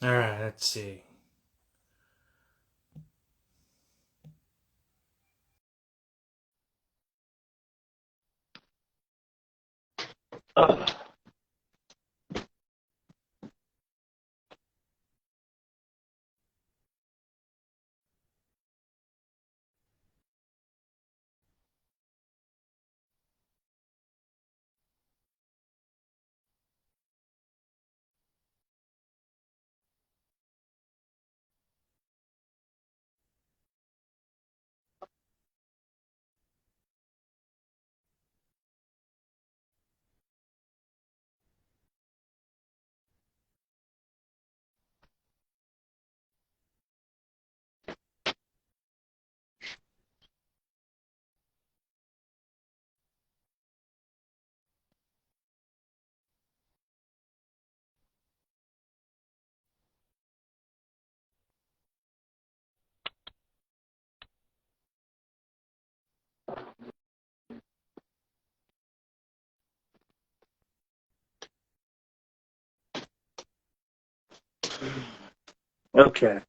All right, let's see. Ugh. Okay.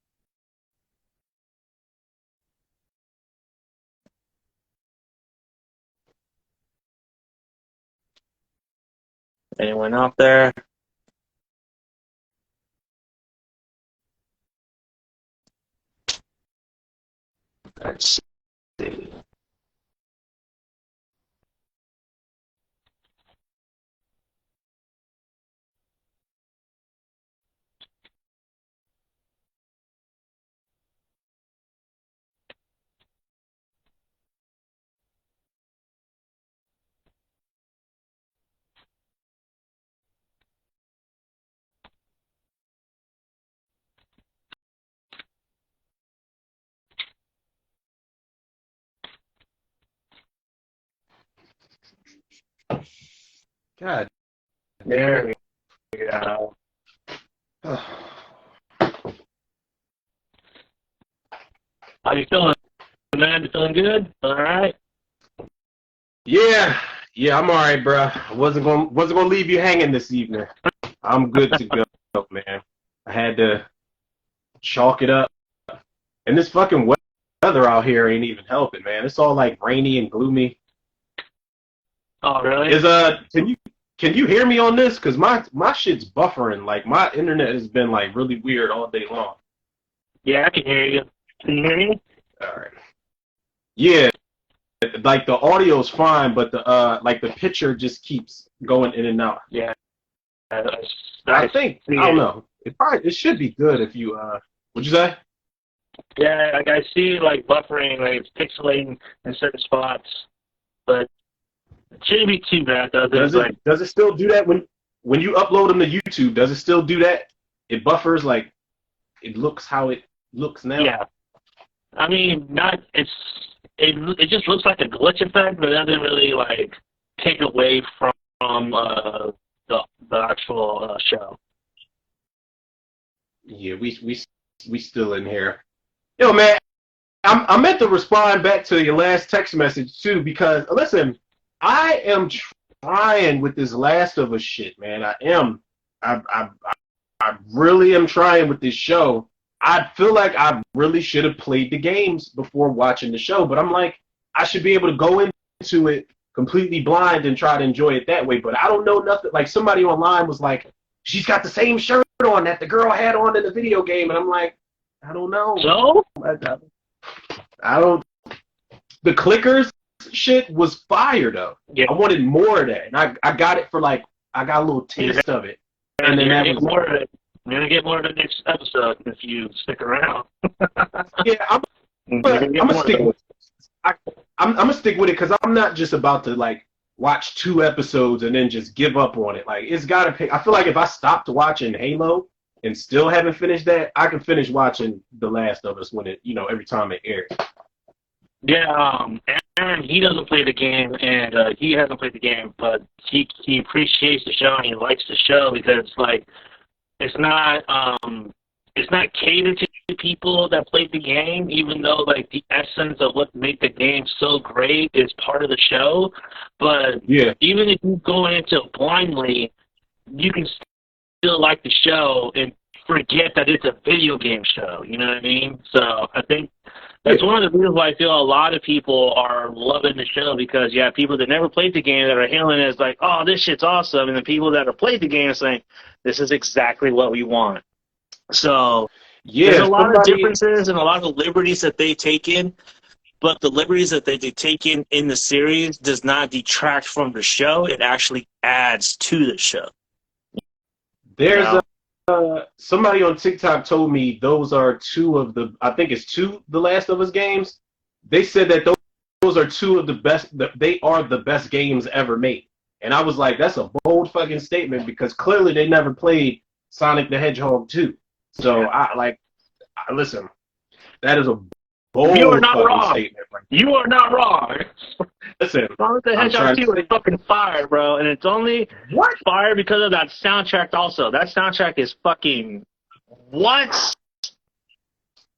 Anyone out there? Let's see. God damn There it. we go. How you feeling, man? You feeling good? All right. Yeah, yeah, I'm all right, bro. I wasn't gonna leave you hanging this evening. I'm good to go, man. I had to chalk it up, and this fucking weather out here ain't even helping, man. It's all like rainy and gloomy. Oh, really? Is can you hear me on this? Cause my shit's buffering. Like my internet has been like really weird all day long. Yeah, I can hear you. Can you hear me? All right. Yeah, like the audio's fine, but the like the picture just keeps going in and out. Yeah, I, I I think see I don't it. know. It should be good if you what'd you say? Yeah, like I see like buffering, like it's pixelating in certain spots, but it shouldn't be too bad though. 'Cause, like, Does it still do that when you upload them to YouTube? Does it still do that? It buffers like it looks how it looks now. yeah, I mean, not it just looks like a glitch effect, but it doesn't really like take away from the actual show. Yeah, we still in here. Yo, man, I meant to respond back to your last text message too because listen, I am trying with this Last of Us shit, man. I am. I I really am trying with this show. I feel like I really should have played the games before watching the show, but I'm like, I should be able to go into it completely blind and try to enjoy it that way. But I don't know nothing. Like somebody online was like, she's got the same shirt on that the girl had on in the video game, and I'm like, I don't know. So I don't. The clickers shit was fire though. yeah, I wanted more of that, and I got it for like I got a little you're taste of it, and then gonna that get was more of it. You're gonna get more of the next episode if you stick around. yeah. You're But gonna get I'm gonna more of stick it. with I'm gonna stick with it because I'm not just about to like watch two episodes and then just give up on it. Like it's gotta pick. I feel like if I stopped watching Halo and still haven't finished that, I can finish watching The Last of Us when it every time it airs. Yeah, Aaron, he doesn't play the game, and he hasn't played the game, but he appreciates the show and he likes the show because like it's not it's not catered to people that played the game, even though like the essence of what made the game so great is part of the show. But Yeah, even if you go into it blindly, you can still like the show and forget that it's a video game show. You know what I mean? So I think that's one of the reasons why I feel a lot of people are loving the show, because you have people that never played the game that are hailing it as like, oh, this shit's awesome, and the people that have played the game are saying, this is exactly what we want. So there's a lot of differences and a lot of liberties that they take in, but the liberties that they take in the series does not detract from the show. It actually adds to the show. There's somebody on TikTok told me those are two of the, I think it's two The Last of Us games. They said that those are two of the best, they are the best games ever made. And I was like, that's a bold fucking statement, because clearly they never played Sonic the Hedgehog 2. So listen, that is a bold you are not fucking wrong. statement. Right? You are not wrong. Listen, Sonic the Hedgehog 2 is fucking fire, bro, and it's only fire because of that soundtrack also. That soundtrack is fucking what?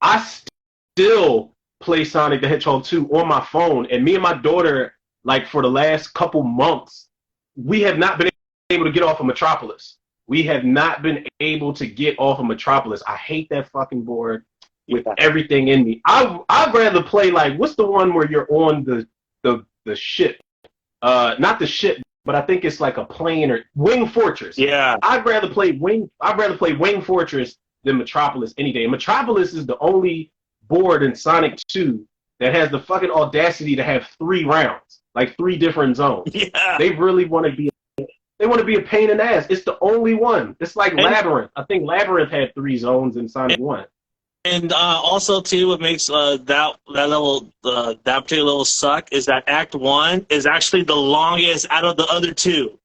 I still play Sonic the Hedgehog 2 on my phone, and me and my daughter, like for the last couple months, we have not been able to get off of Metropolis. We have not been able to get off of Metropolis. I hate that fucking board with everything in me. I'd rather play, like, what's the one where you're on the ship? Not the ship, but I think it's like a plane, or Wing Fortress. Yeah. I'd rather play Wing Fortress than Metropolis any day. And Metropolis is the only board in Sonic 2 that has the fucking audacity to have 3 rounds, like 3 different zones. Yeah. They really want to be. They want to be a pain in the ass. It's the only one. It's like Labyrinth. I think Labyrinth had 3 zones in Sonic 1. And also, too, what makes that particular level suck is that Act 1 is actually the longest out of the other 2.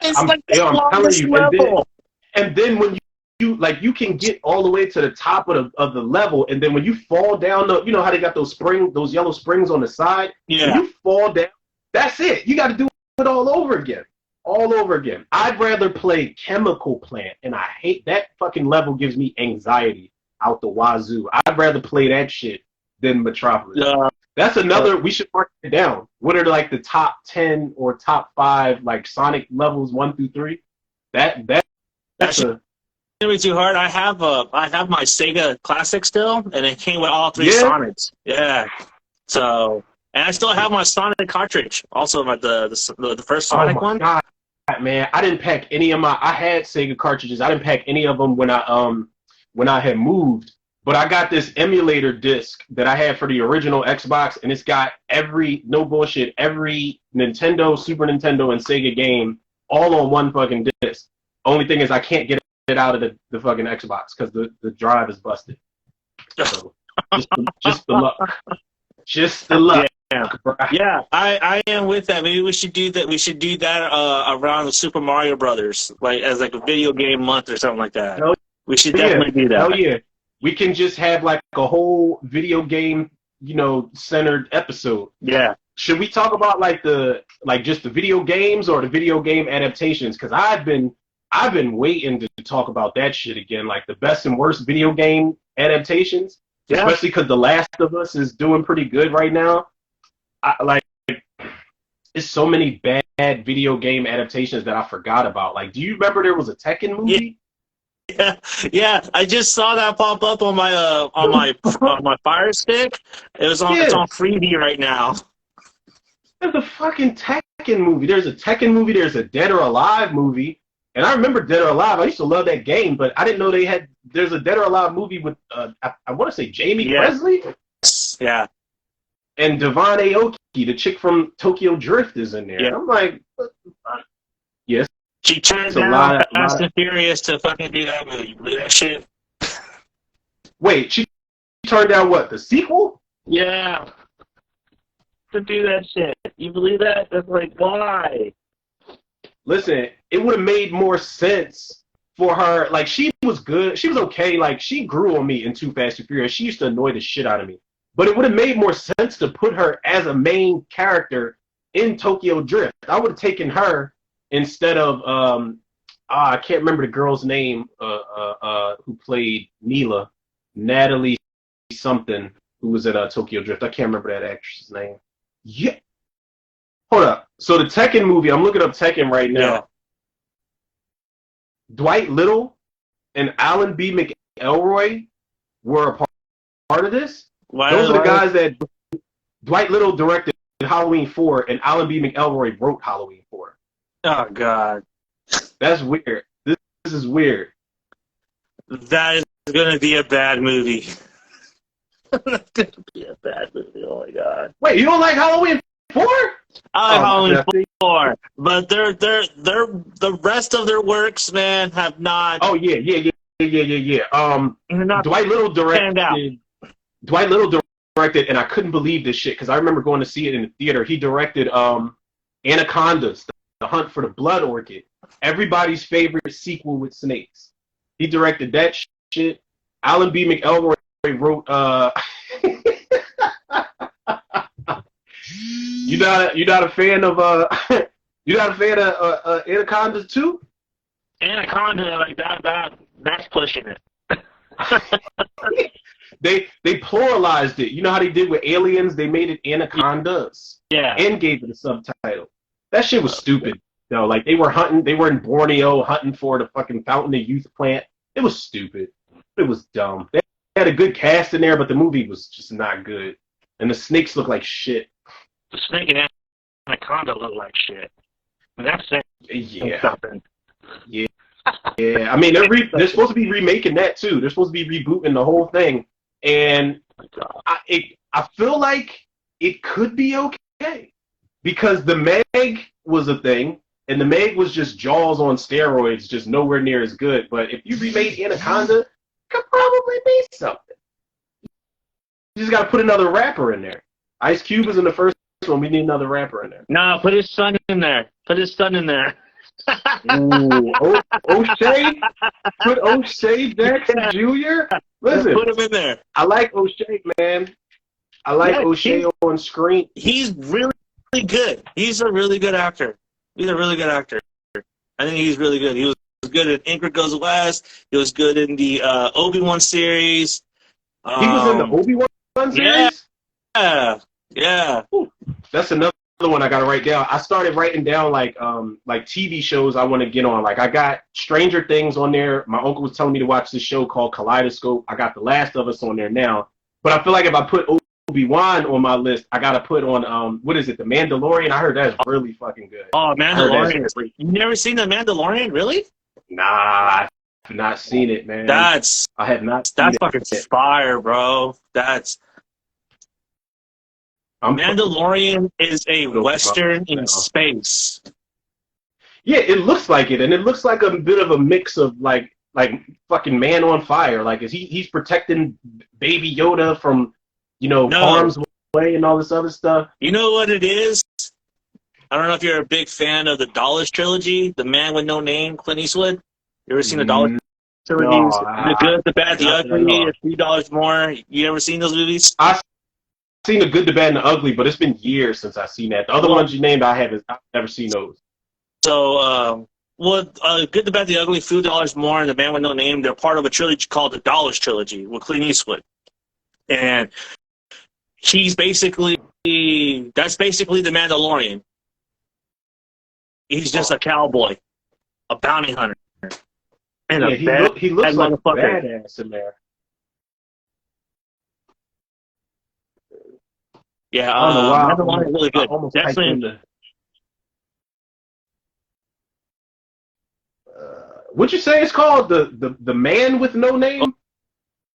I'm telling you, and then when you can get all the way to the top of the level, and then when you fall down, you know how they got those yellow springs on the side? Yeah. When you fall down, that's it. You got to do it all over again. All over again. I'd rather play Chemical Plant, and I hate that fucking level. Gives me anxiety out the wazoo. I'd rather play that shit than Metropolis. That's another. We should mark it down. What are like the top 10 or top 5 like Sonic levels 1 through 3? That's gonna be too hard. I have my Sega Classic still, and it came with all 3 Sonics. Yeah. So. And I still have my Sonic cartridge, also the first Sonic one. God, man, I didn't pack any of my. I had Sega cartridges. I didn't pack any of them when I had moved. But I got this emulator disc that I had for the original Xbox, and it's got every Nintendo, Super Nintendo, and Sega game all on one fucking disc. Only thing is, I can't get it out of the fucking Xbox because the drive is busted. So just the luck. Just the luck. Yeah, I am with that. Maybe we should do that. We should do that around the Super Mario Brothers, like as like a video game month or something like that. We should definitely do that. Hell yeah. We can just have like a whole video game, centered episode. Yeah. Should we talk about just the video games or the video game adaptations? Because I've been waiting to talk about that shit again, like the best and worst video game adaptations. Yeah. Especially because The Last of Us is doing pretty good right now. There's so many bad video game adaptations that I forgot about. Like, do you remember there was a Tekken movie? Yeah. I just saw that pop up on my on my Fire Stick. It's on freebie right now. There's a fucking Tekken movie. There's a Tekken movie. There's a Dead or Alive movie. And I remember Dead or Alive. I used to love that game, but I didn't know there's a Dead or Alive movie with I want to say Jamie Presley. Yeah. And Devon Aoki, the chick from Tokyo Drift, is in there. Yeah. I'm like, yes. She turned down Fast and Furious to fucking do that movie. You believe that shit? Wait, she turned down what? The sequel? Yeah. To do that shit. You believe that? That's like, why? Listen, it would have made more sense for her. Like, she was good. She was okay. Like, she grew on me in Too Fast and Furious. She used to annoy the shit out of me. But it would have made more sense to put her as a main character in Tokyo Drift. I would have taken her instead of I can't remember the girl's name who played Neela, Natalie something, who was at Tokyo Drift. I can't remember that actress's name. Yeah. Hold up. So the Tekken movie, I'm looking up Tekken right now. Dwight Little and Alan B. McElroy were a part of this. Those are the guys that Dwight Little directed Halloween 4 and Alan B. McElroy wrote Halloween 4. Oh, God. That's weird. This is weird. That is going to be a bad movie. That's going to be a bad movie. Oh, my God. Wait, you don't like Halloween 4? I like Halloween 4, but the rest of their works, man, have not. Oh, yeah. Dwight Little directed. Dwight Little directed, and I couldn't believe this shit because I remember going to see it in the theater. He directed Anacondas, The Hunt for the Blood Orchid, everybody's favorite sequel with snakes. He directed that shit. Alan B. McElroy wrote. You not a fan of you not a fan of Anacondas too? Anaconda, like that's pushing it. They pluralized it. You know how they did with Aliens? They made it Anacondas. Yeah. And gave it a subtitle. That shit was stupid. though. Like they were in Borneo hunting for the fucking Fountain of Youth plant. It was stupid. It was dumb. They had a good cast in there, but the movie was just not good. And the snakes look like shit. The snake and Anaconda look like shit. And that's something. Yeah. Yeah. I mean, they're supposed to be remaking that too. They're supposed to be rebooting the whole thing. And I feel like it could be okay because the Meg was a thing, and the Meg was just Jaws on steroids, just nowhere near as good. But if you remade Anaconda, it could probably be something. You just got to put another rapper in there. Ice Cube was in the first one. We need another rapper in there. No, put his son in there. Put his son in there. Ooh, O'Shea? Put O'Shea Jackson Jr.? Listen, put him in there. I like O'Shea, man. I like O'Shea on screen. He's really good. He's a really good actor. He's a really good actor. I think he's really good. He was good in Ingrid Goes West. He was good in the Obi-Wan series. He was in the Obi-Wan series? Yeah. Ooh, that's another one I gotta write down. I started writing down like TV shows I want to get on. Like I got Stranger Things on there. My uncle was telling me to watch this show called Kaleidoscope. I got The Last of Us on there now. But I feel like if I put Obi-Wan on my list, I gotta put on what is it, The Mandalorian? I heard that's really fucking good. Oh, Mandalorian. You never seen The Mandalorian, really? Nah, I've not seen it, man. I have not seen that's fucking fire, bro. Mandalorian is a Western in space. Yeah, it looks like it, and it looks like a bit of a mix of like fucking Man on Fire. Like, he's protecting Baby Yoda from, harm's way and all this other stuff. You know what it is? I don't know if you're a big fan of the Dollars trilogy, The Man with No Name, Clint Eastwood. You ever seen the Dollars trilogy? The Good, the Bad, the Ugly, $3 More. You ever seen those movies? I've seen The Good, the Bad, and the Ugly, but it's been years since I've seen that. The other ones you named, I've never seen those. So, Good, the Bad, the Ugly, $2 More, and The Man with No Name, they're part of a trilogy called the Dollars trilogy with Clint Eastwood. And that's basically the Mandalorian. He's just a cowboy, a bounty hunter, and he looks like a badass in there. Yeah, Mandalorian is really good. Definitely. What'd you say it's called? The Man with No Name?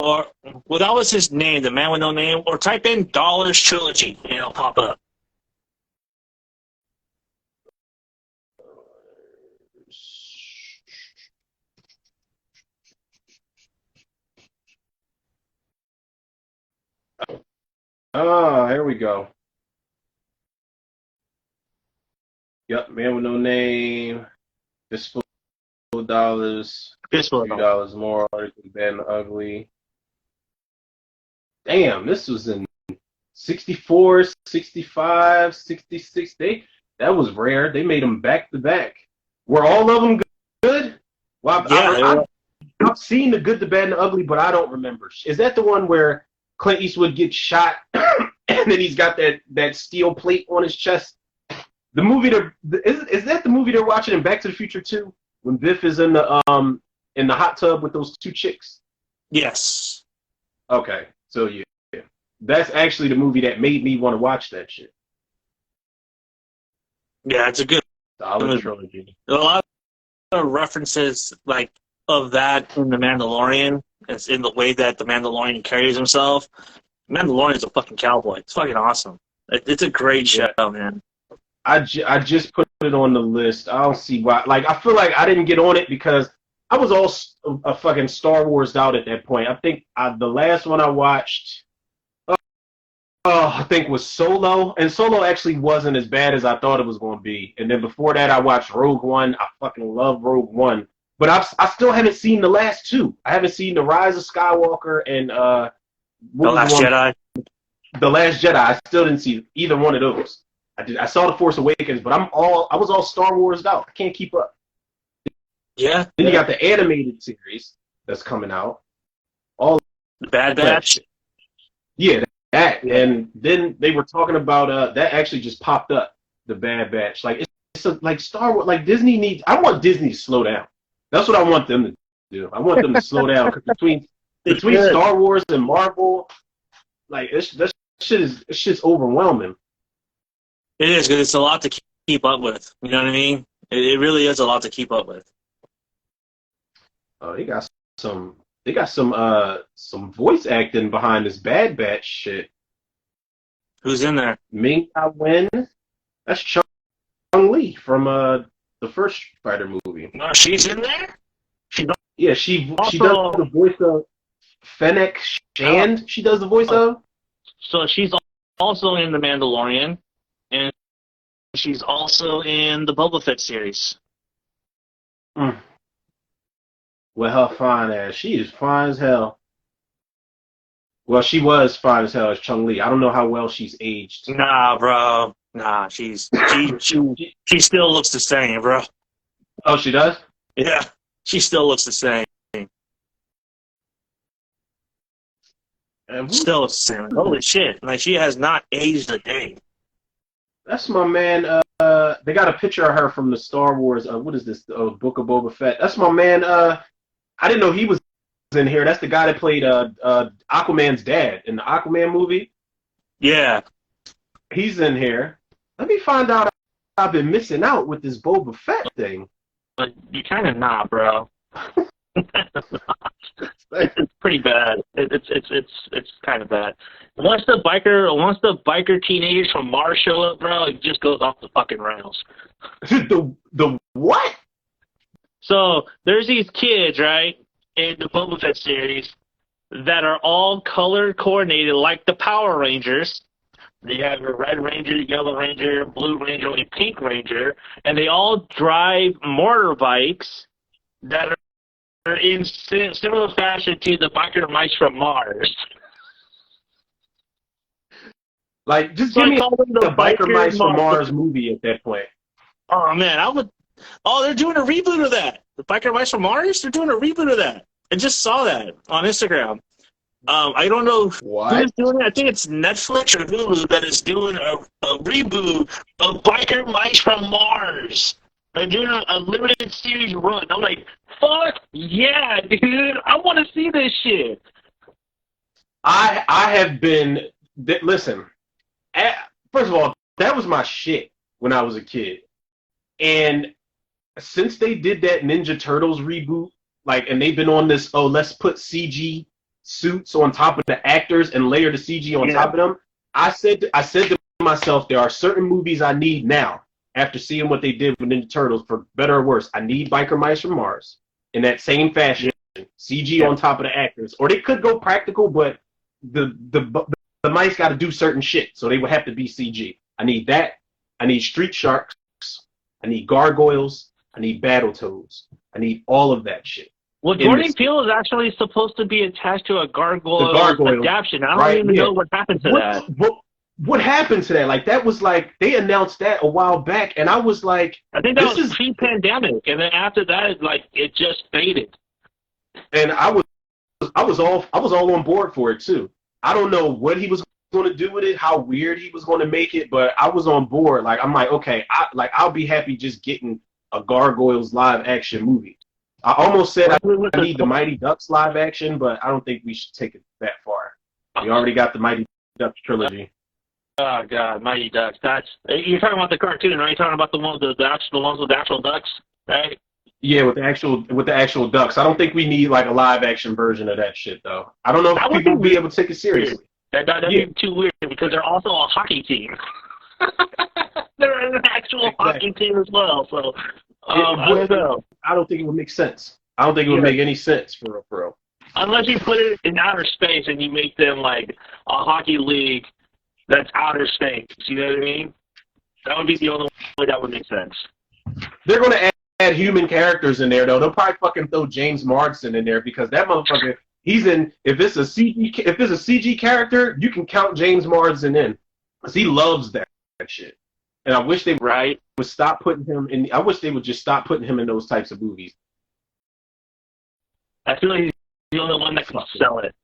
That was his name, The Man with No Name. Or type in Dollars Trilogy, and it'll pop up. Oh, here we go. Yep, Man with No Name. Fistful of Dollars. $2 More. Bad and Ugly. Damn, this was in 64, 65, 66. That was rare. They made them back to back. Were all of them good? Well, I've seen The Good, the Bad, and the Ugly, but I don't remember. Is that the one where Clint Eastwood gets shot and then he's got that steel plate on his chest? The movie is that the movie they're watching in Back to the Future 2? when Biff is in the hot tub with those two chicks. Yes. Okay, so yeah, that's actually the movie that made me want to watch that shit. Yeah, it's a good Solid movie. trilogy. A lot of references like of that in The Mandalorian. It's in the way that the Mandalorian carries himself. Mandalorian's a fucking cowboy. It's fucking awesome. It's a great show, man. I just put it on the list. I don't see why. Like, I feel like I didn't get on it because I was all a fucking Star Wars out at that point. I think the last one I watched, I think was Solo, and Solo actually wasn't as bad as I thought it was going to be. And then before that, I watched Rogue One. I fucking love Rogue One, but I still haven't seen the last two. I haven't seen The Rise of Skywalker and The Last Jedi. The Last Jedi. I still didn't see either one of those. I saw The Force Awakens, but I was all Star Wars out. I can't keep up. Yeah. Then you got the animated series that's coming out. All The Bad Batch. Yeah, that. And then they were talking about that actually just popped up, the Bad Batch. Like like Star Wars, like Disney needs. I want Disney to slow down. That's what I want them to do. I want them to slow down because between Star Wars and Marvel, like that shit's overwhelming. It is because it's a lot to keep up with. You know what I mean? It really is a lot to keep up with. Oh, they got some voice acting behind this Bad Batch shit. Who's in there? Ming Na Wen. That's Chung-Li from the first Spider movie. No, she's in there? She does the voice of Fennec Shand. She does the voice of. So she's also in The Mandalorian, and she's also in the Boba Fett series. Well, her fine ass. She is fine as hell. Well, she was fine as hell as Chung-Li. I don't know how well she's aged. Nah, bro. Nah, she still looks the same, bro. Oh, she does? Yeah, she still looks the same. Still looks the same. Holy shit. Like, she has not aged a day. That's my man. They got a picture of her from the Star Wars. What is this? Book of Boba Fett. That's my man. I didn't know he was in here. That's the guy that played Aquaman's dad in the Aquaman movie. Yeah. He's in here. Let me find out. I've been missing out with this Boba Fett thing. But you kind of not, bro. It's pretty bad. It's kind of bad. Once the biker teenagers from Mars show up, bro, it just goes off the fucking rails. the what? So there's these kids, right, in the Boba Fett series that are all color coordinated like the Power Rangers. They have a Red Ranger, Yellow Ranger, Blue Ranger, and Pink Ranger, and they all drive motorbikes that are in similar fashion to the biker mice from Mars. Like, just give me the biker mice from Mars movie at that point. Oh man, they're doing a reboot of that. The biker mice from Mars. They're doing a reboot of that. I just saw that on Instagram. I don't know who's doing it. I think it's Netflix or Hulu that is doing a reboot of Biker Mice from Mars. They're doing a limited series run. I'm like, fuck yeah, dude! I want to see this shit. I have been. Listen, first of all, that was my shit when I was a kid, and since they did that Ninja Turtles reboot, and they've been on this, let's put CG suits on top of the actors and layer the CG on top of them. I said to myself, there are certain movies I need now after seeing what they did with Ninja Turtles, for better or worse. I need Biker Mice from Mars in that same fashion, CG on top of the actors, or they could go practical, but the mice got to do certain shit, so they would have to be CG. I need that. I need Street Sharks. I need Gargoyles. I need Battletoads. I need all of that shit. Well, Jordan Peele is actually supposed to be attached to a gargoyle adaptation. I don't even know what happened to that. What happened to that? That was they announced that a while back, and I was like, I think that was pre-pandemic, and then after that, it just faded. And I was all on board for it too. I don't know what he was going to do with it, how weird he was going to make it, but I was on board. I'm like, okay, I'll be happy just getting a Gargoyles live action movie. I almost said I need the Mighty Ducks live action, but I don't think we should take it that far. We already got the Mighty Ducks trilogy. Oh God, Mighty Ducks. You're talking about the cartoon, right? You're talking about the ones with the actual ducks, right? Yeah, with the actual ducks. I don't think we need like a live action version of that shit though. I don't know if people will be able to take it seriously. That'd be too weird because they're also a hockey team. They're an actual hockey team as well. So I don't know. I don't think it would make sense. I don't think it would make any sense for real. Unless you put it in outer space and you make them like a hockey league that's outer space. You know what I mean? That would be the only way that would make sense. They're going to add human characters in there, though. They'll probably fucking throw James Marsden in there because that motherfucker, he's in. If it's a CG character, you can count James Marsden in because he loves that shit. And I wish they would stop putting him in. I wish they would just stop putting him in those types of movies. I feel like he's the only one that can sell it.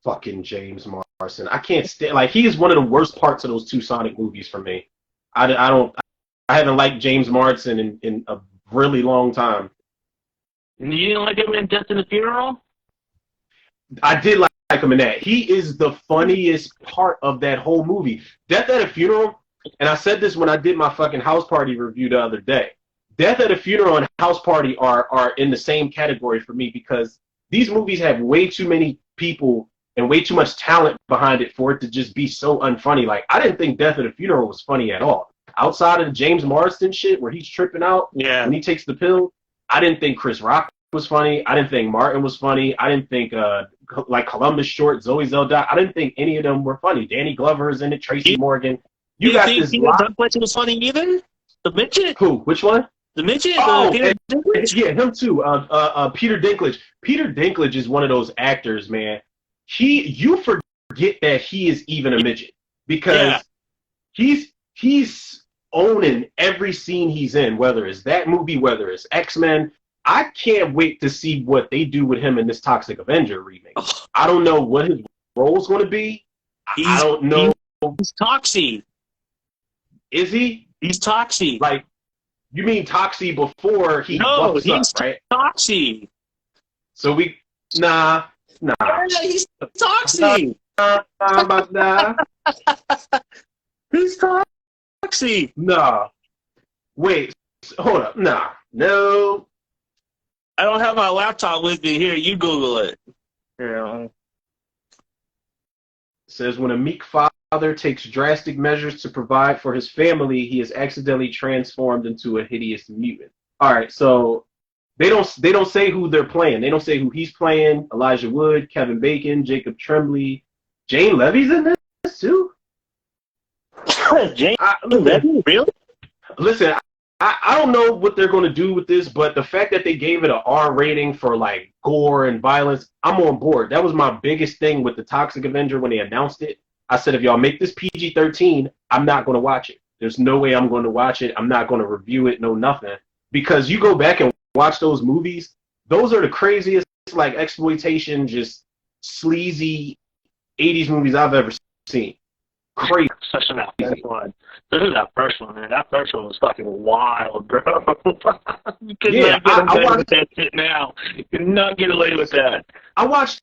Fucking James Marsden. I can't stand. Like, he is one of the worst parts of those two Sonic movies for me. I haven't liked James Marsden in a really long time. You didn't like him in Death in the Funeral? I did like him in that. He is the funniest part of that whole movie. Death at a Funeral, and I said this when I did my fucking House Party review the other day. Death at a Funeral and House Party are in the same category for me because these movies have way too many people and way too much talent behind it for it to just be so unfunny. Like, I didn't think Death at a Funeral was funny at all. Outside of the James Marsden shit where he's tripping out and he takes the pill, I didn't think Chris Rock was funny. I didn't think Martin was funny. I didn't think like Columbus Short, Zoe Zelda. I didn't think any of them were funny. Danny Glover is in it. Tracy Morgan. You got this. Peter Dinklage was funny either? The midget? Who? Which one? The midget? Peter Dinklage? Yeah, him too. Peter Dinklage. Peter Dinklage is one of those actors, man. You forget that he is even a midget because he's owning every scene he's in, whether it's that movie, whether it's X-Men. I can't wait to see what they do with him in this Toxic Avenger remake. I don't know what his role's going to be. I don't know. He's Toxie. Is he? He's Toxie. Like, you mean Toxie before he buffs up, right? Toxie. So Nah. Yeah, he's Toxie. Nah. He's Toxie. Nah. Wait. Hold up. Nah. No. I don't have my laptop with me here. You Google it. Yeah. It says when a meek father takes drastic measures to provide for his family, he is accidentally transformed into a hideous mutant. All right, so they don't say who they're playing. They don't say who he's playing. Elijah Wood, Kevin Bacon, Jacob Tremblay, Jane Levy's in this too. Jane Levy, really? Listen, I don't know what they're going to do with this, but the fact that they gave it an R rating for like gore and violence, I'm on board. That was my biggest thing with the Toxic Avenger when they announced it. I said, if y'all make this PG-13, I'm not going to watch it. There's no way I'm going to watch it. I'm not going to review it, no nothing. Because you go back and watch those movies, those are the craziest like exploitation, just sleazy 80s movies I've ever seen. Crazy. Especially that one. This is that first one, man. That first one was fucking wild, bro. You could not get away with that shit now. You could not get away with that. I watched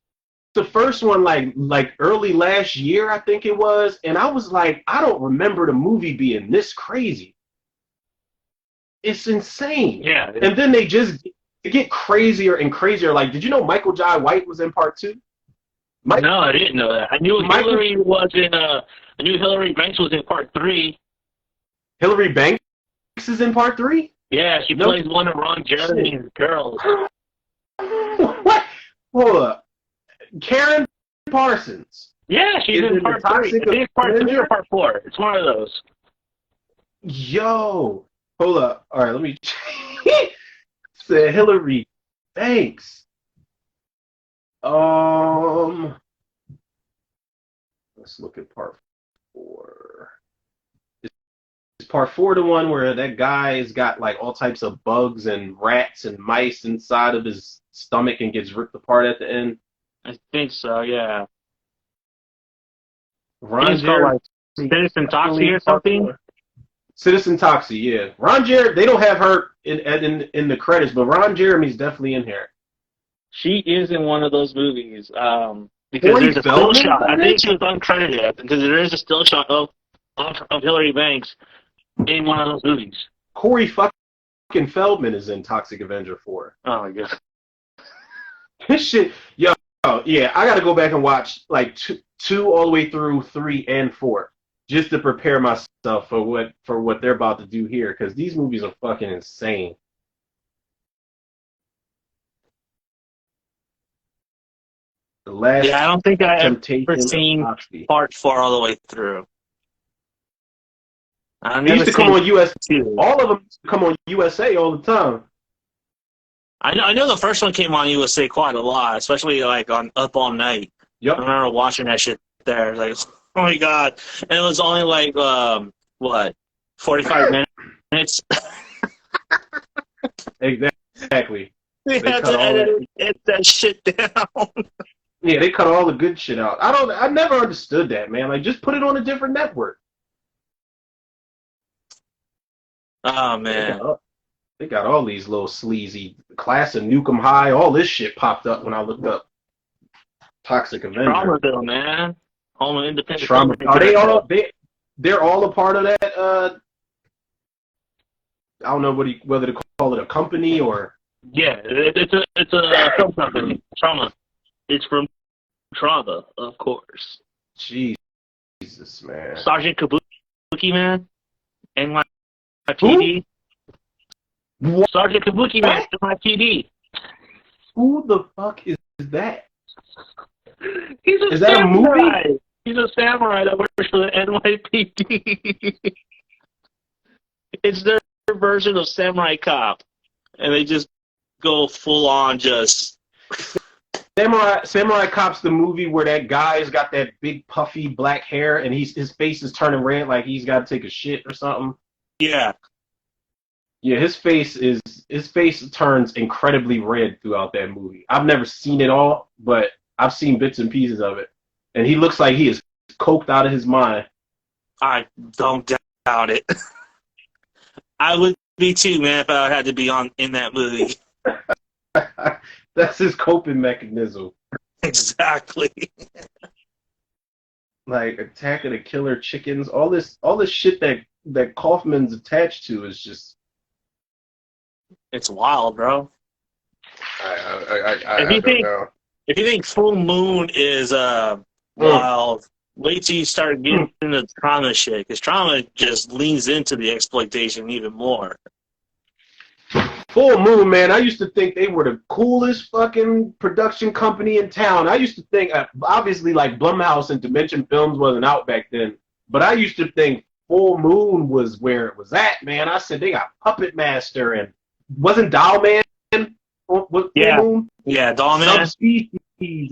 the first one like early last year, I think it was, and I was like, I don't remember the movie being this crazy. It's insane. Yeah. And then they just get crazier and crazier. Like, did you know Michael Jai White was in part 2? No, I didn't know that. I knew Hillary was in. I knew Hillary Banks was in part 3. Hillary Banks is in part 3? Yeah, she plays one of Ron Jeremy's girls. What? Hold up. Karen Parsons. Yeah, she's in part 3. I think it's part 3 or part 4. It's one of those. Yo. Hold up. All right, let me. Say Hillary Banks. Let's look at part 4. Is part 4 the one where that guy has got like all types of bugs and rats and mice inside of his stomach and gets ripped apart at the end? I think so, yeah. Ron Citizen Toxie or something? Citizen Toxie, yeah. Ron Jeremy, they don't have her in the credits, but Ron Jeremy's definitely in here. She is in one of those movies. Because Corey there's a still Feldman's shot. I in think it? she was uncredited because there is a still shot of Hillary Banks in one of those movies. Corey fucking Feldman is in Toxic Avenger 4. Oh my god. This shit, yo, yeah, I gotta go back and watch like two all the way through 3 and 4 just to prepare myself for what they're about to do here, because these movies are fucking insane. The Last Yeah, I don't think I ever Temptation of seen Toxie. part 4 all the way through. I've They never used to come seen on US. 2. All of them used to come on USA all the time. I know the first one came on USA quite a lot, especially like on Up All Night. Yep. I remember watching that shit there. Like, oh my god. And it was only like, 45 minutes? Exactly. They had cut to all edit that shit down. Yeah, they cut all the good shit out. I never understood that, man. Like, just put it on a different network. Oh, man. They got all these little sleazy Class of Nukem High. All this shit popped up when I looked up Toxic Avenger. Traumaville, man. Home of Independent. Trauma. Are they all? They're all a part of that. I don't know whether to call it a company or. Yeah, it's a film company. Trauma. It's from Trauma, of course. Jesus, man. Sergeant Kabuki, man. NYPD. What? Sergeant Kabuki, man. NYPD. Who the fuck is that? He's a Is that samurai. a movie? He's a samurai that works for the NYPD. It's their version of Samurai Cop. And they just go full on just... Samurai Cop's the movie where that guy's got that big puffy black hair and his face is turning red like he's got to take a shit or something. Yeah. Yeah, his face turns incredibly red throughout that movie. I've never seen it all, but I've seen bits and pieces of it. And he looks like he is coked out of his mind. I don't doubt it. I would be too, man, if I had to be in that movie. That's his coping mechanism. Exactly. Like Attack of the Killer Chickens, all this shit that Kaufman's attached to is just. It's wild, bro. I If you don't know. If you think Full Moon is wild, wait till you start getting into Trauma shit, because Trauma just leans into the exploitation even more. Full Moon, man, I used to think they were the coolest fucking production company in town. I used to think, obviously, like Blumhouse and Dimension Films wasn't out back then, but I used to think Full Moon was where it was at, man. I said they got Puppet Master and wasn't Doll Man? Full Moon? Yeah, Doll Man. Subspecies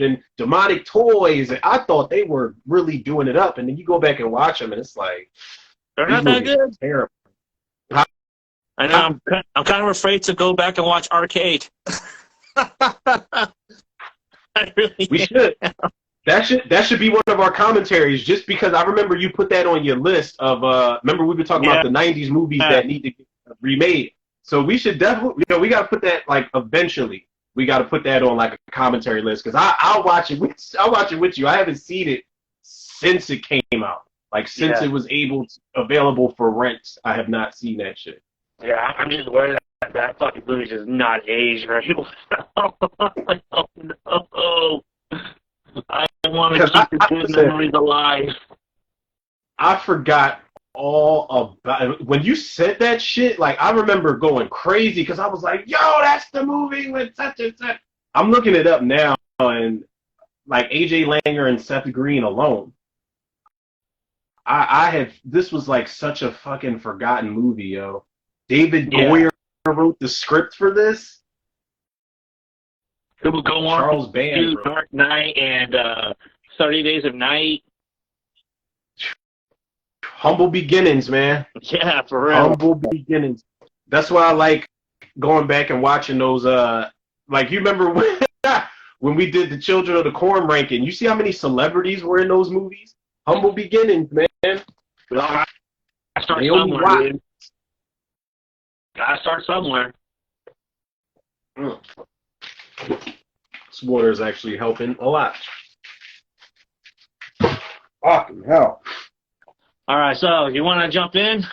and Demonic Toys. And I thought they were really doing it up, and then you go back and watch them, and it's like They're not that good. Terrible. I know. I'm kind of afraid to go back and watch Arcade. I really We should. That should be one of our commentaries. Just because I remember you put that on your list of. Remember we were talking about the '90s movies that need to get remade. So we should definitely. We got to put that like eventually. We got to put that on like a commentary list because I'll watch it. I'll watch it with you. I haven't seen it since it came out. Like since it was available for rent. I have not seen that shit. Yeah, I'm just worried that fucking movie just not aged very well. Oh, no. I want to keep the good memories alive. I forgot all about when you said that shit. Like I remember going crazy because I was like, "Yo, that's the movie with such and such." I'm looking it up now, and like AJ Langer and Seth Green alone. I have. This was like such a fucking forgotten movie, yo. David Goyer wrote the script for this. It will go on Charles to Band, Dark Knight and 30 Days of Night. Humble beginnings, man. Yeah, for real. Humble beginnings. That's why I like going back and watching those. Like you remember when we did the Children of the Corn ranking? You see how many celebrities were in those movies? Humble beginnings, man. start Naomi somewhere, Watts. dude. Gotta start somewhere. Mm. This water is actually helping a lot. Fucking hell. All right, so you want to jump in?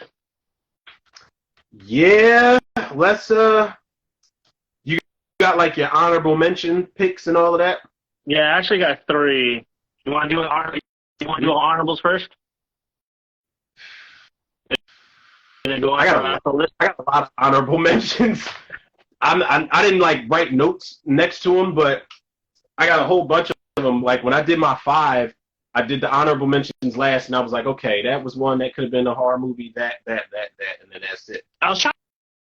Yeah, let's you got like your honorable mention picks and all of that? Yeah, I actually got three. You want to do honorables first, and then go on I to got the a, actual list? I got a lot of honorable mentions. I didn't like write notes next to them, but I got a whole bunch of them. Like when I did my 5, I did the honorable mentions last, and I was like, okay, that was one that could have been a horror movie, that, and then that's it. I was trying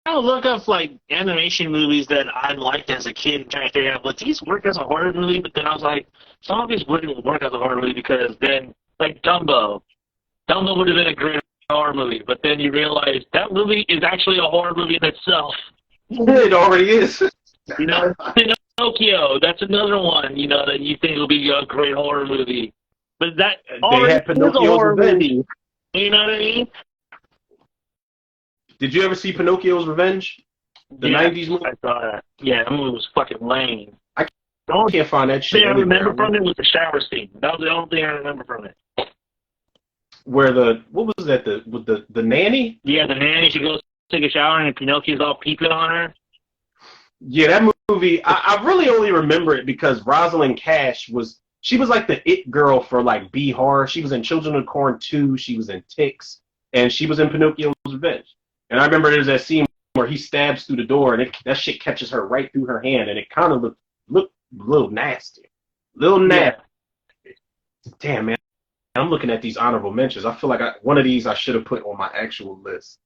to look up like animation movies that I liked as a kid, and trying to figure out would these work as a horror movie. But then I was like, some of these wouldn't work as a horror movie because then, like Dumbo would have been a great horror movie. But then you realize that movie is actually a horror movie in itself. It already is. You know, Pinocchio, that's another one, you know, that you think will be a great horror movie. But that They had already is a Pinocchio's horror Revenge. movie. You know what I mean? Did you ever see Pinocchio's Revenge? The 90s movie? I saw that. Yeah, that movie was fucking lame. I The only can't find that shit thing I anywhere. remember from it was the shower scene. That was the only thing I remember from it. Where what was that, the nanny? Yeah, the nanny, she goes to take a shower and Pinocchio's all peeping on her. Yeah, that movie, I really only remember it because Rosalind Cash she was like the it girl for like B horror. She was in Children of the Corn 2, she was in Ticks, and she was in Pinocchio's Revenge. And I remember there's that scene where he stabs through the door and that shit catches her right through her hand, and it kind of looked a little nasty. Little nasty. Yeah. Damn, man. I'm looking at these honorable mentions. I feel like one of these I should have put on my actual list.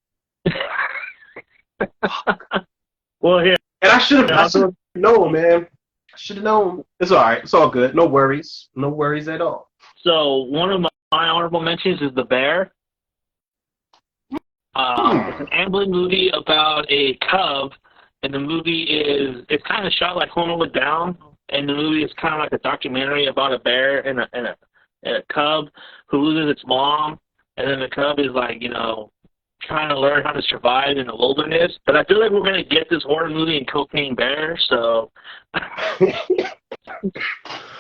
Well, here. And I should have known, man. I should have known. It's all right. It's all good. No worries. No worries at all. So one of my honorable mentions is The Bear. It's an Amblin movie about a cub, and the movie it's kind of shot like Homeward Bound, and the movie is kind of like a documentary about a bear and a cub who loses its mom, and then the cub is like, you know, trying to learn how to survive in the wilderness. But I feel like we're going to get this horror movie in Cocaine Bear, so...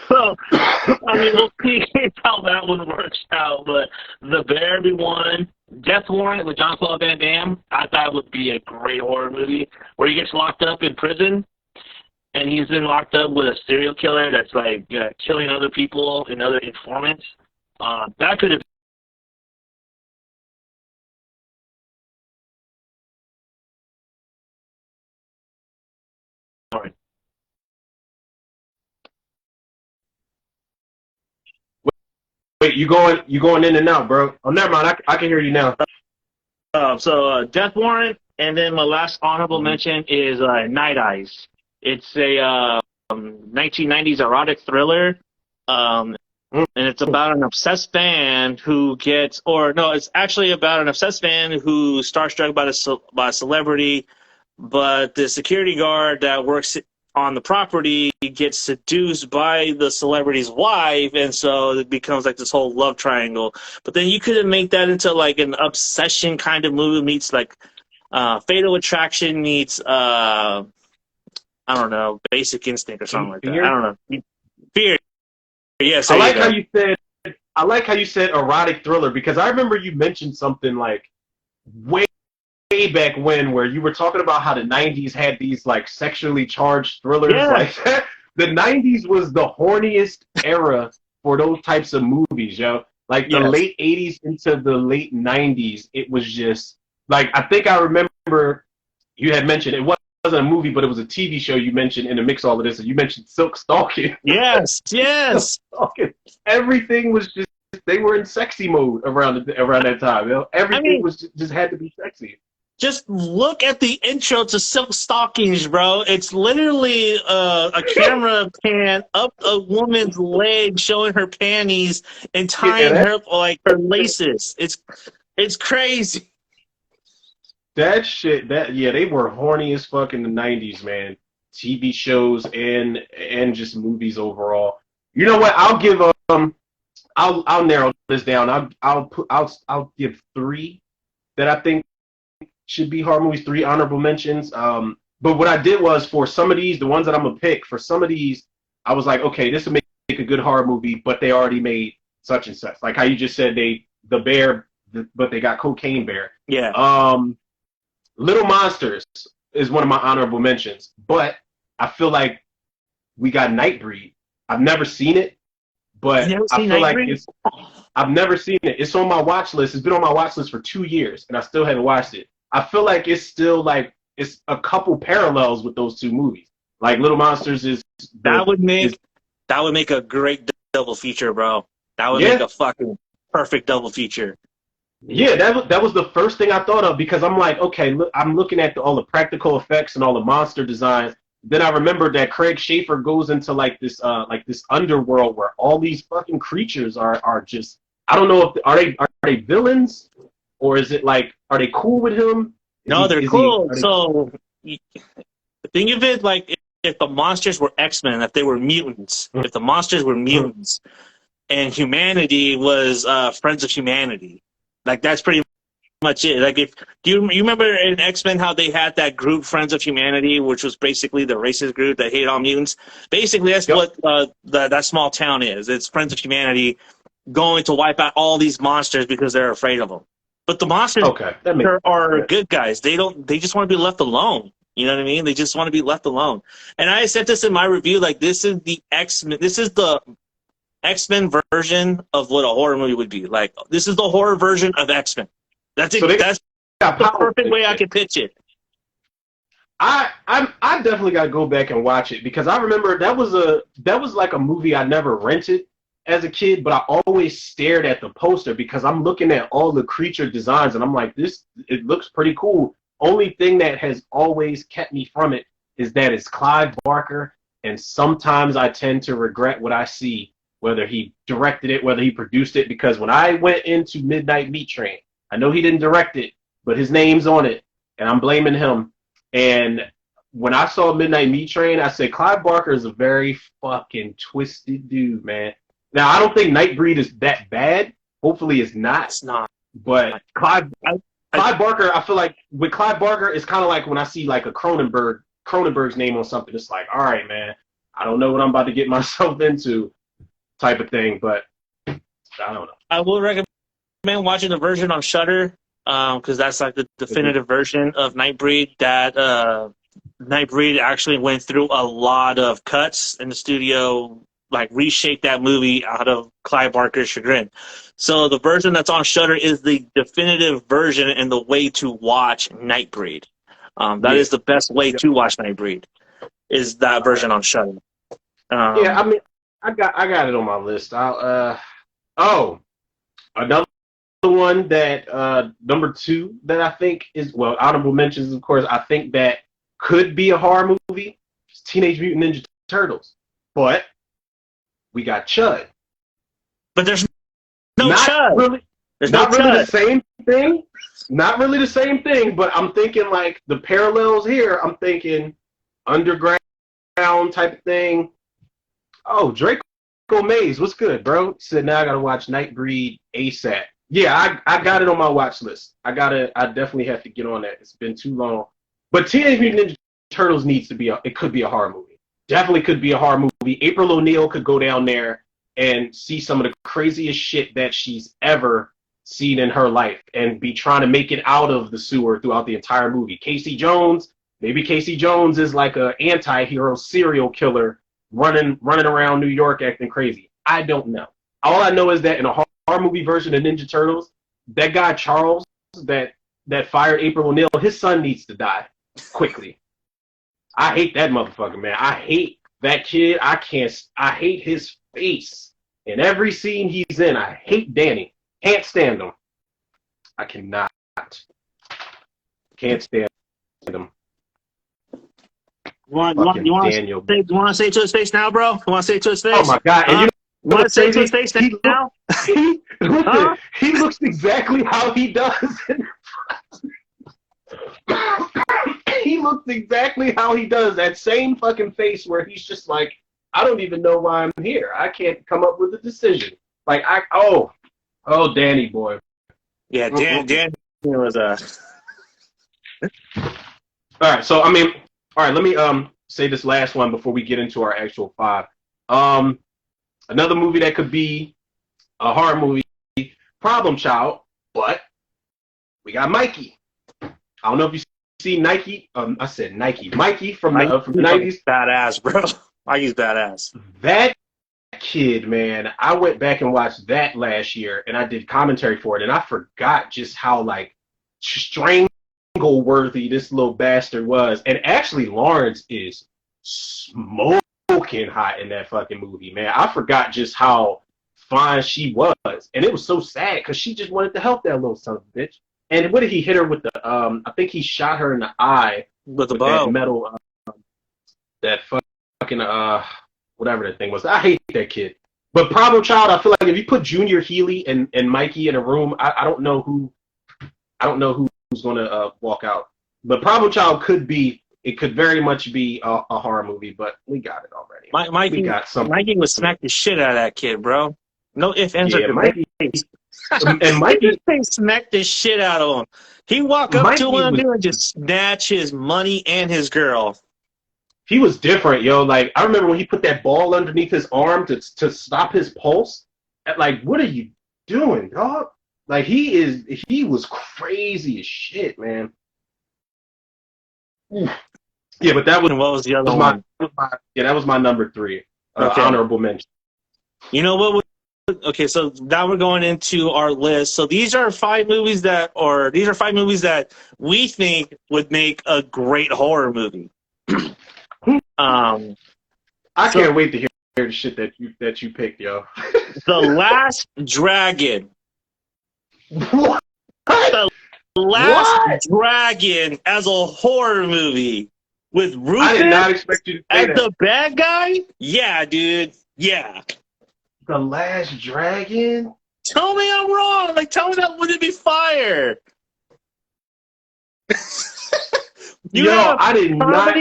So, I mean, we'll see how that one works out. But The Bear be one. Death Warrant with Jean-Claude Van Damme, I thought would be a great horror movie where he gets locked up in prison, and he's been locked up with a serial killer that's like killing other people and other informants. That could have been. Wait, you going in and out, bro? Oh, never mind. I can hear you now. So Death Warrant, and then my last honorable mention is Night Eyes. It's a 1990s erotic thriller, and it's about an obsessed fan who it's actually about an obsessed fan who's starstruck by a celebrity, but the security guard that works on the property gets seduced by the celebrity's wife, and so it becomes like this whole love triangle. But then you could make that into like an obsession kind of movie meets like Fatal Attraction meets I don't know, Basic Instinct or something like that. I don't know. Fear. Yes. I like how you said erotic thriller, because I remember you mentioned something like way back when where you were talking about how the 90s had these like sexually charged thrillers. Yeah. Like the 90s was the horniest era for those types of movies, yo. Like the late 80s into the late 90s, it was just like, I think I remember you had mentioned it wasn't a movie, but it was a TV show you mentioned in the mix all of this, and you mentioned Silk Stalking. Yes. Everything was just, they were in sexy mode around that time. You know? Everything was just had to be sexy. Just look at the intro to Silk Stockings, bro. It's literally a camera pan up a woman's leg, showing her panties and tying her her laces. It's crazy. That shit, they were horny as fuck in the 90s, man. TV shows and just movies overall. You know what? I'll give I'll narrow this down. I'll give 3 that I think should be horror movies, 3 honorable mentions. But what I did was for some of these, the ones that I'm gonna pick, for some of these, I was like, okay, this would make a good horror movie, but they already made such and such. Like how you just said the bear, but they got Cocaine Bear. Yeah. Little Monsters is one of my honorable mentions, but I feel like we got Nightbreed. I've never seen it, but I feel like I've never seen it. It's on my watch list. It's been on my watch list for 2 years, and I still haven't watched it. I feel like it's still like it's a couple parallels with those 2 movies. Like Little Monsters that would make a great double feature, bro. That would make a fucking perfect double feature. Yeah, that was the first thing I thought of because I'm like, okay, look, I'm looking at all the practical effects and all the monster designs. Then I remembered that Craig Schaefer goes into like this underworld where all these fucking creatures are just, I don't know if are they villains or is it like, are they cool with him? No, they're cool. So think of it like if the monsters were X-Men, if they were mutants, if the monsters were mutants, and humanity was Friends of Humanity, like that's pretty much it. Like do you remember in X-Men how they had that group Friends of Humanity, which was basically the racist group that hated all mutants? Basically, that's what that small town is. It's Friends of Humanity going to wipe out all these monsters because they're afraid of them. But the monsters are good guys. They just want to be left alone. You know what I mean? They just want to be left alone. And I said this in my review, like this is the X-Men version of what a horror movie would be. Like this is the horror version of X-Men. That's it. So that's the perfect way I could pitch it. I definitely got to go back and watch it because I remember that was like a movie I never rented as a kid, but I always stared at the poster because I'm looking at all the creature designs and I'm like, it looks pretty cool. Only thing that has always kept me from it is that it's Clive Barker, and sometimes I tend to regret what I see, whether he directed it, whether he produced it, because when I went into Midnight Meat Train, I know he didn't direct it, but his name's on it, and I'm blaming him. And when I saw Midnight Meat Train, I said, Clive Barker is a very fucking twisted dude, man. Now, I don't think Nightbreed is that bad. Hopefully it's not. It's not. But Clive Barker, I feel like with Clive Barker, it's kind of like when I see like a Cronenberg's name on something, it's like, all right, man, I don't know what I'm about to get myself into type of thing, but I don't know. I will recommend watching the version on Shudder because that's like the definitive version of Nightbreed. That Nightbreed actually went through a lot of cuts in the studio, like reshaped that movie out of Clive Barker's chagrin. So the version that's on Shudder is the definitive version and the way to watch Nightbreed. That is the best way to watch Nightbreed, is that version on Shudder. Yeah, I mean, I got it on my list. Another one that number 2 that I think is, well, honorable mentions, of course, I think that could be a horror movie is Teenage Mutant Ninja Turtles. But we got Chud. But there's no Chud. Really, there's not no really Chud. The same thing. Not really the same thing, but I'm thinking like the parallels here. I'm thinking underground type of thing. Oh, Draco Mays, what's good, bro? He said now I gotta watch Nightbreed ASAP. Yeah, I got it on my watch list. I definitely have to get on that. It's been too long. But Teenage Mutant Ninja Turtles it could be a horror movie. Definitely could be a horror movie. April O'Neil could go down there and see some of the craziest shit that she's ever seen in her life and be trying to make it out of the sewer throughout the entire movie. Casey Jones is like a anti-hero serial killer running around New York acting crazy. I don't know. All I know is that in a horror movie version of Ninja Turtles, that guy Charles that fired April O'Neil, his son needs to die quickly. I hate that motherfucker, man. I hate that kid. I hate his face in every scene he's in. I hate Danny. Can't stand him. I cannot. Can't stand him. You want to say it to his face now, bro? You want to say it to his face? Oh my God! And you want to say it to his face now? He looks exactly how he does. He looks exactly how he does. That same fucking face where he's just like, I don't even know why I'm here. I can't come up with a decision. Like oh, Danny boy. Yeah, was All right, so I mean, all right, let me say this last one before we get into our actual five. Um, Another movie that could be a horror movie, Problem Child, but we got Mikey. I don't know if you see Nike. I said Nike. Mikey from the '90s. badass, bro. Mikey's badass. That kid, man, I went back and watched that last year, and I did commentary for it, and I forgot just how like strangle-worthy this little bastard was. And actually, Lawrence is smoking hot in that fucking movie, man. I forgot just how fine she was, and it was so sad because she just wanted to help that little son of a bitch. And what did he hit her with the? I think he shot her in the eye With the with bow. that metal, that fucking whatever that thing was. I hate that kid. But Problem Child, I feel like if you put Junior Healy and Mikey in a room, I don't know who's gonna walk out. But Problem Child it could very much be a horror movie, but we got it already. Mikey, We got something. Mikey would smack the shit out of that kid, bro. No ifs, ands, or Mikey, debates. and Mikey, They smacked the shit out of him. He walk up Mikey to him was, and just snatch his money and his girl. he was different, yo. Like I remember when he put that ball underneath his arm to stop his pulse. Like, what are you doing, dog? Like he was crazy as shit, man. Oof. Yeah, but that was, And what was the other was one? that was my number 3. Okay. Honorable mention. You know what? Okay, so now we're going into our list. So these are five movies that we think would make a great horror movie. I can't wait to hear the shit that you picked, yo. The Last Dragon. What? The Last Dragon as a horror movie with I did not Rufus expect you to say as that. the bad guy? Yeah, dude. Yeah. The Last Dragon? Tell me I'm wrong. Like, tell me that wouldn't be fire. I did not.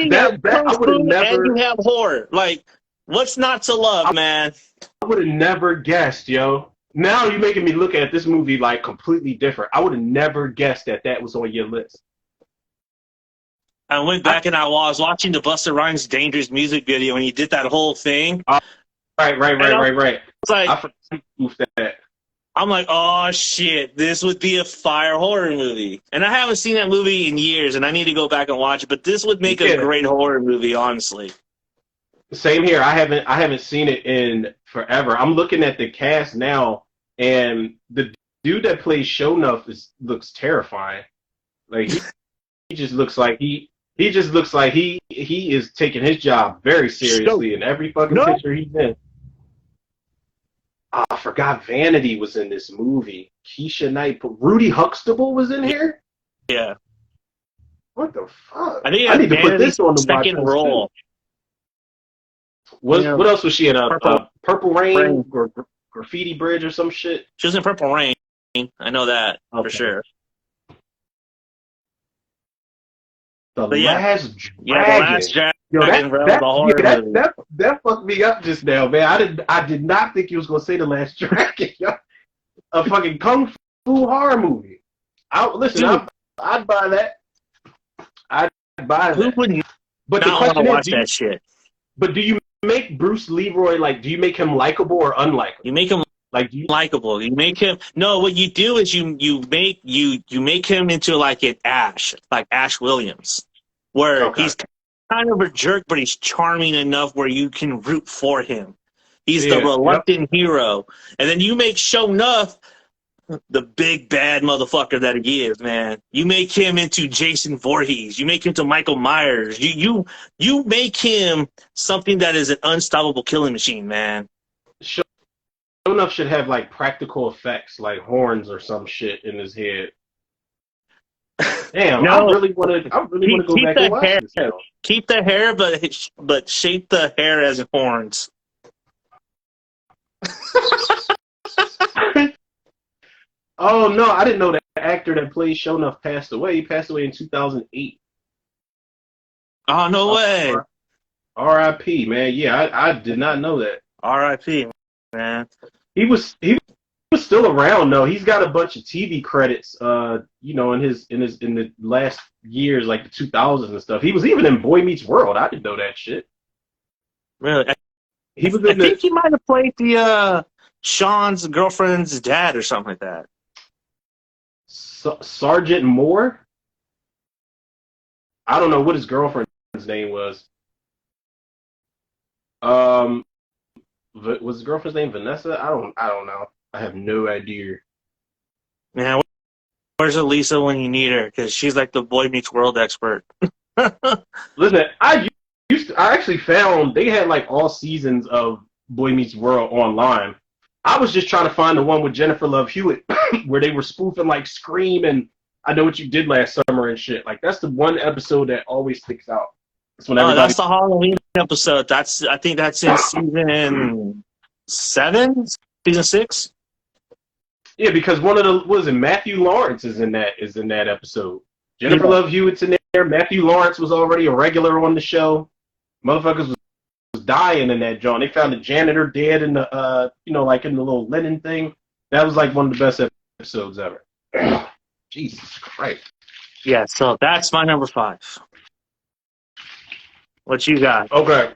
That I would have never. And you have horror. Like, what's not to love, man? I would have never guessed, yo. Now you're making me look at this movie like completely different. I would have never guessed that was on your list. I went back and I was watching the Busta Rhymes Dangerous music video, and he did that whole thing. Right. It's like, I forgot that. I'm like, oh shit, this would be a fire horror movie. And I haven't seen that movie in years, and I need to go back and watch it. But this would make a great horror movie, honestly. Same here. I haven't seen it in forever. I'm looking at the cast now, and the dude that plays Shonuff looks terrifying. Like he just looks like he is taking his job very seriously in every fucking picture he's in. I forgot Vanity was in this movie. Keisha Knight, Rudy Huxtable was in here. Yeah. What the fuck? I think I need to put this on the second role. What else was she in? Purple Rain or Graffiti Bridge or some shit? She was in Purple Rain. I know that for sure. The Last Dragon. Yeah, The Last Dragon. Yo, that fucked me up just now, man. I did not think you was gonna say The Last Dragon. A fucking kung fu horror movie. I'd buy that. I'd buy that. Who would but the not want to question watch is, that shit? But do you make Bruce Leroy do you make him likable or unlikable? You make him likable. You make him what you do is you make him into like Ash Williams, where he's kind of a jerk, but he's charming enough where you can root for him. He's the reluctant hero. And then you make Shonuff the big bad motherfucker that he is, man. You make him into Jason Voorhees. You make him to Michael Myers. You make him something that is an unstoppable killing machine, man. Shonuff should have like practical effects, like horns or some shit in his head. Damn, I really want to go back and watch this now. Keep the hair, but shape the hair as horns. Oh no, I didn't know that the actor that plays Shonuff passed away. He passed away in 2008. Oh no way! R.I.P. Man, yeah, I did not know that. R.I.P. Man. He was still around though. He's got a bunch of TV credits. You know, in the last years, like the 2000s and stuff. He was even in Boy Meets World. I didn't know that shit. Really? He was I in think he might have played the Sean's girlfriend's dad or something like that. Sergeant Moore. I don't know what his girlfriend's name was. Was his girlfriend's name Vanessa? I don't know. I have no idea. Man, where's Elisa when you need her? Because she's like the Boy Meets World expert. Listen, I actually found they had like all seasons of Boy Meets World online. I was just trying to find the one with Jennifer Love Hewitt where they were spoofing like Scream and I Know What You Did Last Summer and shit. Like that's the one episode that always sticks out. That's when everybody. That's the Halloween episode. I think that's in season 7, season 6. Yeah, because one of the Matthew Lawrence is in that episode. Jennifer Love Hewitt's in there. Matthew Lawrence was already a regular on the show. Motherfuckers was dying in that joint. They found the janitor dead in the like in the little linen thing. That was like one of the best episodes ever. Jesus Christ. Yeah, so that's my number 5. What you got? Okay.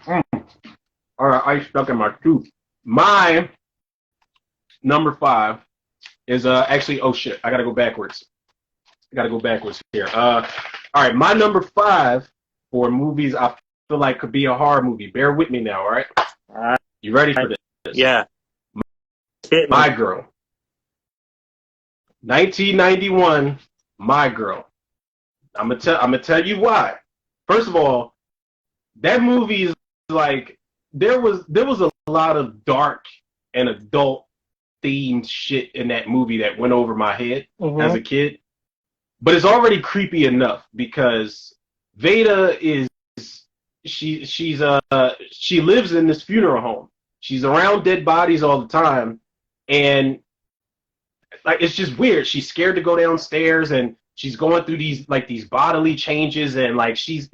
All right, I stuck in my tooth. My number 5 is actually, oh shit, I gotta go backwards. Here. All right, my number 5 for movies I feel like could be a horror movie. Bear with me now, all right? You ready for this? Yeah. My Girl. 1991, My Girl. I'm gonna tell you why. First of all, that movie is like there was a lot of dark and adult themed shit in that movie that went over my head as a kid. But it's already creepy enough because Veda she lives in this funeral home. She's around dead bodies all the time, and like it's just weird. She's scared to go downstairs, and she's going through these bodily changes, and like she's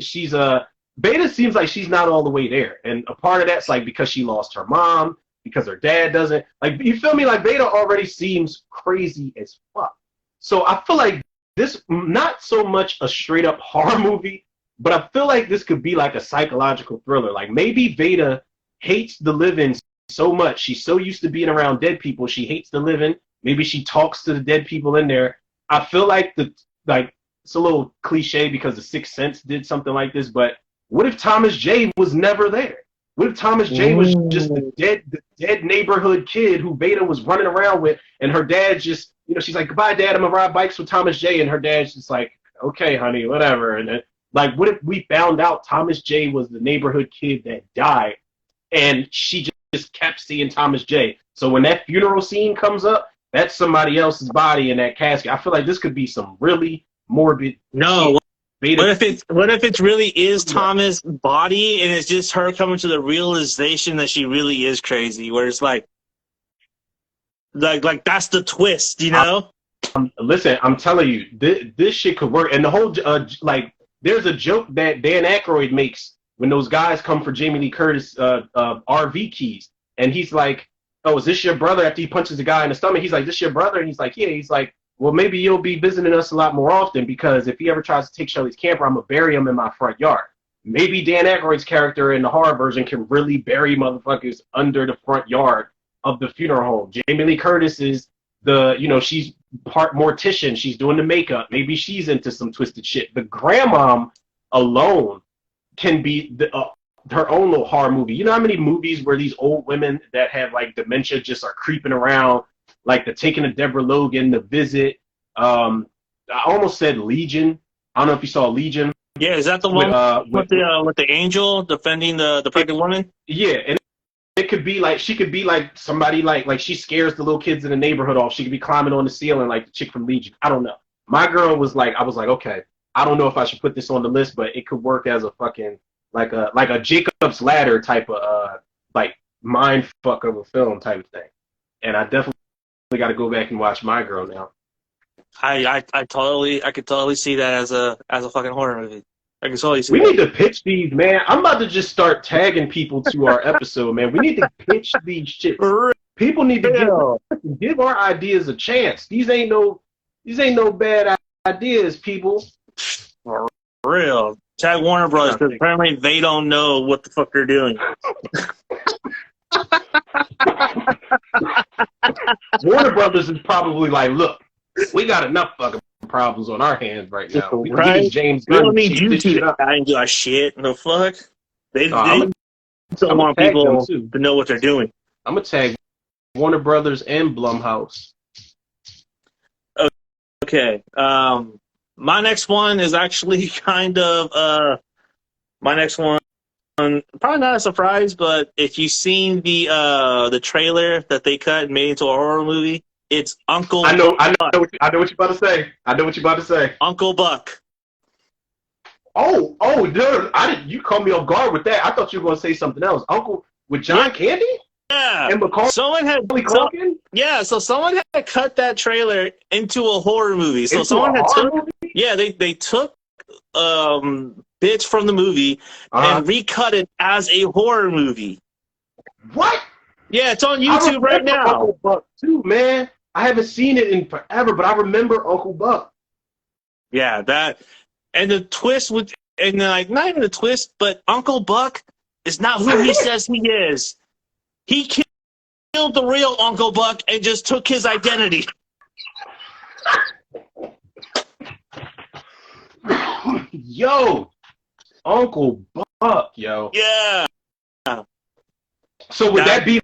Beta seems like she's not all the way there, and a part of that's like because she lost her mom, because her dad doesn't. Like, you feel me? Like Beta already seems crazy as fuck. So I feel like this not so much a straight up horror movie, but I feel like this could be like a psychological thriller. Like maybe Veda hates the living so much. She's so used to being around dead people, she hates the living. Maybe she talks to the dead people in there. I feel like it's a little cliche because The Sixth Sense did something like this, but what if Thomas J was never there? What if Thomas J was just the dead neighborhood kid who Veda was running around with, and her dad just, she's like, goodbye, Dad, I'm gonna ride bikes with Thomas J, and her dad's just like, okay, honey, whatever. And then, like, what if we found out Thomas J was the neighborhood kid that died, and she just kept seeing Thomas J? So when that funeral scene comes up, that's somebody else's body in that casket. I feel like this could be some really morbid. No. What if it really is Thomas' body and it's just her coming to the realization that she really is crazy? Where it's like that's the twist, Listen, I'm telling you, this shit could work. And the whole there's a joke that Dan Aykroyd makes when those guys come for Jamie Lee Curtis RV keys, and he's like, "Oh, is this your brother?" After he punches the guy in the stomach, he's like, "This your brother?" And he's like, "Yeah." He's like, well, maybe you'll be visiting us a lot more often because if he ever tries to take Shelly's camper, I'm going to bury him in my front yard. Maybe Dan Aykroyd's character in the horror version can really bury motherfuckers under the front yard of the funeral home. Jamie Lee Curtis is she's part mortician. She's doing the makeup. Maybe she's into some twisted shit. The grandmom alone can be her own little horror movie. You know how many movies where these old women that have like dementia just are creeping around? Like the Taking of Deborah Logan, The Visit. I almost said Legion. I don't know if you saw Legion. Yeah, is that the one with the angel defending the pregnant woman? Yeah, and it could be like she could be like somebody like she scares the little kids in the neighborhood off. She could be climbing on the ceiling like the chick from Legion. I don't know. My girl was like, I was like, okay, I don't know if I should put this on the list, but it could work as a fucking like a Jacob's Ladder type of like mind fuck of a film type of thing. And I definitely got to go back and watch My Girl now. I could totally see that as a fucking horror movie. I can totally see. We need to pitch these, man. I'm about to just start tagging people to our episode, man. We need to pitch these shit. People need to Real. give our ideas a chance. These ain't no bad ideas, people. For real. Tag Warner Brothers, because apparently they don't know what the fuck they're doing. Warner Brothers is probably like, look, we got enough fucking problems on our hands right now. We Right? James We Gunn don't to need shape you this two shit to up. try and do our shit. The fuck? They I'm don't gonna want tag them people too. to know what they're doing. I'm gonna tag Warner Brothers and Blumhouse. Okay. My next one is actually kind of my next one. Probably not a surprise, but if you've seen the trailer that they cut and made into a horror movie, it's Uncle I know Buck. what you're about to say. I know what you're about to say. Uncle Buck. Oh, dude, you caught me off guard with that. I thought you were gonna say something else. Uncle with John Candy Yeah. and Macaulay Someone had Culkin so someone had cut that trailer into a horror movie. So into someone a had horror took movie? yeah, they took bits from the movie and recut it as a horror movie. What? Yeah, it's on I YouTube right remember now. Uncle Buck too, man. I haven't seen it in forever, but I remember Uncle Buck. Yeah, that and the twist with and like not even the twist, but Uncle Buck is not who he says he is. He killed the real Uncle Buck and just took his identity. Yo, Uncle Buck, yo. Yeah. So would that be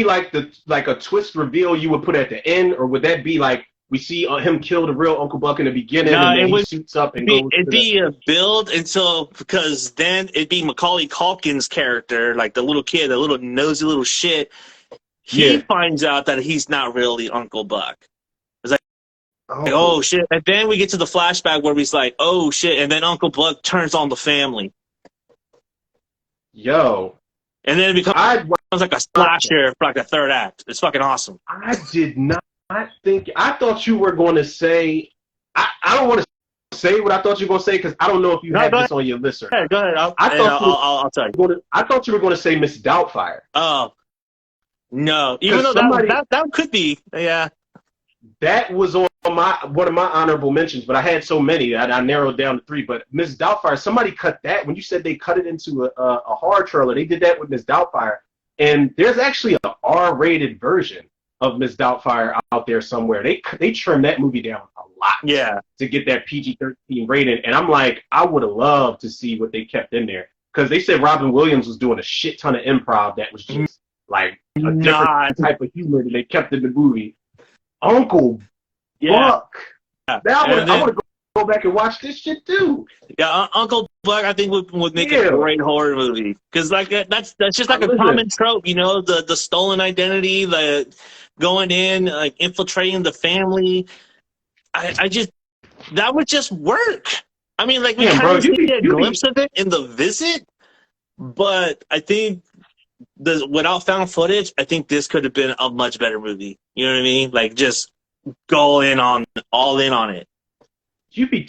like a twist reveal you would put at the end, or would that be like we see him kill the real Uncle Buck in the beginning and then he suits up and goes? It'd be a build, and so because then it'd be Macaulay Culkin's character, like the little kid, the little nosy little shit. He finds out that he's not really Uncle Buck. It's like, oh shit, and then we get to the flashback where he's like, oh shit, and then Uncle Buck turns on the family. Yo. And then it becomes like a slasher for like a third act. It's fucking awesome. I did not think. I thought you were going to say. I don't want to say what I thought you were going to say because I don't know if you had this on your list. Go ahead. I'll tell you. I thought you were going to say Miss Doubtfire. Oh no! Even though that could be, yeah. That was on one of my honorable mentions, but I had so many that I narrowed down to 3. But Miss Doubtfire, somebody cut that. When you said they cut it into a horror trailer, they did that with Miss Doubtfire. And there's actually an R-rated version of Miss Doubtfire out there somewhere. They trimmed that movie down a lot to get that PG-13 rating. And I'm like, I would have loved to see what they kept in there. Because they said Robin Williams was doing a shit ton of improv that was just like a different type of humor that they kept in the movie. Uncle Buck. Now I want to go back and watch this shit too. Yeah, Uncle Buck, I think would make a great horror movie because like that's just like a common trope, you know, the stolen identity, the going in, like infiltrating the family. I just that would just work. I mean, like we kind of see a glimpse of it in The Visit, but I think without found footage, I think this could have been a much better movie. You know what I mean? Like just all in on it. You be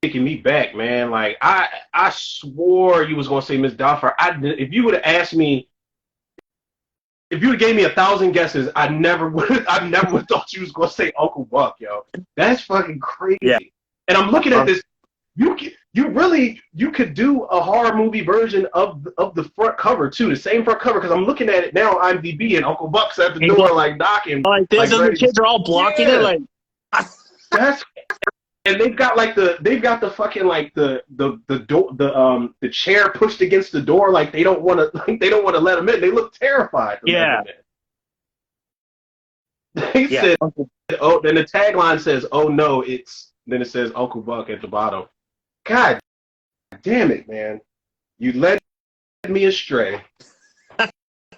taking me back, man. Like I swore you was gonna say Miss Doubtfire. If you would have asked me, if you would have gave me 1,000 guesses, I never would thought you was gonna say Uncle Buck, yo. That's fucking crazy. Yeah. And I'm looking at this. You could do a horror movie version of the front cover too, the same front cover. Because I'm looking at it now on IMDb, and Uncle Buck's at the door, like knocking. Like this, and the kids are all blocking it, like. That's. And they've got the fucking like the door the chair pushed against the door, like they don't want to let them in. They look terrified. Yeah. They said, oh, then the tagline says, "Oh no, then it says Uncle Buck at the bottom." God damn it, man! You led me astray.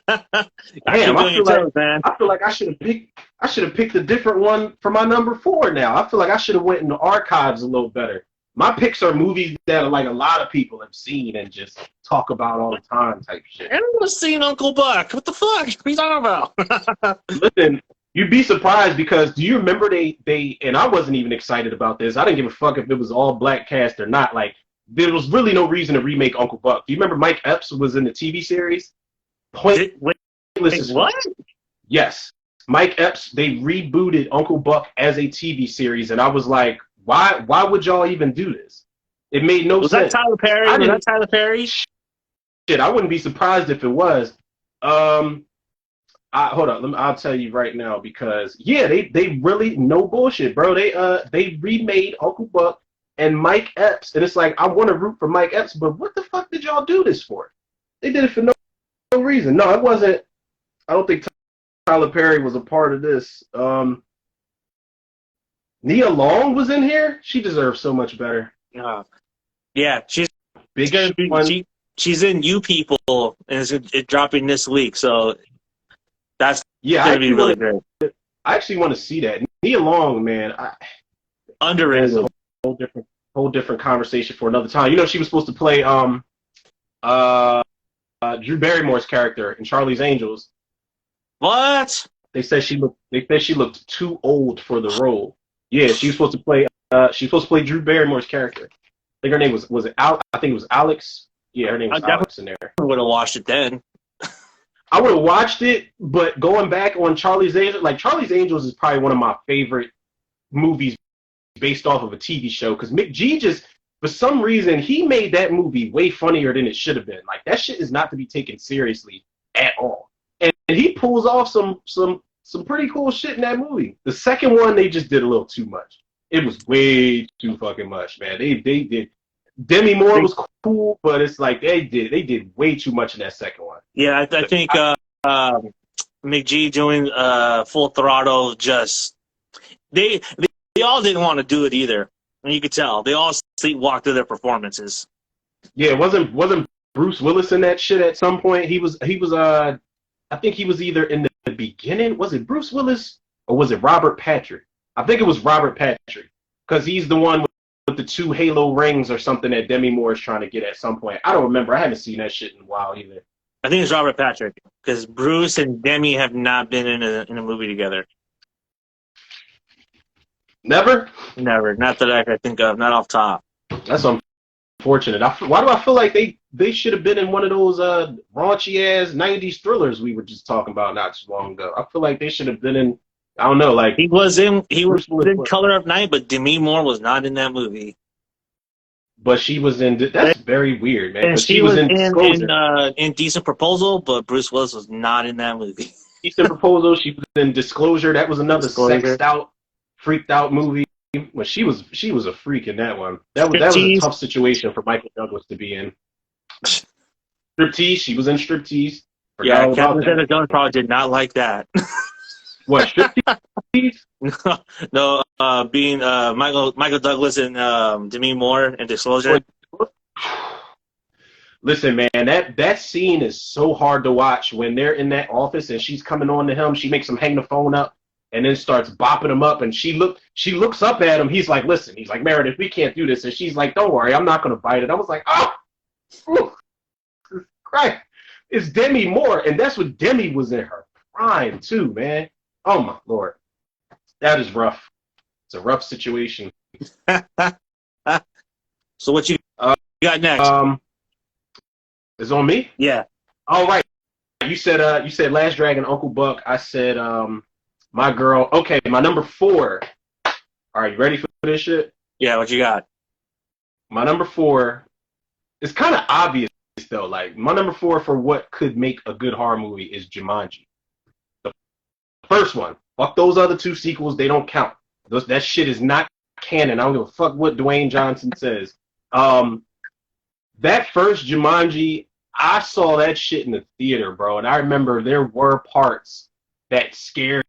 Damn, I feel like I should have picked a different one for my number 4 now. I feel like I should have went in the archives a little better. My picks are movies that are like a lot of people have seen and just talk about all the time type shit. Everyone's seen Uncle Buck. What the fuck? What are you talking about? Listen, you'd be surprised because do you remember they and I wasn't even excited about this. I didn't give a fuck if it was all black cast or not. Like there was really no reason to remake Uncle Buck. Do you remember Mike Epps was in the TV series? Wait, what? Yes. Mike Epps, they rebooted Uncle Buck as a TV series, and I was like, why would y'all even do this? It made no Was sense. that Tyler Perry? Was that Tyler Perry? Shit, I wouldn't be surprised if it was. Hold on, I'll tell you right now because yeah, they really no bullshit, bro. They remade Uncle Buck and Mike Epps, and it's like I want to root for Mike Epps, but what the fuck did y'all do this for? They did it for no reason. No, it wasn't. I don't think Tyler Perry was a part of this. Nia Long was in here. She deserves so much better. Yeah, she's Big gonna be, she's in You People, and it's dropping this week, so that's gonna be really great. I actually want to see that. Nia Long, man, underrated. That's a whole different conversation for another time. You know, she was supposed to play Drew Barrymore's character in Charlie's Angels. What? They said she looked too old for the role. Yeah, she was supposed to play. She was supposed to play Drew Barrymore's character. I think her name was it Al? I think it was Alex. Yeah, her name was Alex in there. I would have watched it then. I would have watched it, but going back on Charlie's Angels, like Charlie's Angels is probably one of my favorite movies based off of a TV show because McG just, for some reason, he made that movie way funnier than it should have been. Like that shit is not to be taken seriously at all, and he pulls off some pretty cool shit in that movie. The second one, they just did a little too much. It was way too fucking much, man. They did. Demi Moore was cool, but it's like they did way too much in that second one. Yeah, I think McG doing Full Throttle just they all didn't want to do it either. And you could tell they all sleepwalked through their performances. Yeah, wasn't Bruce Willis in that shit at some point? He was I think he was either in the beginning. Was it Bruce Willis or was it Robert Patrick? I think it was Robert Patrick because he's the one with the 2 Halo rings or something that Demi Moore is trying to get at some point. I don't remember. I haven't seen that shit in a while either. I think it's Robert Patrick because Bruce and Demi have not been in a movie together. Never? Never. Not that I could think of. Not off top. That's unfortunate. Why do I feel like they should have been in one of those raunchy ass 90s thrillers we were just talking about not too long ago? I feel like they should have been in. I don't know, like he was in Color of Night, but Demi Moore was not in that movie. But she was in. That's very weird, man. And but she was in Decent Proposal, but Bruce Willis was not in that movie. Decent Proposal. She was in Disclosure. That was another sexed out, freaked out movie. Well, she was a freak in that one. That was a tough situation for Michael Douglas to be in. Striptease. She was in Striptease. Yeah, Catherine Zeta-Jones probably did not like that. What, Striptease? No, being Michael Douglas and Demi Moore in Disclosure. Listen, man, that scene is so hard to watch when they're in that office and she's coming on to him. She makes him hang the phone up and then starts bopping him up. And she looks up at him. He's like, listen, he's like, Meredith, we can't do this. And she's like, don't worry, I'm not going to bite it. I was like, oh, Christ. It's Demi Moore. And that's what Demi was in her prime, too, man. Oh, my Lord. That is rough. It's a rough situation. So what you got next? It's on me? Yeah. All right. You said Last Dragon, Uncle Buck. I said My Girl. Okay, my number 4. All right, you ready for this shit? Yeah, what you got? My number 4 is kind of obvious, though. Like, my number 4 for what could make a good horror movie is Jumanji. The first one. Fuck those other 2 sequels. They don't count. That shit is not canon. I don't give a fuck what Dwayne Johnson says. That first Jumanji, I saw that shit in the theater, bro. And I remember there were parts that scared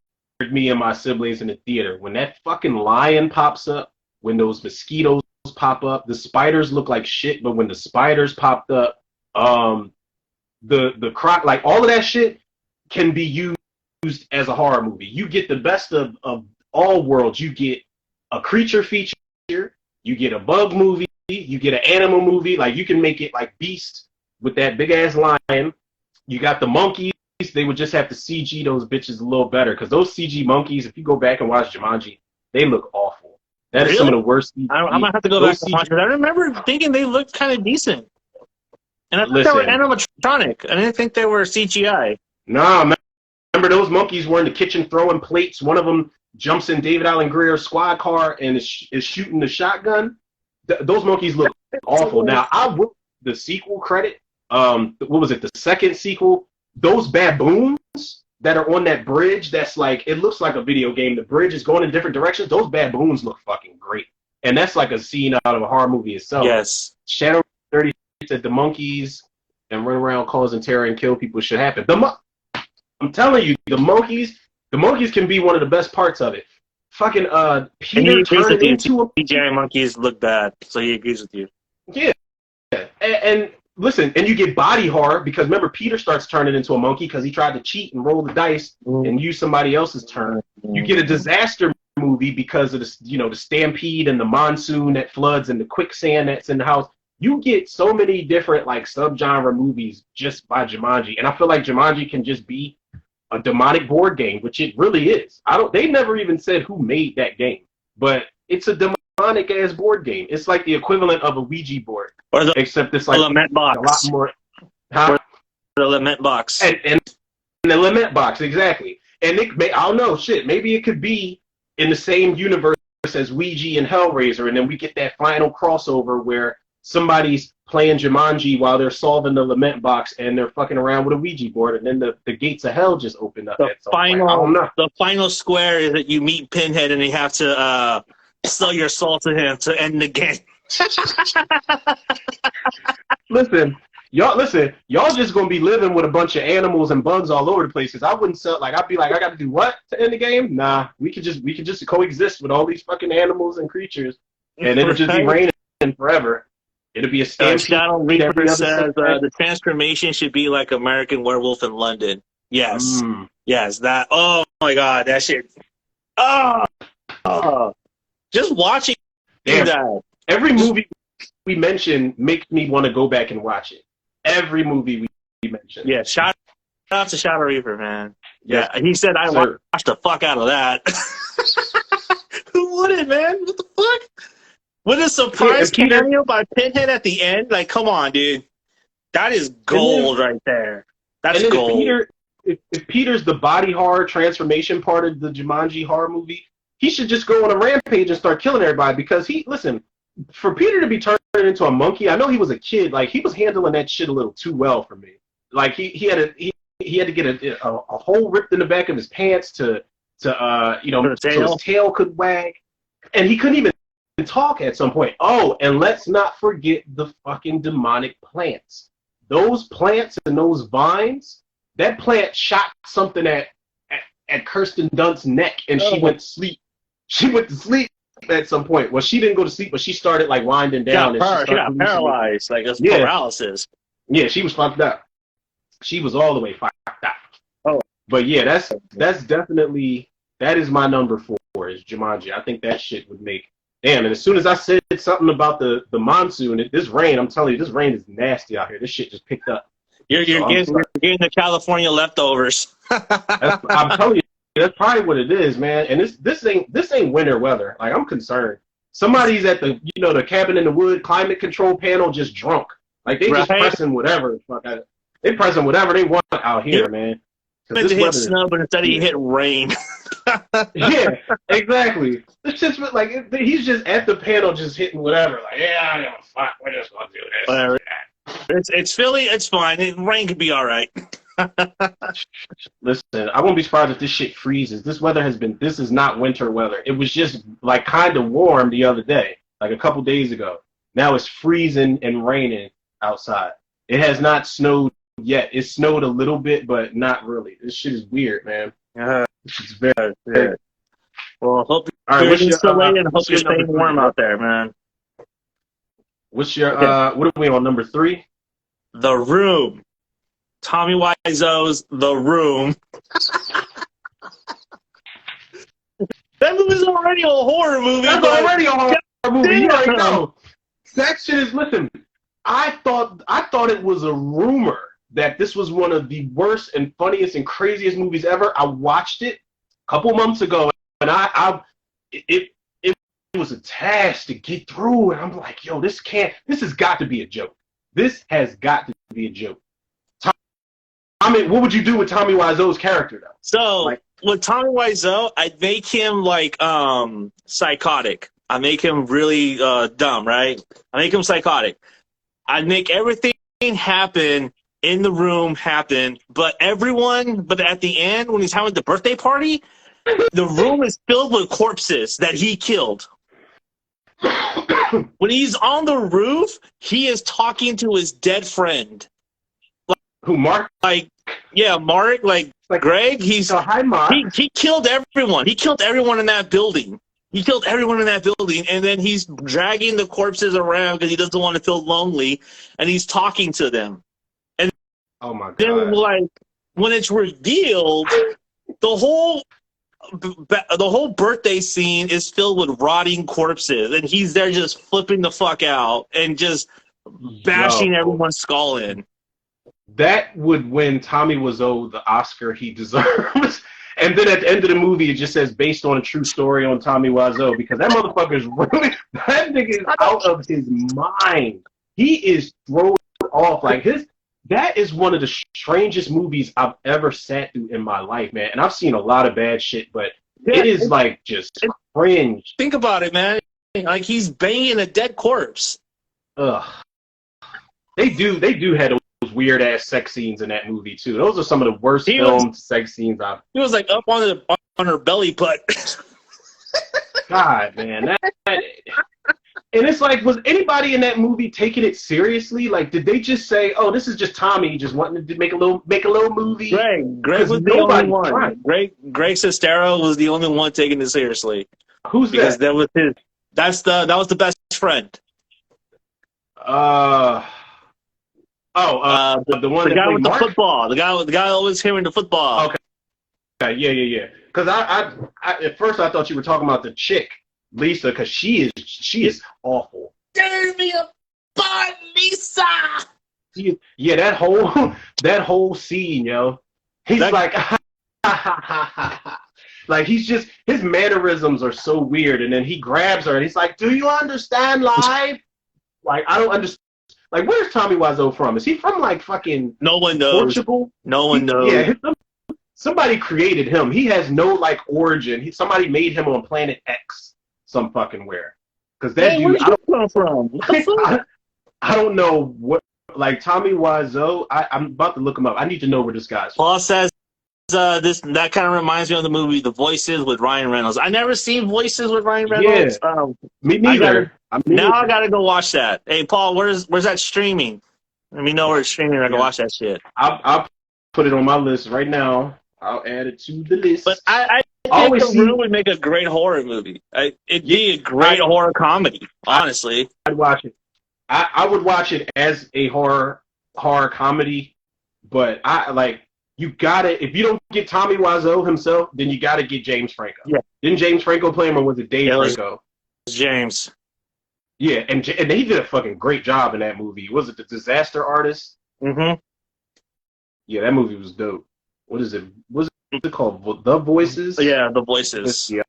me and my siblings in the theater. When that fucking lion pops up, when those mosquitoes pop up, the spiders look like shit, but when the spiders popped up, the croc, like all of that shit can be used as a horror movie. You get the best of all worlds. You get a creature feature, you get a bug movie, you get an animal movie. Like, you can make it like Beast with that big ass lion. You got the monkeys. They would just have to CG those bitches a little better, because those CG monkeys, if you go back and watch Jumanji, they look awful. That is some of the worst CG. I'm gonna have to go back and watch it. I remember thinking they looked kind of decent, and I thought they were animatronic. I didn't think they were CGI. Nah, man. Remember those monkeys were in the kitchen throwing plates. One of them jumps in David Allen Greer's squad car and is shooting the shotgun. Those monkeys look awful. Now, I will the sequel credit. What was it? The second sequel. Those baboons that are on that bridge. That's like it looks like a video game. The bridge is going in different directions. Those baboons look fucking great, and that's like a scene out of a horror movie itself. Yes. Shadow 30 said the monkeys and run around causing terror and kill people should happen. I'm telling you, the monkeys can be one of the best parts of it. Fucking Peter turned into a CGI monkeys look bad, so he agrees with you. Yeah, and listen, and you get body horror because remember Peter starts turning into a monkey because he tried to cheat and roll the dice and use somebody else's turn. You get a disaster movie because of the stampede and the monsoon that floods and the quicksand that's in the house. You get so many different like subgenre movies just by Jumanji, and I feel like Jumanji can just be a demonic board game, which it really is. They never even said who made that game, but it's a demonic ass board game. It's like the equivalent of a Ouija board, except it's like lament box. A lot more. Or the lament box. And the lament box, exactly. And I don't know, shit. Maybe it could be in the same universe as Ouija and Hellraiser, and then we get that final crossover where somebody's playing Jumanji while they're solving the lament box and they're fucking around with a Ouija board, and then the gates of hell just open up. The final square is that you meet Pinhead and you have to sell your soul to him to end the game. Listen, y'all just gonna be living with a bunch of animals and bugs all over the place. Cause I wouldn't sell I'd be like, I gotta do what to end the game? Nah, we could just coexist with all these fucking animals and creatures, and it'll just be raining forever. It'll be a stampede. Shadow Reaper says the transformation should be like American Werewolf in London. Yes. Yes, that. Oh, my God. That shit. Oh. Just watching that. Every movie we mention makes me want to go back and watch it. Every movie we mention. Yeah, shout out to Shadow Reaper, man. Yeah, he said I watched the fuck out of that. Who wouldn't, man? What the fuck? With a surprise cameo by Pinhead at the end, like, come on, dude, that is gold right there. That's gold. If Peter's the body horror transformation part of the Jumanji horror movie, he should just go on a rampage and start killing everybody. Because for Peter to be turned into a monkey, I know he was a kid, like he was handling that shit a little too well for me. Like he had to get a hole ripped in the back of his pants so his tail could wag, and he couldn't even talk at some point. Oh, and let's not forget the fucking demonic plants. Those plants and those vines, that plant shot something at Kirsten Dunst's neck, and she went to sleep. She went to sleep at some point. Well, she didn't go to sleep, but she started like winding down. She got paralyzed, like paralysis. Yeah, she was fucked up. She was all the way fucked up. Oh, but yeah, that's definitely, that is my number 4 is Jumanji. I think that shit would make. Damn, and as soon as I said something about the monsoon, this rain, I'm telling you, this rain is nasty out here. This shit just picked up. You're getting the California leftovers. I'm telling you, that's probably what it is, man. And this ain't winter weather. Like, I'm concerned. Somebody's at the cabin in the wood climate control panel just drunk. Like, they just pressing whatever. They pressing whatever they want out here, man. Meant to hit snow, but instead he hit rain. Yeah, exactly. It's just like he's just at the panel, just hitting whatever. Like, yeah, I know, fuck, we're just gonna do this. Whatever. It's Philly. It's fine. Rain could be all right. Listen, I won't be surprised if this shit freezes. This is not winter weather. It was just like kind of warm the other day, like a couple days ago. Now it's freezing and raining outside. It has not snowed yet. It snowed a little bit, but not really. This shit is weird, man. It's very weird. Well, hope you're insulated and hope you're staying warm out there, man. What's your what are we on, number 3? The Room. Tommy Wiseau's The Room. That movie's already a horror movie. That's already a horror movie. You already know. That shit is, listen, I thought it was a rumor that this was one of the worst and funniest and craziest movies ever. I watched it a couple months ago, and it was a task to get through, and I'm like, yo, this has got to be a joke. This has got to be a joke. Tommy Tommy, what would you do with Tommy Wiseau's character though? So Like, with Tommy Wiseau, I'd make him like psychotic. I make him really dumb, right? I make him psychotic. I'd make everything happen in the room happen, but at the end when he's having the birthday party, the room is filled with corpses that he killed. When he's on the roof, he is talking to his dead friend. who, Mark? Like, yeah, Mark, like Greg, Hi, Mark. he killed everyone. He killed everyone in that building. He killed everyone in that building, and then he's dragging the corpses around because he doesn't want to feel lonely, and he's talking to them. And Oh my god. then, like, when it's revealed, the whole birthday scene is filled with rotting corpses, and he's there just flipping the fuck out and just bashing everyone's skull in. That would win Tommy Wiseau the Oscar he deserves. And then at the end of the movie, it just says based on a true story on Tommy Wiseau, because that motherfucker is really, that nigga is out of his mind. He is thrown off. Like that is one of the strangest movies I've ever sat through in my life, man. And I've seen a lot of bad shit, but it is like just cringe. Think about it, man. Like he's banging a dead corpse. Ugh. They do have those weird ass sex scenes in that movie too. Those are some of the worst filmed sex scenes I've. He was like up on her belly butt. God, man, and it's like, was anybody in that movie taking it seriously? Like, did they just say, "Oh, this is just Tommy just wanting to make a little movie"? Greg was the only one. Greg Sestero was the only one taking it seriously. Who's because that? That was the best friend. The guy with the football. The guy always hearing the football. Okay, yeah. Because I at first I thought you were talking about the chick Lisa, because she is awful. Give me a bun, Lisa. Yeah, that whole scene, yo. He's like, like he's just, his mannerisms are so weird, and then he grabs her and he's like, "Do you understand life?" Like, I don't understand. Like, where's Tommy Wiseau from? Is he from like fucking no one knows. Portugal? No one knows. Yeah, somebody created him. He has no like origin. Somebody made him on Planet X, some fucking where. Because that dude, where'd you come from? What the fuck? I don't know what. Like Tommy Wiseau, I'm about to look him up. I need to know where this guy's from. Paul says that kind of reminds me of the movie The Voices with Ryan Reynolds. I never seen Voices with Ryan Reynolds. Yeah, me neither. I gotta go watch that. Hey, Paul, where's that streaming? Let me know where it's streaming. I can watch that shit. I'll put it on my list right now. I'll add it to the list. But I think The Room would make a great horror movie. It'd be a great horror comedy, honestly. I'd watch it. I would watch it as a horror comedy, but you gotta, if you don't get Tommy Wiseau himself, then you gotta get James Franco. Yeah. Didn't James Franco play him, or was it Dave Franco? It was James. Yeah, and he did a fucking great job in that movie. Was it The Disaster Artist? Mm-hmm. Yeah, that movie was dope. What is it? What's it called? The Voices? Yeah, The Voices. Yeah,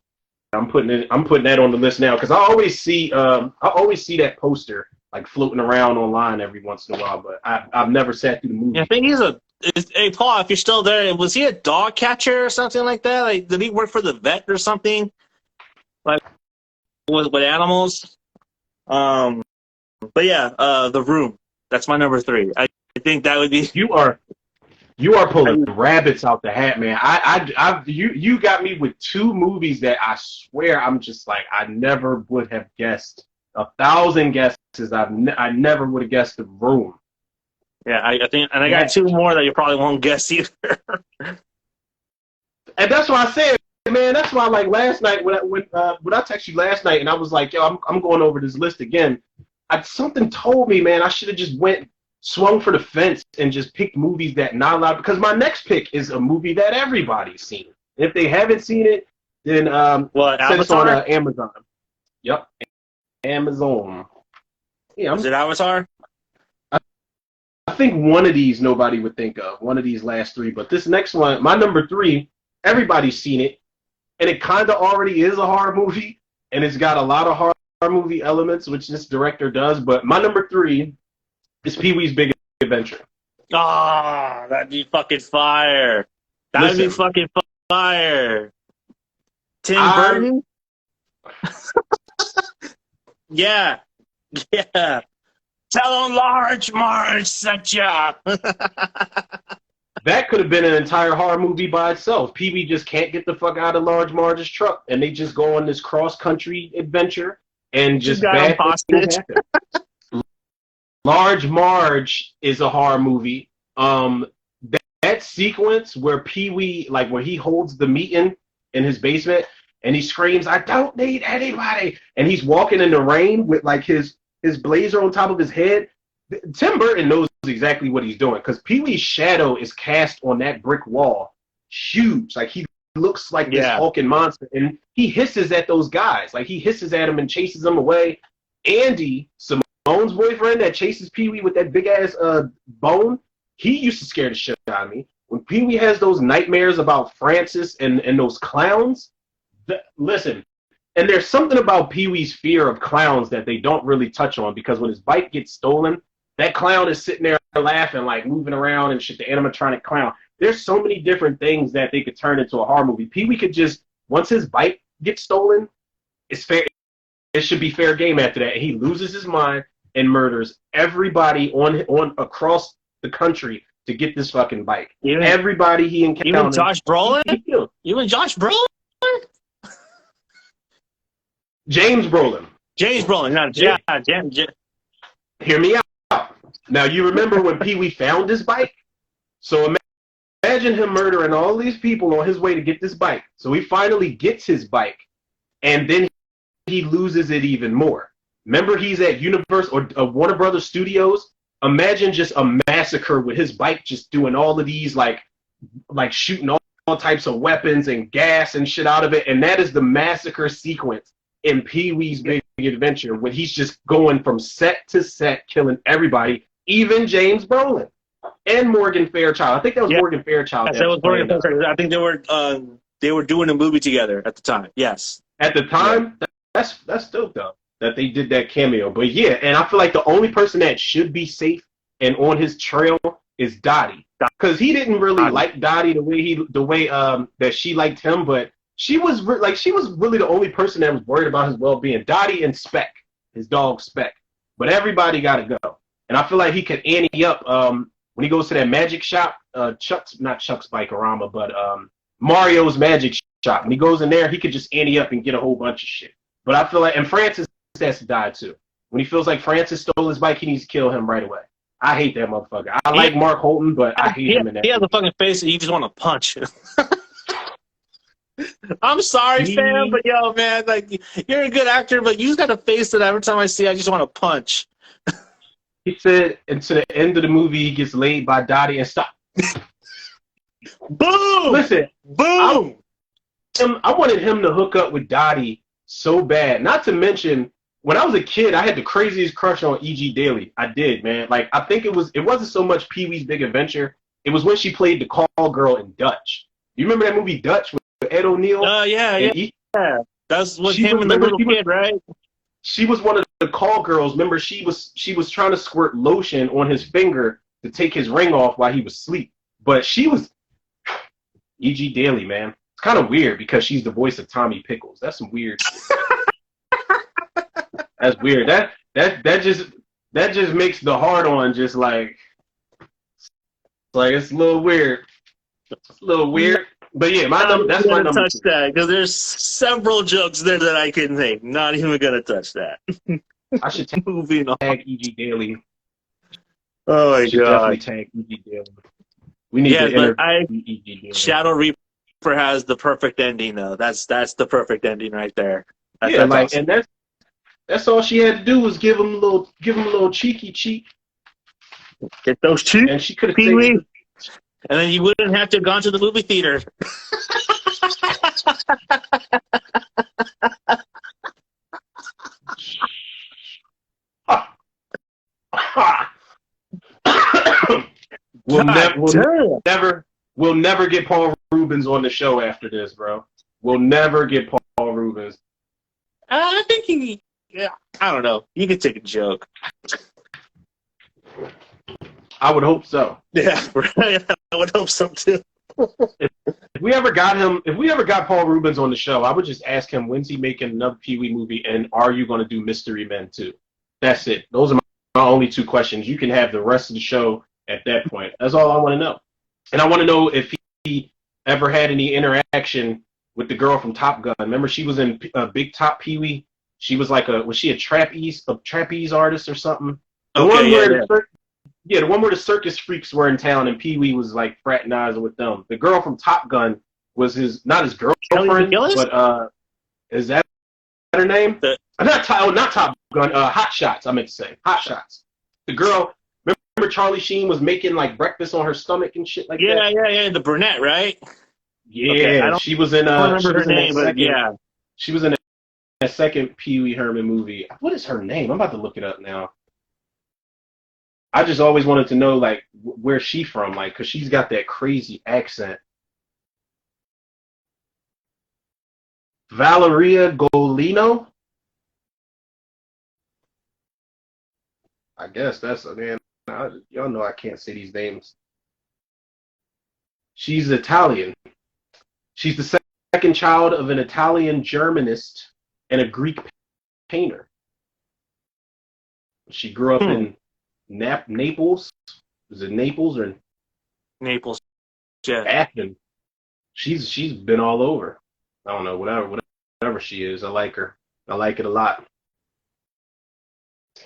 I'm putting that on the list now, because I always see that poster like floating around online every once in a while, but I've never sat through the movie. Yeah, I think hey, Paul, if you're still there, was he a dog catcher or something like that? Like, did he work for the vet or something? Like, with animals? But yeah, The Room. That's my number 3. I think that would be. You are pulling rabbits out the hat, man. You got me with 2 movies that I swear I'm just like, I never would have guessed. 1,000 guesses, I never would have guessed The Room. Yeah, I think, and I got 2 more that you probably won't guess either. And that's why I said, man, that's why, like, last night when I texted you last night and I was like, yo, I'm going over this list again. Something told me, man, I should have just swung for the fence and just picked movies that not allowed, because my next pick is a movie that everybody's seen. If they haven't seen it, then Avatar? It's on Amazon. Yep, Amazon. Yeah, Is it Avatar? I think one of these nobody would think of, one of these last 3, but this next one, my number 3, everybody's seen it, and it kind of already is a horror movie, and it's got a lot of horror movie elements, which this director does, but my number 3 is Pee-wee's Big Adventure. Ah, that'd be fucking fire. That'd be Listen, fucking fire. Tim I Burton? Yeah. Yeah. Tell him Large Marge sent ya. that could have been an entire horror movie by itself. Pee Wee just can't get the fuck out of Large Marge's truck, and they just go on this cross country adventure, and Just just got him bad things hostage. happen. Large Marge is a horror movie. That sequence where Pee Wee, like where he holds the meeting in his basement and he screams, "I don't need anybody," and he's walking in the rain with like his blazer on top of his head. Tim Burton knows exactly what he's doing because Pee Wee's shadow is cast on that brick wall, huge. Like he looks like this Yeah. hulking monster, and he hisses at those guys. Like he hisses at them and chases them away. Andy, Simone's boyfriend that chases Pee Wee with that big ass bone, he used to scare the shit out of me. When Pee Wee has those nightmares about Francis and those clowns, listen, and there's something about Pee Wee's fear of clowns that they don't really touch on because when his bike gets stolen, that clown is sitting there laughing, like moving around and shit, the animatronic clown. There's so many different things that they could turn into a horror movie. Pee Wee could just, once his bike gets stolen, it's fair. It should be fair game after that. He loses his mind and murders everybody on across the country to get this fucking bike. Everybody he encounters. Even Josh Brolin? Even Josh Brolin? James Brolin. James Brolin, not James. Hear me out. Now, you remember when Pee Wee found his bike? So imagine him murdering all these people on his way to get this bike. So he finally gets his bike, and then he loses it even more. Remember, he's at Universe or Warner Brothers Studios. Imagine just a massacre with his bike just doing all of these, like shooting all types of weapons and gas and shit out of it. And that is the massacre sequence in Pee Wee's Big Adventure when he's just going from set to set, killing everybody, even James Brolin and Morgan Fairchild. I think that was Morgan Fairchild. Yes, that was Morgan Fairchild. I think they were doing a movie together at the time. Yes. At the time, that's dope though that they did that cameo. But yeah, and I feel like the only person that should be safe and on his trail is Dottie, because he didn't really like Dottie the way that she liked him, but she was really the only person that was worried about his well-being. Dottie and Speck, his dog Speck, but everybody got to go. And I feel like he could ante up when he goes to that magic shop, Chuck's Bikerama, but Mario's magic shop. When he goes in there, he could just ante up and get a whole bunch of shit. But I feel like, and Francis has to die too. When he feels like Francis stole his bike, he needs to kill him right away. I hate that motherfucker. I like Mark Holton, but I hate him in that. He has a fucking face that you just want to punch. I'm sorry, Sam, but yo, man, like you're a good actor, but you just got a face that every time I see, I just want to punch. He said, and to the end of the movie, he gets laid by Dottie and stop. Boom! Listen, boom! I wanted him to hook up with Dottie so bad. Not to mention, when I was a kid, I had the craziest crush on E.G. Daily. I did, man. Like, I think it wasn't so much Pee Wee's Big Adventure. It was when she played the call girl in Dutch. You remember that movie Dutch with Ed O'Neill? Yeah. That's what him and the little kid, right? She was one of the call girls. Remember, she was trying to squirt lotion on his finger to take his ring off while he was asleep. But she was E.G. Daily, man. It's kind of weird because she's the voice of Tommy Pickles. That's some weird shit. That's weird. That just makes the hard on just like it's a little weird. It's a little weird. But yeah, that's my number. Touch that because there's several jokes there that I can make. Not even gonna touch that. I should tag E.G. Daily. Oh my god! Definitely tag E.G. Daily. We need to interview E.G. Daily. Shadow Reaper has the perfect ending though. That's the perfect ending right there. That's awesome. And that's all she had to do was give him a little cheeky cheek. Get those cheeks, and she could have taken. And then you wouldn't have to have gone to the movie theater. We'll never get Paul Rubens on the show after this, bro. We'll never get Paul Rubens. I think I don't know. You could take a joke. I would hope so. Yeah, right. I would hope so too. If we ever got Paul Rubens on the show, I would just ask him, when's he making another Pee Wee movie, and are you going to do Mystery Men too? That's it. Those are my only two questions. You can have the rest of the show at that point. That's all I want to know. And I want to know if he ever had any interaction with the girl from Top Gun. Remember, she was in Big Top Pee Wee. She was like was she a trapeze artist or something? The one where the one where the circus freaks were in town and Pee Wee was like fraternizing with them. The girl from Top Gun was not his girlfriend, but is that her name? Not Top Gun. Hot Shots. I meant to say Hot Shots. The girl. Remember Charlie Sheen was making like breakfast on her stomach and shit like that. Yeah. The brunette, right? Yeah, okay, she was in. I don't remember her name, but yeah, she was in a second Pee Wee Herman movie. What is her name? I'm about to look it up now. I just always wanted to know, like, where she from, like, because she's got that crazy accent. Valeria Golino? I guess that's, man, y'all know I can't say these names. She's Italian. She's the second child of an Italian Germanist and a Greek painter. She grew up in Naples. Is it Naples or Naples? Yeah. Athens. She's been all over. I don't know, whatever she is. I like her. I like it a lot.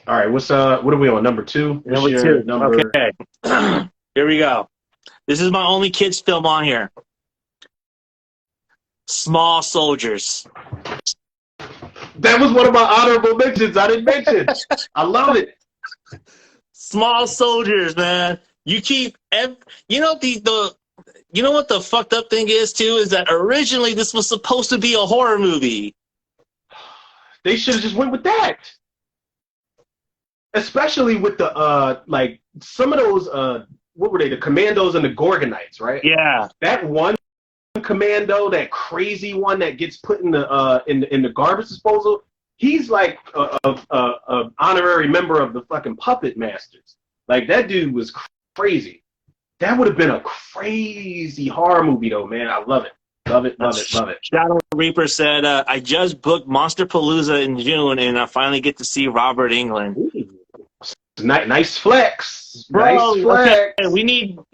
All right, what are we on? Number 2? Number 2. Okay. Here we go. This is my only kids film on here. Small Soldiers. That was one of my honorable mentions. I didn't mention. I love it. Small Soldiers, man. You keep, you know you know what the fucked up thing is too is that originally this was supposed to be a horror movie. They should have just went with that. Especially with the like some of those what were they? The Commandos and the Gorgonites, right? Yeah. That one commando, that crazy one that gets put in the garbage disposal. He's like a honorary member of the fucking Puppet Masters. Like, that dude was crazy. That would have been a crazy horror movie, though, man. I love it. Love it. Shadow Reaper said, I just booked Monster Palooza in June, and I finally get to see Robert Englund. Ooh. Nice flex. Bro, nice flex.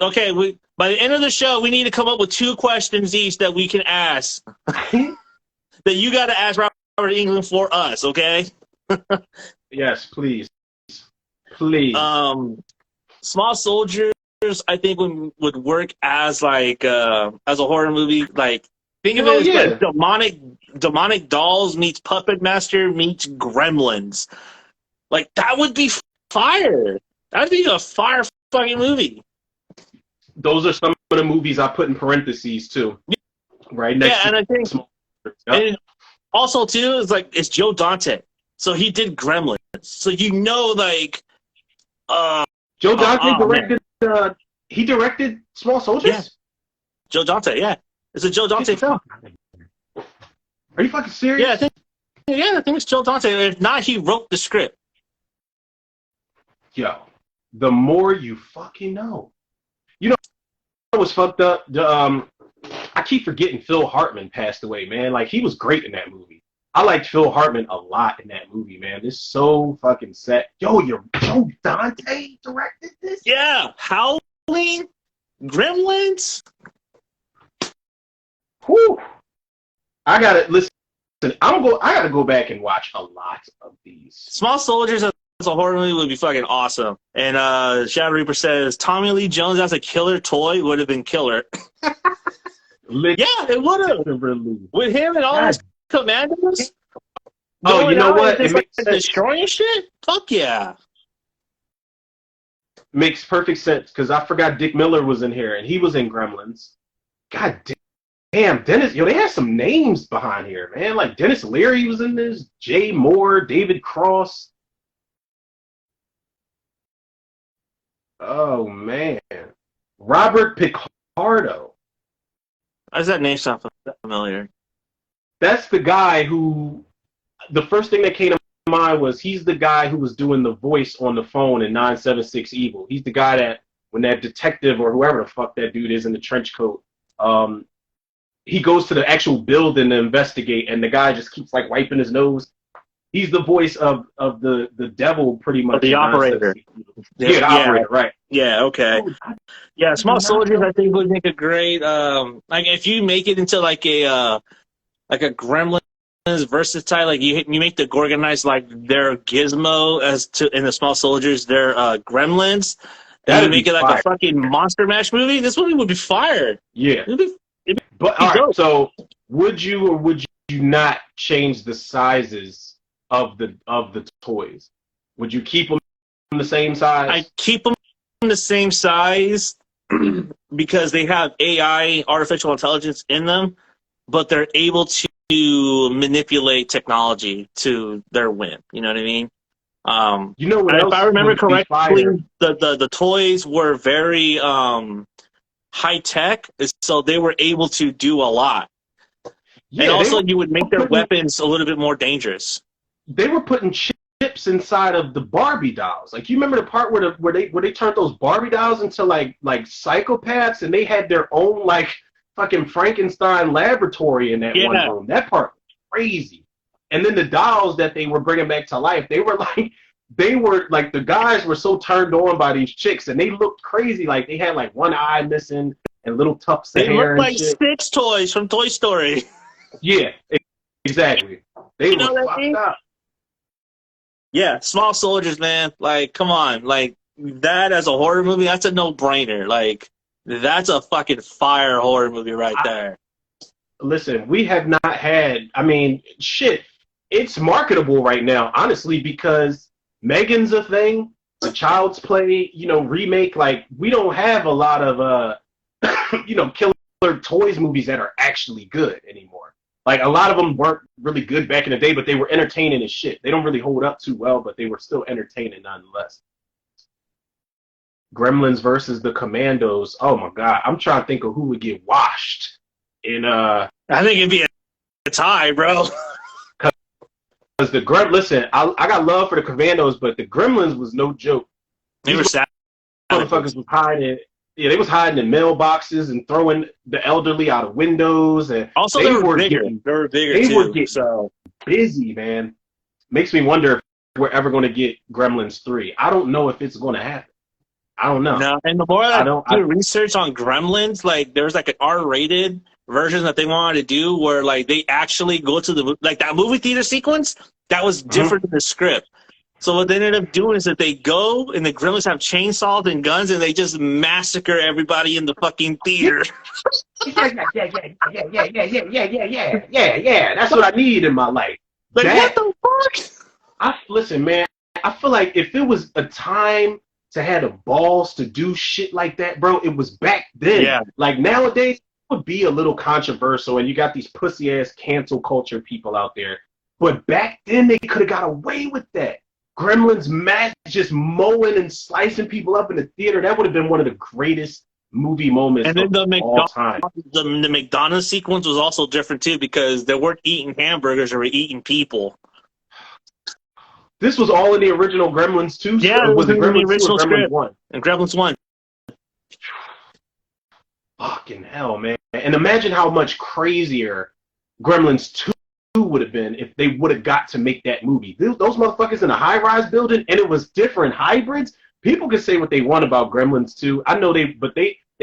Okay, by the end of the show, we need to come up with 2 questions each that we can ask. That you got to ask Robert Englund for us, okay? Yes, please. Please. Small Soldiers, I think would work as like as a horror movie. Like, think of it as like demonic dolls meets Puppet Master meets Gremlins. Like, that would be fire. That'd be a fire fucking movie. Those are some of the movies I put in parentheses too. Right next to and I think and also too is like it's Joe Dante. So he did Gremlins. So like Joe Dante directed he directed Small Soldiers? Yeah. Joe Dante, yeah. It's a Joe Dante film. Are you fucking serious? Yeah, I think it's Joe Dante. If not, he wrote the script. Yo, the more you fucking know. You know what was fucked up? I keep forgetting Phil Hartman passed away, man. Like, he was great in that movie. I liked Phil Hartman a lot in that movie, man. It's so fucking sad. Yo, Joe Dante directed this? Yeah, Howling, Gremlins. Whew. I gotta listen. I gotta go back and watch a lot of these. Small Soldiers as a horror movie would be fucking awesome. And Shadow Reaper says Tommy Lee Jones as a killer toy would have been killer. Yeah, it would have. With him and all his commandos. Oh, you know what? It makes sense. Destroying shit? Fuck yeah. Makes perfect sense, because I forgot Dick Miller was in here, and he was in Gremlins. God damn, Dennis. Yo, they have some names behind here, man. Like, Dennis Leary was in this. Jay Moore, David Cross. Oh, man. Robert Picardo. Why does that name sound familiar? That's the guy who, the first thing that came to mind was he's the guy who was doing the voice on the phone in 976 Evil. He's the guy that when that detective or whoever the fuck that dude is in the trench coat, he goes to the actual building to investigate, and the guy just keeps like wiping his nose. He's the voice of the devil, pretty much. The operator. Yeah, the operator, right? Yeah. Okay. Yeah, Small Soldiers, I think, would make a great like if you make it into like a Gremlins versus type, like you make the Gorgonites like their Gizmo as to in the Small Soldiers their Gremlins, and you make it like a fucking Monster Mash movie. This movie would be fire. Yeah. It'd be But all right, dope. so would you or would you not change the sizes of the toys? Would you keep them the same size? I keep them the same size because they have AI, artificial intelligence in them, but they're able to manipulate technology to their whim. You know what I mean? You know what if I remember correctly, fire? the toys were very high tech, so they were able to do a lot. Yeah, and also, you would make their weapons a little bit more dangerous. They were putting chips inside of the Barbie dolls. Like, you remember the part where they turned those Barbie dolls into like psychopaths, and they had their own like fucking Frankenstein laboratory in that one room. That part was crazy. And then the dolls that they were bringing back to life, they were like the guys were so turned on by these chicks, and they looked crazy. Like they had like one eye missing and little tufts of hair. They looked like Stitch toys from Toy Story. Yeah, exactly. They were fucked up. Yeah, Small Soldiers, man. Like, come on. Like, that as a horror movie, that's a no-brainer. Like, that's a fucking fire horror movie right there. Listen, we have not had, I mean, shit, it's marketable right now, honestly, because Megan's a thing, the Child's Play, remake. Like, we don't have a lot of, killer toys movies that are actually good anymore. Like, a lot of them weren't really good back in the day, but they were entertaining as shit. They don't really hold up too well, but they were still entertaining nonetheless. Gremlins versus the Commandos. Oh, my God. I'm trying to think of who would get washed in... I think it'd be a tie, bro. Because listen, I got love for the Commandos, but the Gremlins was no joke. They were sad. Motherfuckers was hiding... Yeah, they was hiding in mailboxes and throwing the elderly out of windows, and also they were bigger. They were bigger too. Were getting busy, man. Makes me wonder if we're ever going to get Gremlins 3. I don't know if it's going to happen. I don't know. No, and the more I do research on Gremlins, like there's like an R-rated version that they wanted to do where like they actually go to the like that movie theater sequence that was different than the script. So what they ended up doing is that they go and the Gremlins have chainsaws and guns and they just massacre everybody in the fucking theater. Yeah. That's what I need in my life. Like, what the fuck? Listen, man, I feel like if it was a time to have the balls to do shit like that, bro, it was back then. Yeah. Like, nowadays, it would be a little controversial, and you got these pussy-ass cancel culture people out there. But back then, they could have got away with that. Gremlins match just mowing and slicing people up in the theater. That would have been one of the greatest movie moments of all time. The McDonald's sequence was also different too because they weren't eating hamburgers; they were eating people. This was all in the original Gremlins 2? Yeah, it was in the original script. Gremlins 1? And Gremlins 1. Fucking hell, man! And imagine how much crazier Gremlins 2 would have been if they would have got to make that movie. Those motherfuckers in a high-rise building, and it was different hybrids. People can say what they want about Gremlins 2. I know they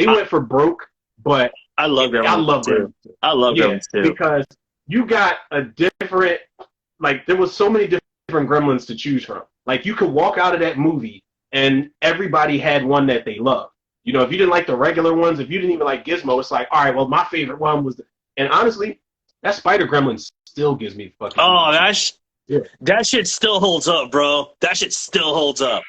went for broke, but I love Gremlins 2. I love Gremlins 2 because you got a different, like, there was so many different Gremlins to choose from. Like, you could walk out of that movie and everybody had one that they loved. If you didn't like the regular ones, if you didn't even like Gizmo, it's like, all right, well, my favorite one was and honestly, that Spider Gremlin still gives me fucking... Oh, that shit still holds up, bro. That shit still holds up.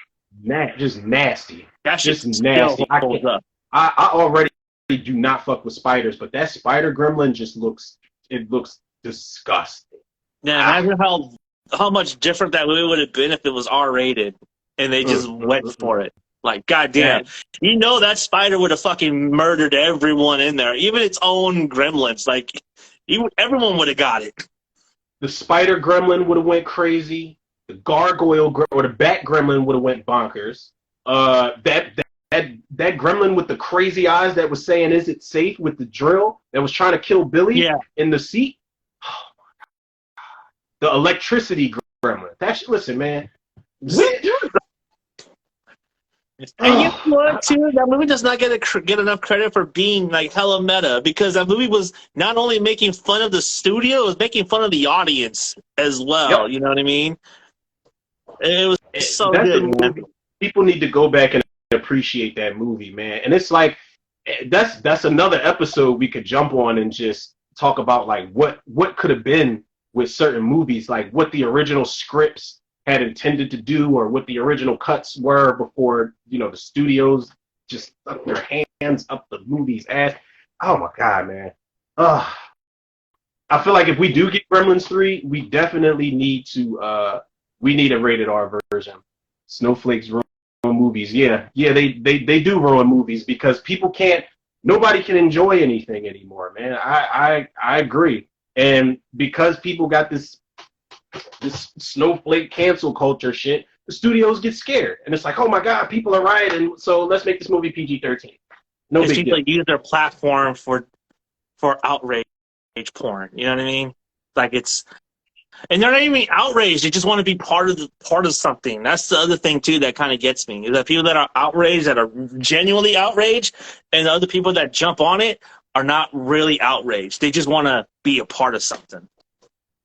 Just nasty. That shit just still nasty. holds up. I already do not fuck with spiders, but that Spider Gremlin just looks disgusting. Yeah, imagine how much different that movie would have been if it was R-rated and they just went for it. Like, goddamn. Yeah. That spider would have fucking murdered everyone in there, even its own gremlins. Like, everyone would have got it. The Spider Gremlin would have went crazy. The Gargoyle or the Bat Gremlin would have went bonkers. That that gremlin with the crazy eyes that was saying, "Is it safe?" with the drill that was trying to kill Billy in the seat. The electricity gremlin. Listen, man. And you know what, too? That movie does not get enough credit for being like hella meta, because that movie was not only making fun of the studio, it was making fun of the audience as well. Yep. You know what I mean? It was so That's good, the man. movie. People need to go back and appreciate that movie, man. And it's like that's another episode we could jump on and just talk about like what could have been with certain movies, like what the original scripts had intended to do, or what the original cuts were before, the studios just stuck their hands up the movie's ass. Oh my god, man. I feel like if we do get Gremlins 3, we definitely need to we need a rated R version. Snowflakes ruin movies. Yeah, they do ruin movies because nobody can enjoy anything anymore, man. I agree. And because people got this snowflake cancel culture shit, the studios get scared. And it's like, oh my god, people are rioting, so let's make this movie PG-13. No big deal. Like use their platform for outrage porn. You know what I mean? Like and they're not even outraged. They just want to be part of something. That's the other thing too that kind of gets me, is that people that are outraged, that are genuinely outraged, and the other people that jump on it are not really outraged. They just want to be a part of something.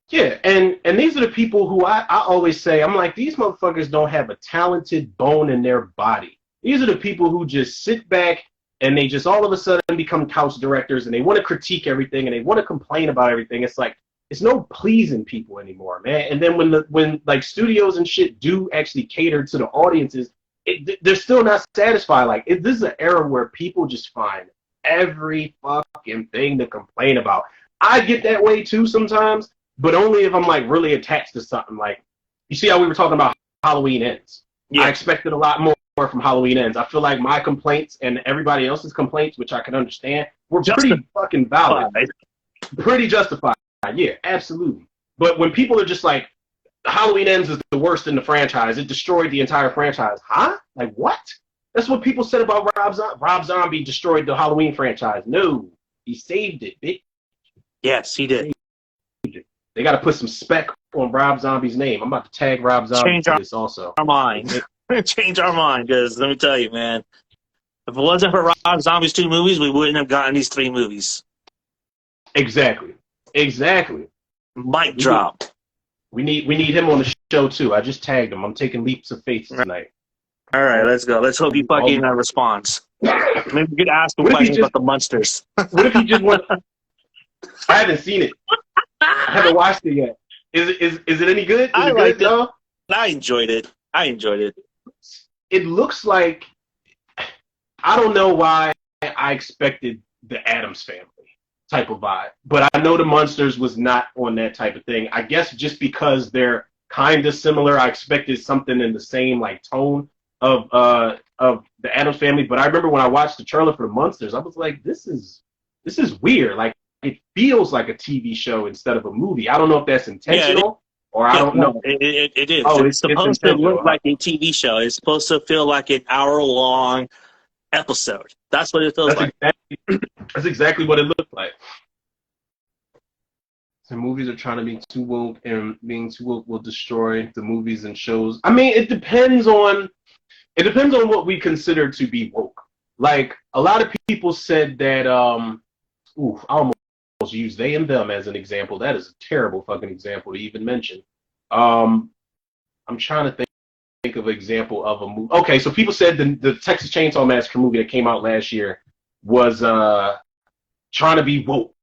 Yeah, and these are the people who I always say, I'm like, these motherfuckers don't have a talented bone in their body. These are the people who just sit back and they just all of a sudden become couch directors, and they want to critique everything and they want to complain about everything. It's like, it's no pleasing people anymore, man. And then when like studios and shit do actually cater to the audiences, they're still not satisfied. Like, this is an era where people just find every fucking thing to complain about. I get that way too sometimes, but only if I'm like really attached to something. Like, you see how we were talking about Halloween Ends? Yeah. I expected a lot more from Halloween Ends. I feel like my complaints and everybody else's complaints, which I can understand, were pretty fucking valid. Pretty justified. Yeah, absolutely. But when people are just like, Halloween Ends is the worst in the franchise, it destroyed the entire franchise. Huh? Like, what? That's what people said about Rob Zombie. Rob Zombie destroyed the Halloween franchise. No, he saved it, bitch. Yes, he did. They got to put some spec on Rob Zombie's name. I'm about to tag Rob Zombie to this also. Our mind. Change our mind, because let me tell you, man, if it wasn't for Rob Zombie's 2 movies, we wouldn't have gotten these 3 movies. Exactly. Mic drop. We need him on the show too. I just tagged him. I'm taking leaps of faith tonight. All right, let's go. Let's hope he fucking responds. Maybe we could ask him about the monsters. What if he just wants? I haven't seen it. I haven't watched it yet. Is it any good? I liked it. I enjoyed it. It looks like, I don't know why I expected the Addams Family type of vibe, but I know the Munsters was not on that type of thing. I guess just because they're kind of similar, I expected something in the same like tone of the Addams Family. But I remember when I watched the trailer for the Munsters, I was like, this is weird. Like, it feels like a TV show instead of a movie. I don't know if that's intentional or I don't know. It is. Oh, it's supposed to look like a TV show. It's supposed to feel like an hour-long episode. That's what it feels like. That's exactly what it looked like. The movies are trying to be too woke, and being too woke will destroy the movies and shows. I mean, it depends on what we consider to be woke. Like, a lot of people said that I almost use they and them as an example. That is a terrible fucking example to even mention. I'm trying to think of an example of a movie. Okay, so people said the Texas Chainsaw Massacre movie that came out last year was trying to be woke.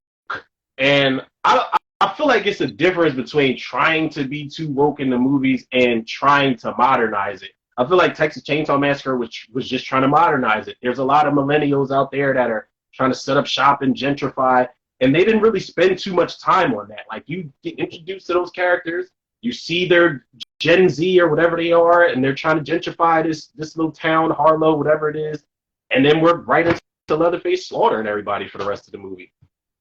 And I feel like it's a difference between trying to be too woke in the movies and trying to modernize it. I feel like Texas Chainsaw Massacre was just trying to modernize it. There's a lot of millennials out there that are trying to set up shop and gentrify, and they didn't really spend too much time on that. Like, you get introduced to those characters, you see their Gen Z or whatever they are, and they're trying to gentrify this little town, Harlow, whatever it is, and then we're right into Leatherface slaughtering everybody for the rest of the movie.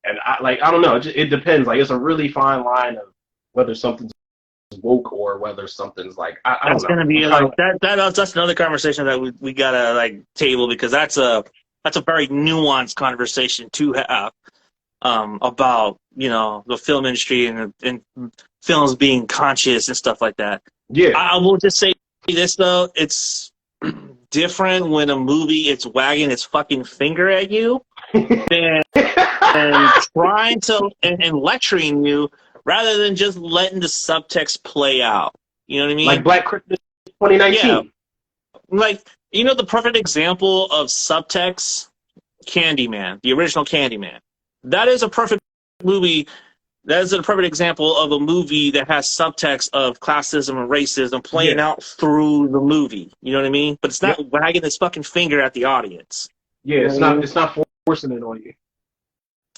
And I don't know, it depends. Like, it's a really fine line of whether something's woke or whether something's like I don't That's know. gonna be I'm kind like of that's another conversation that we gotta like table because that's a very nuanced conversation to have about the film industry and films being conscious and stuff like that. yeah. I will just say this though, it's different when a movie it's wagging its fucking finger at you than trying to and lecturing you rather than just letting the subtext play out. You know what I Like mean? Black Christmas Yeah. 2019. Like, the perfect example of subtext, Candyman, the original Candyman. That is a perfect movie. That is a perfect example of a movie that has subtext of classism and racism playing Yeah. out through the movie. You know what I mean? But it's Yep. not wagging its fucking finger at the audience. Yeah, You know it's what I not mean? it's not forcing it on you.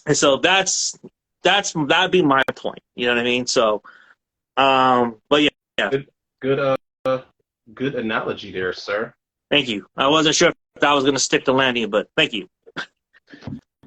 And so that'd be my point. You know what I mean? So, but yeah, Good good analogy there, sir. thank you. I wasn't sure if I was going to stick the landing, but thank you.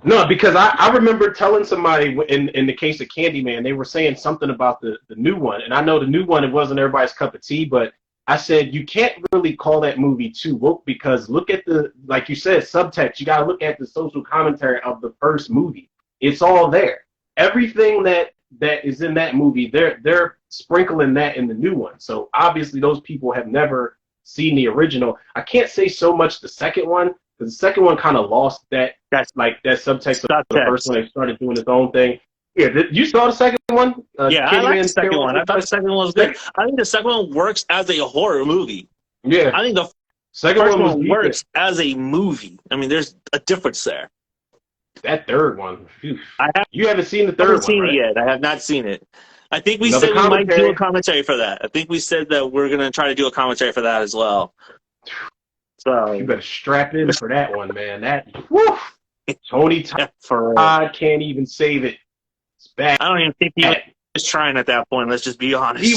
No, because I remember telling somebody in the case of Candyman, they were saying something about the new one. And I know the new one, it wasn't everybody's cup of tea, but I said, you can't really call that movie too woke because look at like you said, subtext. You got to look at the social commentary of the first movie. It's all there. Everything that is in that movie, they're sprinkling that in the new one. So obviously those people have never seen the original. I can't say so much the second one, because the second one kind of lost that subtext of the first one. They started doing its own thing. Yeah, you saw the second one? Yeah, I like the second one. I thought the second one was good. I think the second one works as a horror movie. Yeah. I think the second first one works as a movie. I mean, there's a difference there. That third one. Phew. You haven't seen the third one, haven't seen right? it yet. I have not seen it. I think we Another said we might do a commentary for that. I think we said that we're going to try to do a commentary for that as well. So you better strap in for that one, man. That Tony Todd can't even save it. It's bad. I don't even think he was trying at that point. Let's just be honest. He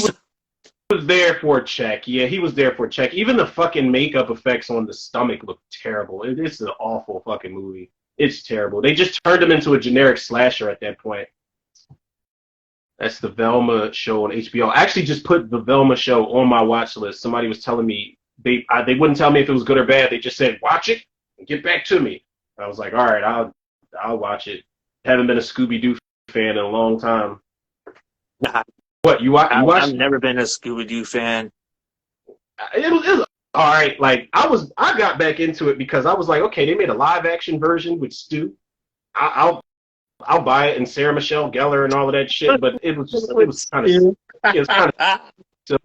was there for a check. Yeah, he was there for a check. Even the fucking makeup effects on the stomach look terrible. It's an awful fucking movie. It's terrible. They just turned him into a generic slasher at that point. That's the Velma show on HBO. I actually just put the Velma show on my watch list. Somebody was telling me they wouldn't tell me if it was good or bad. They just said watch it and get back to me. I was like, all right, I'll watch it. Haven't been a Scooby-Doo fan in a long time. What you watch? I've never been a Scooby-Doo fan. It was all right. Like I got back into it because I was like, okay, they made a live action version with Stu. I'll buy it, and Sarah Michelle Gellar and all of that shit. But it was kind of so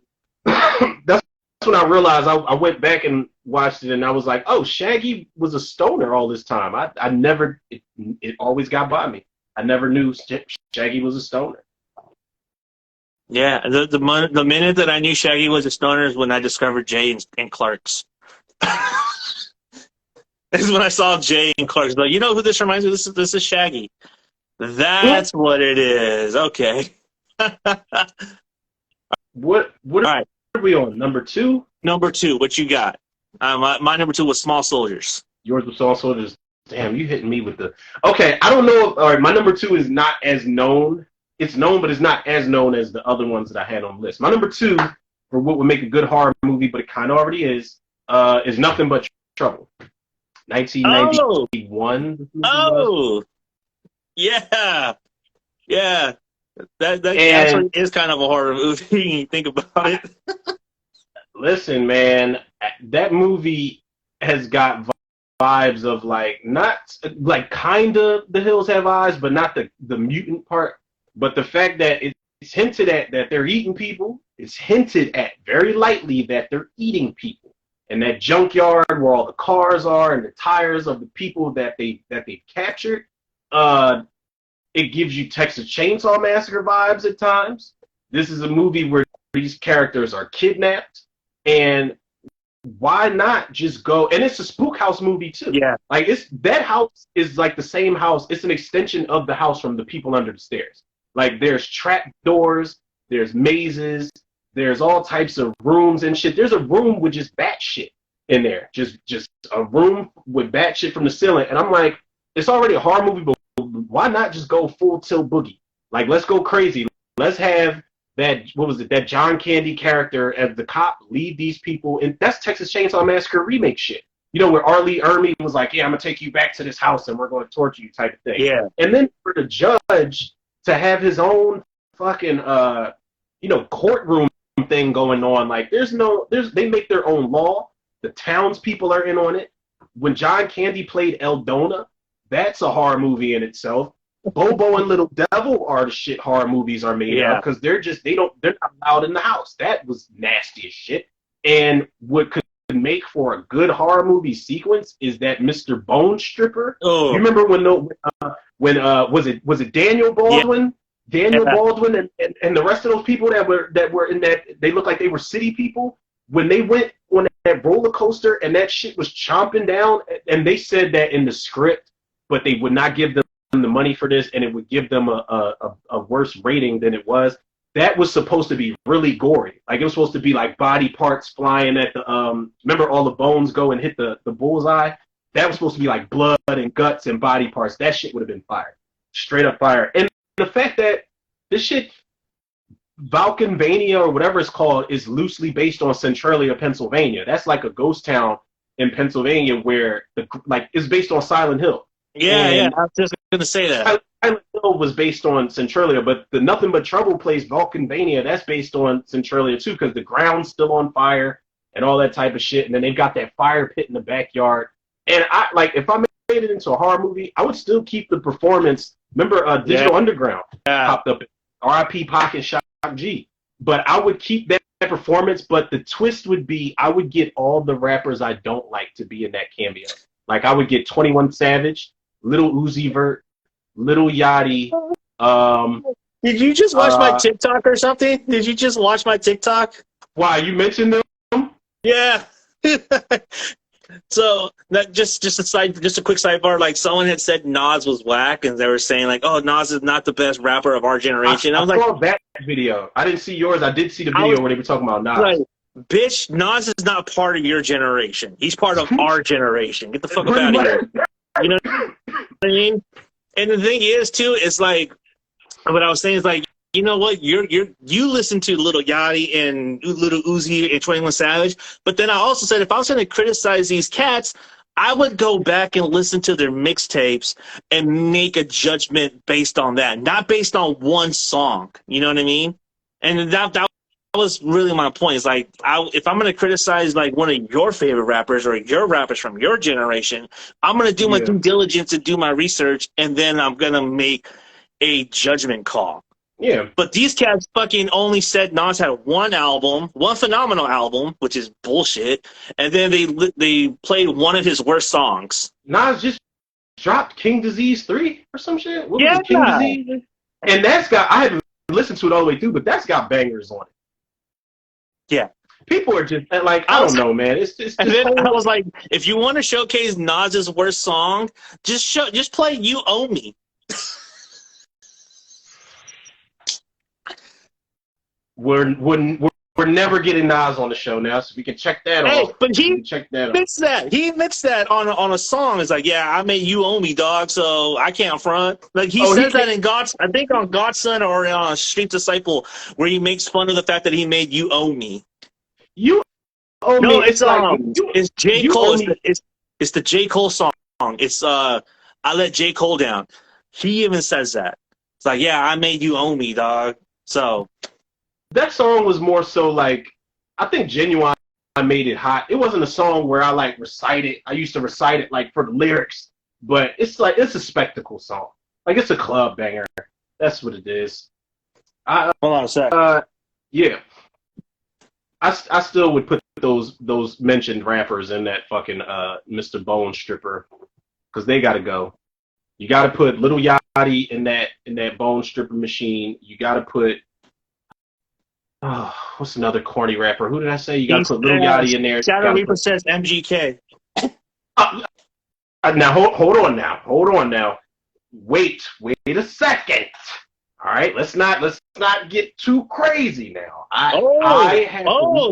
that's when I realized I went back and watched it, and I was like, oh, Shaggy was a stoner all this time. I never it always got by me. I never knew Shaggy was a stoner. Yeah, the minute that I knew Shaggy was a stoner is when I discovered Jay and Clark's. This is when I saw Jay and Clark's. Like, you know who this reminds me of? This is Shaggy. That's what it is. Okay. What all right. Are we on? Number 2? Number 2, what you got? My number 2 was Small Soldiers. Yours was Small Soldiers. Damn, you hitting me with the... Okay, I don't know. All right, my number 2 is not as known. It's known, but it's not as known as the other ones that I had on the list. My number 2, for what would make a good horror movie, but it kind of already is Nothing But Trouble. 1991. Oh! Yeah. Yeah. That actually is kind of a horror movie when you think about it. Listen, man, that movie has got vibes of like, not like kind of The Hills Have Eyes, but not the mutant part. But the fact that it's hinted at that they're eating people, it's hinted at very lightly that they're eating people. And that junkyard where all the cars are and the tires of the people that they've captured, it gives you Texas Chainsaw Massacre vibes at times. This is a movie where these characters are kidnapped, and why not just go? And it's a spook house movie too. Yeah, like that house is like the same house. It's an extension of the house from The People Under the Stairs. Like there's trap doors, there's mazes, there's all types of rooms and shit. There's a room with just bat shit in there, just a room with bat shit from the ceiling. And I'm like, it's already a horror movie, but why not just go full tilt boogie? Like, let's go crazy. Let's have that what was it? That John Candy character as the cop lead these people, and that's Texas Chainsaw Massacre remake shit. You know, where R. Lee Ermey was like, "Yeah, I'm gonna take you back to this house and we're going to torture you," type of thing. Yeah. And then for the judge to have his own fucking courtroom thing going on, like they make their own law. The townspeople are in on it. When John Candy played Eldona, that's a horror movie in itself. Bobo and Little Devil are the shit horror movies are made of because they're not allowed in the house. That was nasty as shit. And what could make for a good horror movie sequence is that Mr. Bone Stripper. Oh. You remember when was it Daniel Baldwin? Yeah. Baldwin and the rest of those people that were in that, they looked like they were city people. When they went on that roller coaster and that shit was chomping down, and they said that in the script, but they would not give them the money for this, and it would give them a worse rating than it was. That was supposed to be really gory. Like, it was supposed to be like body parts flying at the remember all the bones go and hit the bullseye? That was supposed to be like blood and guts and body parts. That shit would have been fire. Straight up fire. And the fact that this shit, Valkenvania or whatever it's called, is loosely based on Centralia, Pennsylvania. That's like a ghost town in Pennsylvania where it's based on Silent Hill. Yeah, I was just going to say that. Silent Hill was based on Centralia, but the Nothing But Trouble place, Valkenvania, that's based on Centralia too, because the ground's still on fire and all that type of shit. And then they've got that fire pit in the backyard. And if I made it into a horror movie, I would still keep the performance. Remember, Digital Underground popped up. R.I.P. Pac and Shock G. But I would keep that performance, but the twist would be I would get all the rappers I don't like to be in that cameo. Like, I would get 21 Savage, Lil Uzi Vert, Lil Yachty. Did you just watch my TikTok or something? Did you just watch my TikTok? Why, you mentioned them? Yeah. So that just a quick sidebar. Like, someone had said Nas was whack, and they were saying like, "Oh, Nas is not the best rapper of our generation." I saw that video. I didn't see yours. I did see the video when they were talking about Nas. Like, bitch, Nas is not part of your generation. He's part of our generation. Get the fuck up out of here. You know what I mean? And the thing is, too, it's like what I was saying is like, you know what? You listen to Lil Yachty and Lil Uzi and 21 Savage, but then I also said if I was going to criticize these cats, I would go back and listen to their mixtapes and make a judgment based on that, not based on one song. You know what I mean? And that was really my point. It's like, if I'm going to criticize like one of your favorite rappers or your rappers from your generation, I'm going to do my due diligence and do my research, and then I'm going to make a judgment call. Yeah. But these cats fucking only said Nas had one phenomenal album, which is bullshit, and then they played one of his worst songs. Nas just dropped King Disease 3 or some shit? What was it, King Disease? And that's got, I haven't listened to it all the way through, but that's got bangers on it. Yeah. People are just, like, I don't know, man. It's and then I was like, if you want to showcase Nas's worst song, just play You Owe Me. We're never getting Nas on the show now, so we can check that off. But he admits that. He admits that on a song. It's like, yeah, I made You Owe Me, dog, so I can't front. Like, he says that in I think on Godson or on Street Disciple, where he makes fun of the fact that he made You Owe Me. You Owe Me. No, it's J. Cole. It's the J. Cole song. It's I Let J. Cole Down. He even says that. It's like, yeah, I made You Owe Me, dog. So that song was more so like, I think Genuine made it hot. It wasn't a song where I like recite it. I used to recite it like for the lyrics, but it's like, it's a spectacle song. Like, it's a club banger. That's what it is. Hold on a sec. Yeah. I still would put those mentioned rappers in that fucking Mr. Bone Stripper, because they gotta go. You gotta put Lil Yachty in that Bone Stripper machine. You gotta put what's another corny rapper? Who did I say? You gotta put Lil Yachty in there. Shadow Reaper says MGK. Now hold on now. Wait a second. All right, let's not get too crazy now.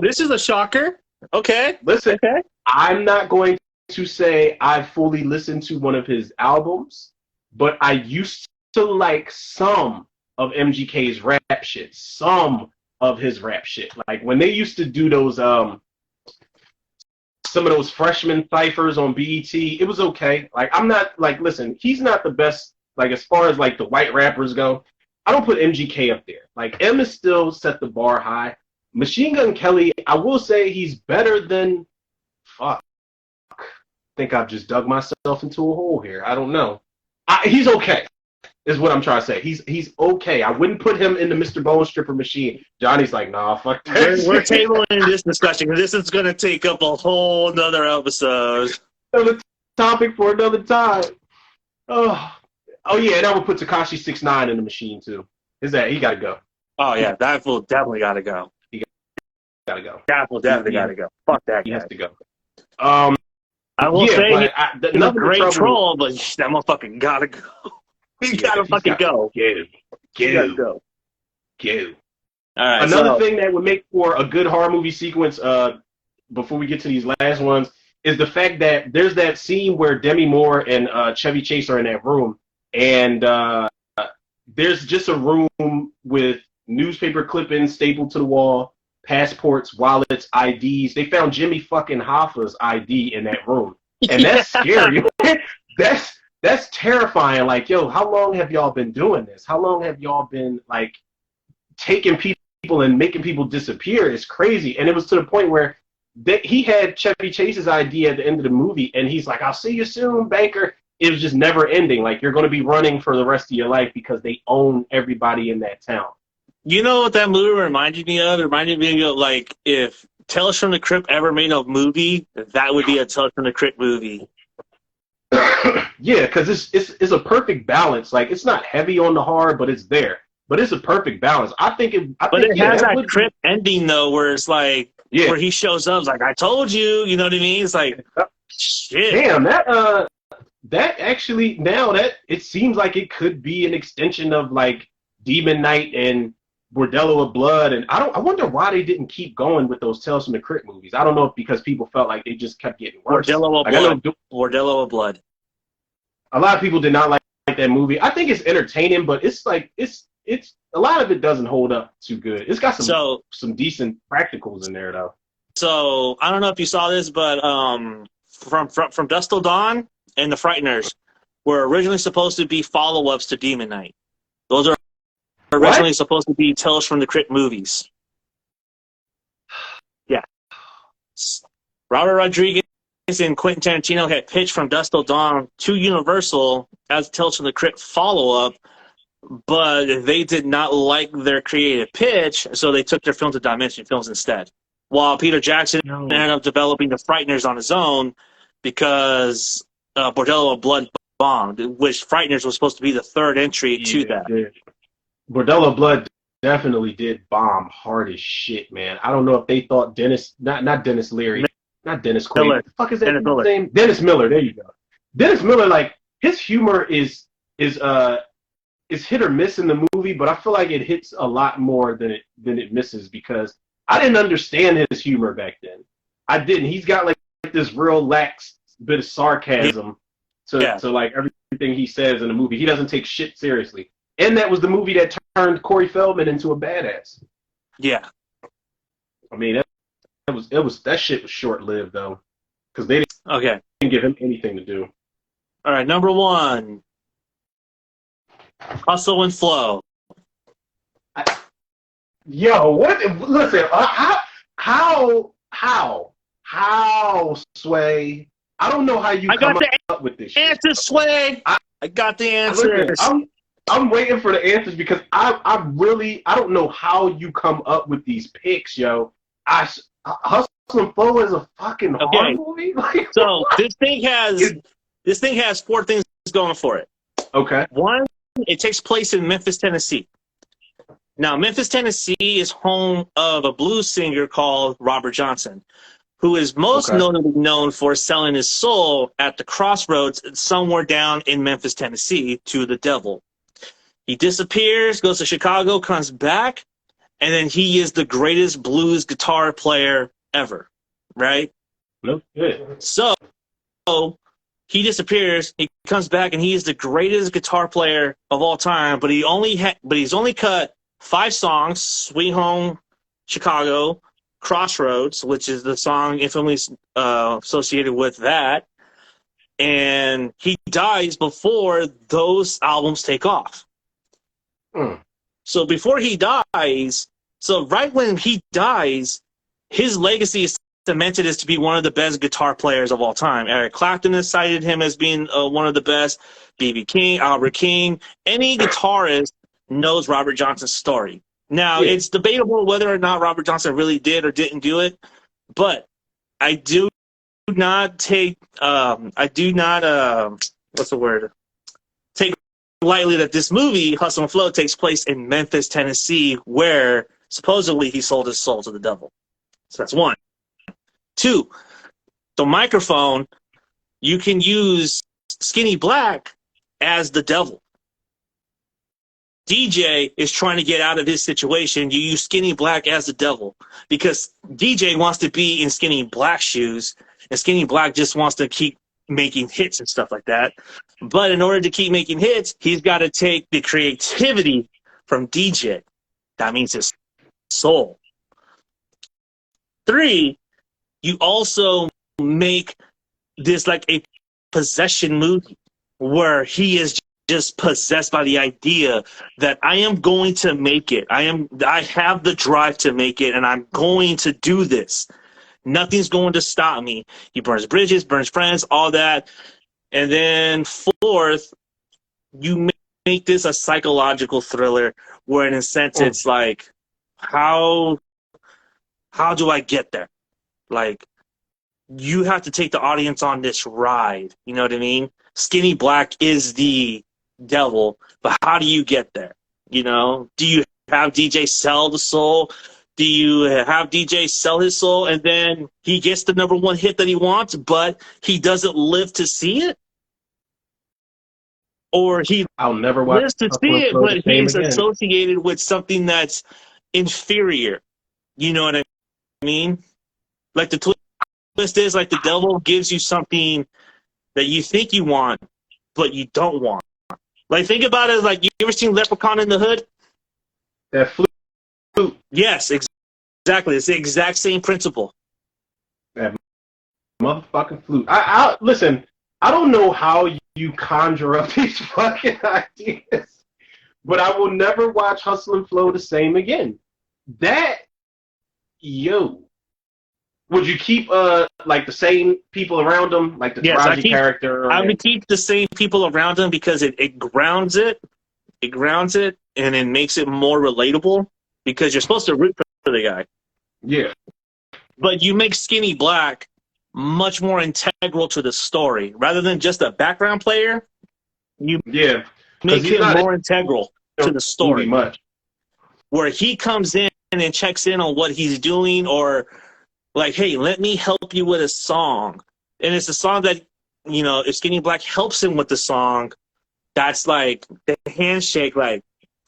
This is a shocker. Okay. Listen, I'm not going to say I've fully listened to one of his albums, but I used to like some of MGK's rap shit. Some of his rap shit. Like when they used to do those some of those freshman ciphers on BET, it was okay. Like I'm not like listen, he's not the best like as far as like the white rappers go. I don't put MGK up there. Like M is still set the bar high. Machine Gun Kelly, I will say he's better than fuck. I think I've just dug myself into a hole here. I don't know. He's okay, is what I'm trying to say. He's okay. I wouldn't put him in the Mr. Bone Stripper machine. Johnny's like, nah, fuck that. We're tabling this discussion because this is going to take up a whole nother episode. Another topic for another time. Oh yeah, and I would put Tekashi 6ix9ine in the machine too. He got to go. Oh yeah, that will definitely got to go. Got to go. That will definitely got to go. Fuck that guy. He has to go. I will say he's a great troll, but that motherfucker gotta go. He gotta fucking go. Go. All right. Another thing that would make for a good horror movie sequence, before we get to these last ones, is the fact that there's that scene where Demi Moore and Chevy Chase are in that room, and there's just a room with newspaper clippings stapled to the wall, passports, wallets, IDs. They found Jimmy fucking Hoffa's ID in that room, and that's scary. That's terrifying. Like, yo, how long have y'all been doing this? How long have y'all been like taking people and making people disappear? It's crazy. And it was to the point where he had Chevy Chase's ID at the end of the movie, and he's like, "I'll see you soon, banker." It was just never ending. Like, you're going to be running for the rest of your life because they own everybody in that town. You know what that movie reminded me of? It reminded me of, like, if Tales from the Crypt ever made a movie, that would be a Tales from the Crypt movie. Yeah, because it's a perfect balance. Like, it's not heavy on the horror, but it's there. But it's a perfect balance. It has that Crypt ending, though, where it's like, where he shows up, it's like, I told you, you know what I mean? It's like, shit. Damn, that actually, now that it seems like it could be an extension of, like, Demon Knight and Bordello of Blood, and I wonder why they didn't keep going with those Tales from the Crypt movies. I don't know if because people felt like they just kept getting worse. Bordello of Blood. A lot of people did not like that movie. I think it's entertaining, but it's like it's a lot of it doesn't hold up too good. It's got some decent practicals in there though. So I don't know if you saw this, but from Dusk Till Dawn and The Frighteners were originally supposed to be follow-ups to Demon Knight. Those are originally supposed to be Tales from the Crypt movies. Yeah. Robert Rodriguez and Quentin Tarantino had pitched From Dusk Till Dawn to Universal as Tales from the Crypt follow-up, but they did not like their creative pitch, so they took their film to Dimension Films instead. While Peter Jackson ended up developing The Frighteners on his own because Bordello of Blood bombed, which Frighteners was supposed to be the third entry to that. Bordello of Blood definitely did bomb hard as shit, man. I don't know if they thought not Dennis Leary, not Dennis Quaid. What the fuck is that name? Dennis Miller. There you go. Dennis Miller, like his humor is hit or miss in the movie, but I feel like it hits a lot more than it misses because I didn't understand his humor back then. I didn't. He's got like this real lax bit of sarcasm to like everything he says in the movie. He doesn't take shit seriously. And that was the movie that turned Corey Feldman into a badass. Yeah. I mean, that shit was short-lived though, because they didn't give him anything to do. All right, number 1, Hustle and Flow. Yo, what? Listen, how, Sway? I don't know how you come up with this shit. Answer, Sway. I got the answers. Listen, I'm waiting for the answers because I don't know how you come up with these picks, yo. Hustle and Flow is a fucking horror movie. Like, so this thing has 4 things going for it. Okay. 1, it takes place in Memphis, Tennessee. Now, Memphis, Tennessee is home of a blues singer called Robert Johnson, who is most notably known for selling his soul at the crossroads somewhere down in Memphis, Tennessee, to the devil. He disappears, goes to Chicago, comes back, and then he is the greatest blues guitar player ever, right? No good. So He disappears. He comes back, and he is the greatest guitar player of all time. But he's only cut 5 songs: "Sweet Home Chicago," "Crossroads," which is the song infamously associated with that, and he dies before those albums take off. Mm. So before he dies, so right when he dies, his legacy is cemented as to be one of the best guitar players of all time. Eric Clapton has cited him as being one of the best. B.B. King, Albert King, any guitarist knows Robert Johnson's story. Now, it's debatable whether or not Robert Johnson really did or didn't do it, but I do not take, what's the word? Take lightly that this movie, Hustle and Flow, takes place in Memphis, Tennessee, where supposedly he sold his soul to the devil. So that's one. 2, the microphone, you can use Skinny Black as the devil. DJ is trying to get out of his situation. You use Skinny Black as the devil because DJ wants to be in Skinny Black's shoes, and Skinny Black just wants to keep making hits and stuff like that. But in order to keep making hits, he's got to take the creativity from DJ. That means his soul. 3, you also make this like a possession movie where he is just possessed by the idea that I am going to make it. I have the drive to make it, and I'm going to do this. Nothing's going to stop me. He burns bridges, burns friends, all that. And then 4th, you make this a psychological thriller where in a sense it's like, how do I get there? Like, you have to take the audience on this ride. You know what I mean? Skinny Black is the devil, but how do you get there? You know, do you have DJ sell the soul? Do you have DJ sell his soul and then he gets the #1 hit that he wants, but he doesn't live to see it? Or he I'll never watch lives to see it, but he's associated with something that's inferior. You know what I mean? Like the twist is like the devil gives you something that you think you want, but you don't want. Like, think about it like, you ever seen Leprechaun in the Hood? That flute. Yes, exactly. It's the exact same principle. That motherfucking flute. I listen, I don't know how you conjure up these fucking ideas, but I will never watch Hustle and Flow the same again. Would you keep like the same people around him, like the Taraji character? I would keep the same people around him because it grounds it. It grounds it, and it makes it more relatable because you're supposed to root for the guy. Yeah. But you make Skinny Black much more integral to the story. Rather than just a background player, you make him more integral to the story. Much. Where he comes in and checks in on what he's doing, or like, hey, let me help you with a song. And it's a song that, you know, if Skinny Black helps him with the song, that's like the handshake, like,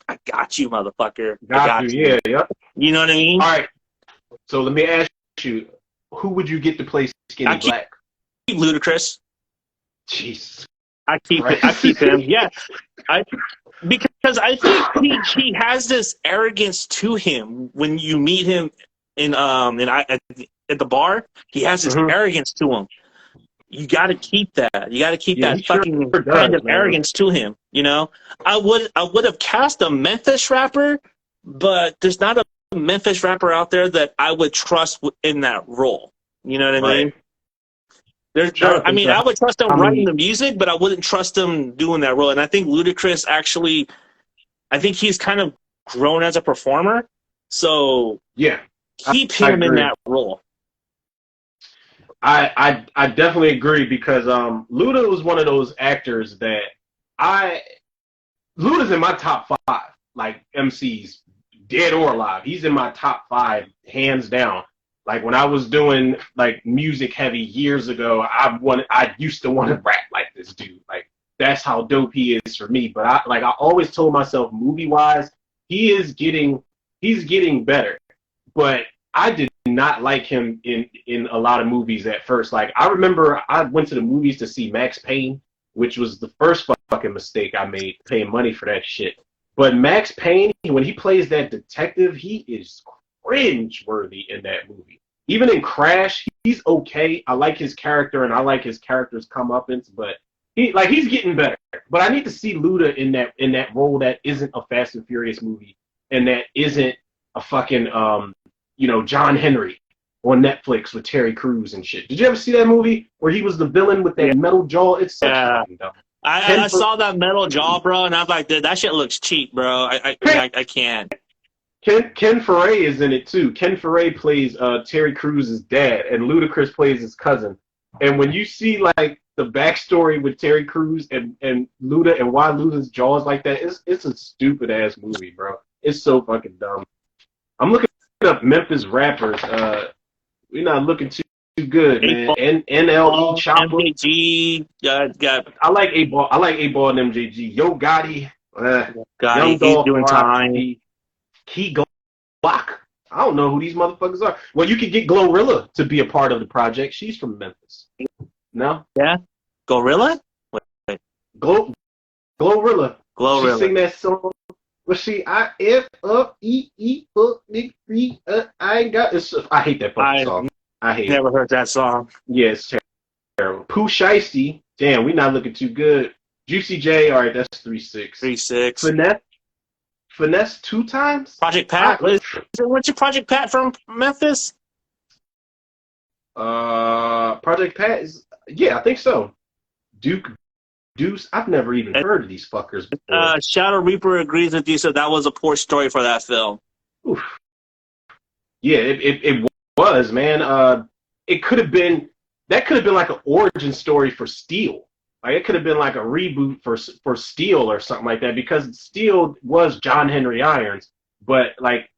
I got you, motherfucker. I got you. Yeah. You know what I mean? All right. So let me ask you, who would you get to play Skinny Black? Keep Ludacris. Jesus. I keep him. Yeah. Because I think he has this arrogance to him when you meet him at the bar. He has this arrogance to him. You got to keep that. You got to keep that fucking kind of arrogance to him. You know, I would have cast a Memphis rapper, but there's not a Memphis rapper out there that I would trust in that role. You know what I mean? I would trust him writing the music, but I wouldn't trust him doing that role. And I think Ludacris actually, I think he's kind of grown as a performer. So yeah, keep him in that role. I definitely agree because Luda was one of those actors that Luda's in my top 5, like MCs, dead or alive. He's in my top 5, hands down. Like when I was doing like music heavy years ago, I used to want to rap like this dude. Like that's how dope he is for me. But I always told myself, movie wise, he's getting better. But I did not like him in a lot of movies at first. Like I remember I went to the movies to see Max Payne, which was the first fucking mistake I made paying money for that shit. But Max Payne, when he plays that detective, he is cringe-worthy in that movie. Even in Crash, he's okay. I like his character, and I like his character's comeuppance, but he's getting better. But I need to see Luda in that role that isn't a Fast and Furious movie, and that isn't a fucking John Henry on Netflix with Terry Crews and shit. Did you ever see that movie where he was the villain with that metal jaw? It's such fucking dumb. I saw that metal jaw, bro, and I was like, dude, that shit looks cheap, bro. I can't. Ken Foray is in it too. Ken Foray plays Terry Crews' dad, and Ludacris plays his cousin. And when you see like the backstory with Terry Crews and Luda and why Luda's jaw is like that, it's a stupid ass movie, bro. It's so fucking dumb. I'm looking up Memphis rappers. We're not looking too good, man. NLE Chopper. MJG got. I like 8Ball. I like 8Ball and MJG. Yo Gotti. Gotti, he's doing time. Key Glock. I don't know who these motherfuckers are. Well, you could get Glorilla to be a part of the project. She's from Memphis. No? Yeah? Gorilla? Wait. Glorilla. Glorilla. She sing that song. Well, I ain't got this. I hate that fucking song. I hate it. Never heard that song. Yeah, it's terrible. Pooh Shiesty. Damn, we not looking too good. Juicy J. All right, that's 3-6. 3-6. Finesse 2 times? Project Pat? What's your Project Pat from Memphis? Project Pat is, yeah, I think so. Deuce, I've never even heard of these fuckers before. Shadow Reaper agrees with you, so that was a poor story for that film. Oof. Yeah, it was, man. That could have been like an origin story for Steel. Like it could have been like a reboot for Steel or something like that, because Steel was John Henry Irons. But like,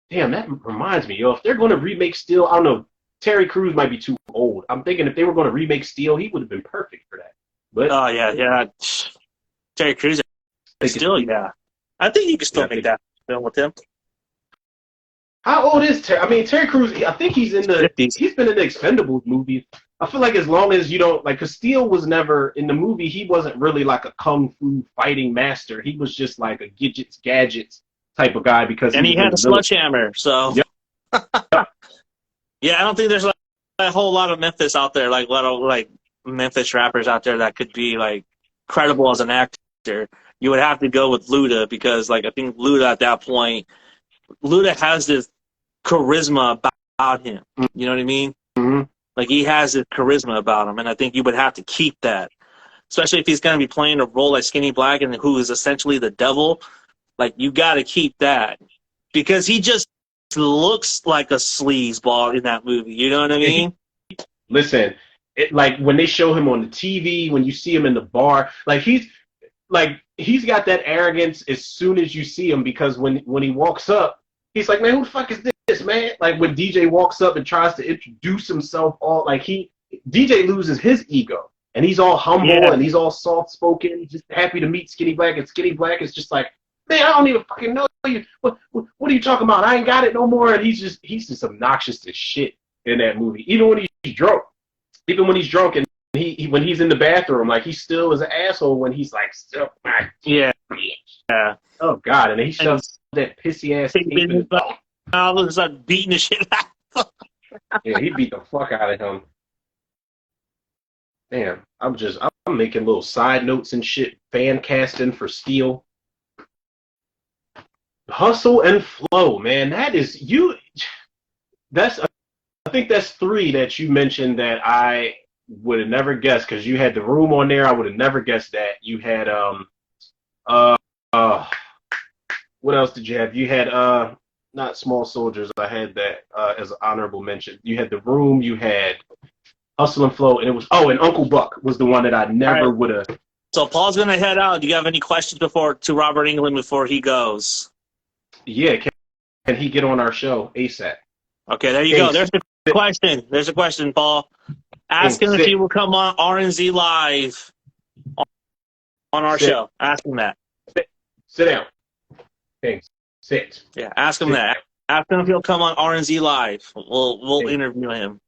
damn, that reminds me, if they're going to remake Steel, I don't know, Terry Crews might be too old. I'm thinking if they were going to remake Steel, he would have been perfect for that. But yeah. Terry Crews, still, yeah. I think you could still make that film with him. How old is Terry? I mean, Terry Crews, I think he's in the 50s. He's been in the Expendables movie. I feel like as long as you don't, like, because Steel was never, in the movie, he wasn't really like a kung fu fighting master. He was just like a gadgets type of guy because he had a sledgehammer, so. Yep. Yeah, I don't think there's like a whole lot of Memphis out there, like a lot of like Memphis rappers out there that could be like credible as an actor. You would have to go with Luda because, like, I think Luda at that point, Luda has this charisma about him. You know what I mean? Mm-hmm. Like, he has this charisma about him, and I think you would have to keep that. Especially if he's going to be playing a role like Skinny Black and who is essentially the devil. Like, you got to keep that. Because he just looks like a sleazeball in that movie. You know what I mean? Listen, like, when they show him on the TV, when you see him in the bar, he's got that arrogance as soon as you see him, because when he walks up, he's like, man, who the fuck is this, man? Like, when DJ walks up and tries to introduce himself, DJ loses his ego, and he's all humble and he's all soft-spoken, just happy to meet Skinny Black, and Skinny Black is just like, man, I don't even fucking know you. What are you talking about? I ain't got it no more. And he's just obnoxious as shit in that movie. Even when he's drunk, and when he's in the bathroom, like, he still is an asshole when he's like, still my bitch. Yeah. Oh God, and then he shoves that pissy ass tape in his mouth. And start beating the shit out. Yeah, he beat the fuck out of him. Damn, I'm making little side notes and shit, fan casting for Steel. Hustle and Flow, man. That is you. I think that's 3 that you mentioned that I would have never guessed, because you had The Room on there. I would have never guessed that. You had what else did you have? You had not Small Soldiers. I had that as an honorable mention. You had The Room. You had Hustle and Flow, and it was and Uncle Buck was the one that I never would have. So Paul's gonna head out. Do you have any questions to Robert England before he goes? Yeah, can he get on our show ASAP? Okay, there you go. There's a question. There's a question, Paul. Ask him if he will come on R&Z Live on our show. Ask him that. Sit down. Thanks. Sit. Yeah, ask him that. Ask him if he'll come on RNZ Live. We'll interview him.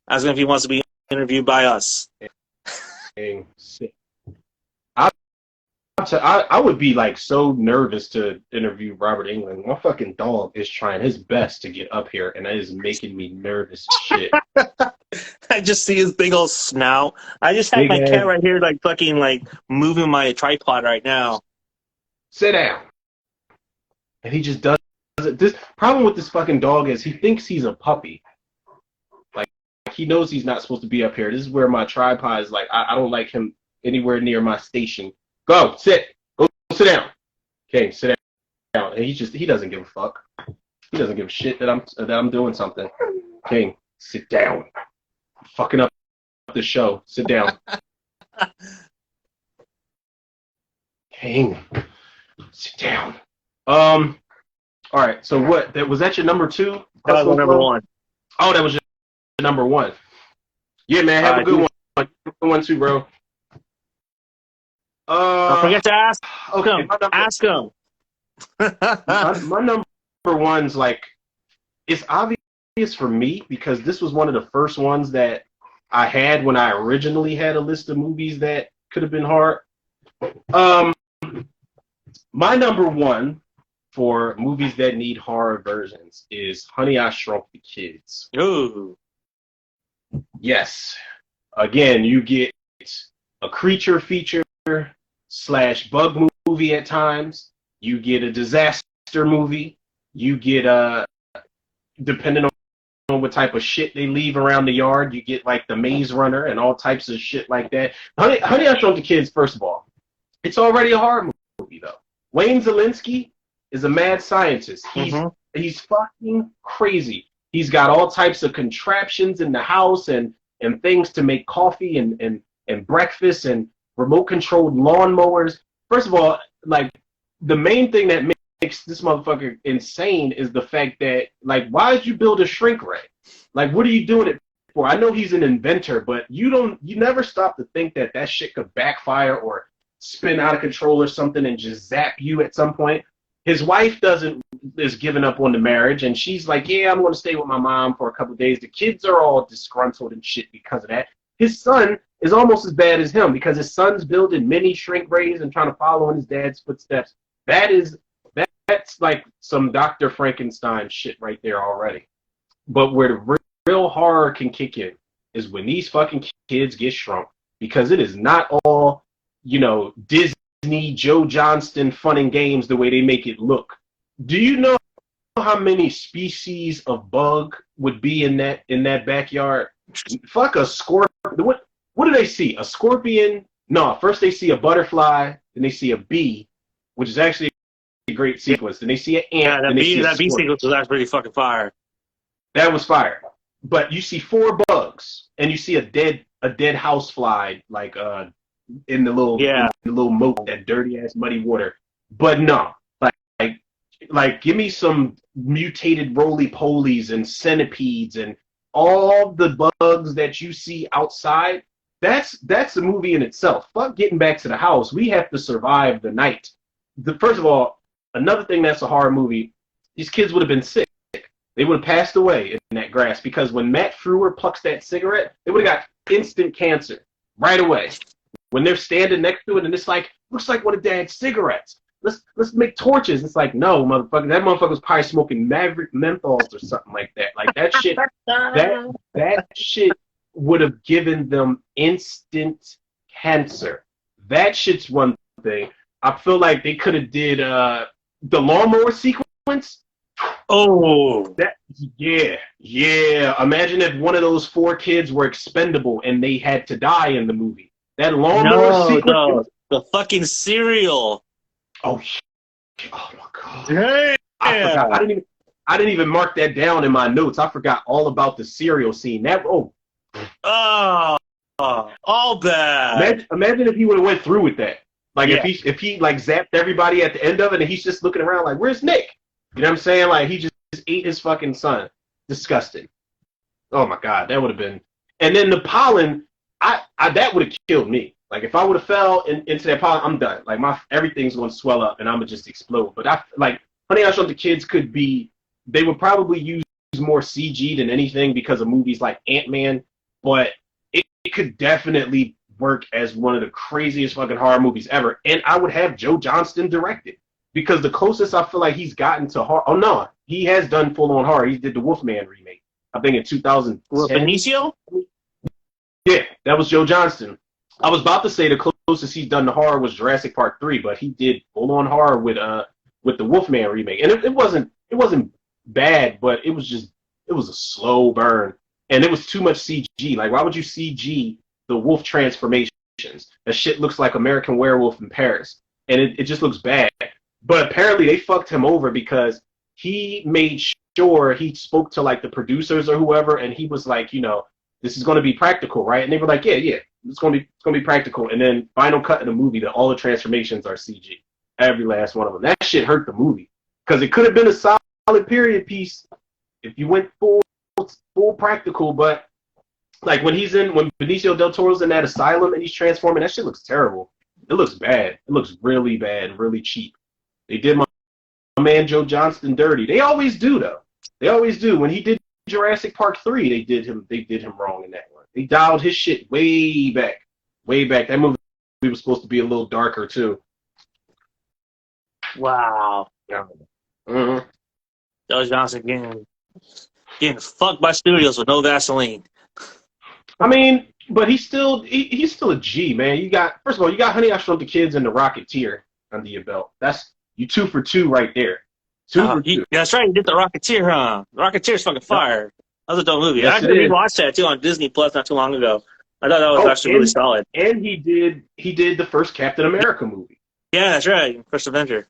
Ask him if he wants to be interviewed by us. Sick. I would be like so nervous to interview Robert England. My fucking dog is trying his best to get up here, and that is making me nervous as shit. I just see his big old snout. I just have Big my ass. cat right here, like fucking like moving my tripod right now. Sit down. And he just does it. This problem with this fucking dog is he thinks he's a puppy. Like he knows he's not supposed to be up here. This is where my tripod is. Like I don't like him anywhere near my station. Go sit. Go sit down. Okay, sit down. And he doesn't give a fuck. He doesn't give a shit that I'm doing something. King, sit down. Fucking up the show. Sit down. King, sit down. All right. So what? Was that your number 2? That was number 1. Oh, that was your number 1. Yeah, man. Have a good one. Good one too, bro. Don't forget to ask. Okay. Ask him. my number 1's like, it's obvious for me because this was one of the first ones that I had when I originally had a list of movies that could have been hard. My number 1 for movies that need horror versions is Honey, I Shrunk the Kids. Ooh. Yes. Again, you get a creature feature / bug movie at times. You get a disaster movie. You get depending on what type of shit they leave around the yard, you get like the Maze Runner and all types of shit like that. Honey, I Shrunk the Kids, first of all, it's already a horror movie though. Wayne Zielinski is a mad scientist. He's fucking crazy. He's got all types of contraptions in the house and things to make coffee and breakfast and remote controlled lawnmowers. First of all, like the main thing that makes this motherfucker insane is the fact that like, why did you build a shrink ray? Like, what are you doing it for? I know he's an inventor, but you never stop to think that shit could backfire or spin out of control or something and just zap you at some point. His wife is giving up on the marriage, and she's like, yeah, I'm going to stay with my mom for a couple of days. The kids are all disgruntled and shit because of that. His son is almost as bad as him because his son's building mini shrink rays and trying to follow in his dad's footsteps. That's like some Dr. Frankenstein shit right there already. But where the real horror can kick in is when these fucking kids get shrunk, because it is not all, Disney, Joe Johnston fun and games the way they make it look. Do you know how many species of bug would be in that backyard? Fuck a scorpion. What do they see? A scorpion? No, first they see a butterfly, then they see a bee, which is actually a great sequence. Then they see an ant. Yeah, that bee sequence was actually pretty fucking fire. That was fire. But you see 4 bugs, and you see a dead housefly, like in the little moat, that dirty ass muddy water. But no, like give me some mutated roly polies and centipedes and all the bugs that you see outside. That's a movie in itself. Fuck getting back to the house. We have to survive the night. First of all, another thing that's a horror movie, these kids would have been sick. They would have passed away in that grass because when Matt Frewer plucks that cigarette, they would have got instant cancer right away. When they're standing next to it and it's like, looks like one of Dad's cigarettes. Let's make torches. It's like, no, motherfucker, that motherfucker was probably smoking Maverick menthols or something like that. Like that shit, that shit would have given them instant cancer. That shit's one thing. I feel like they could have did the lawnmower sequence. Oh, yeah. Imagine if one of those 4 kids were expendable and they had to die in the movie. That lawnmower sequence. No, the fucking cereal. Oh my god. Damn. I forgot. I didn't even mark that down in my notes. I forgot all about the cereal scene. All bad. Imagine if he would have went through with that. Like if he like zapped everybody at the end of it and he's just looking around like, where's Nick? You know what I'm saying? Like he just ate his fucking son. Disgusting. Oh my god, that would have been. And then the pollen, that would have killed me. Like if I would have fell into that pollen, I'm done. Like everything's gonna swell up and I'm gonna just explode. But Honey, I Shrunk the Kids could be they would probably use more CG than anything because of movies like Ant-Man, but it could definitely work as one of the craziest fucking horror movies ever. And I would have Joe Johnston direct it because the closest I feel like he's gotten to horror. Oh no, he has done full-on horror. He did the Wolfman remake, I think in 2010. Benicio? Yeah, that was Joe Johnston. I was about to say the closest he's done to horror was Jurassic Park 3, but he did full-on horror with the Wolfman remake, and it wasn't bad, but it was a slow burn, and it was too much CG. Like, why would you CG the wolf transformations? That shit looks like American Werewolf in Paris, and it just looks bad. But apparently they fucked him over because he made sure he spoke to like the producers or whoever, and he was like, this is going to be practical, right? And they were like, yeah, it's going to be practical. And then final cut of the movie, that all the transformations are CG, every last one of them. That shit hurt the movie because it could have been a solid period piece if you went full practical. But like when Benicio del Toro's in that asylum and he's transforming, that shit looks terrible. It looks bad. It looks really bad, really cheap. They did my man Joe Johnston dirty. They always do though. They always do. When he did Jurassic Park 3, they did him wrong in that one. They dialed his shit way back. Way back. That movie was supposed to be a little darker too. Wow. Mm-hmm. Joe Johnson getting fucked by studios with no Vaseline. I mean, but he's still a G, man. First of all, you got Honey, I Shrunk the Kids and The Rocketeer under your belt. That's you 2 for 2 right there. Two for two. That's right. He did The Rocketeer, huh? The Rocketeer's fucking fire. That was a dope movie. Yes, I actually rewatched that too on Disney Plus not too long ago. I thought that was actually really solid. And he did the first Captain America movie. Yeah, that's right. First Avenger.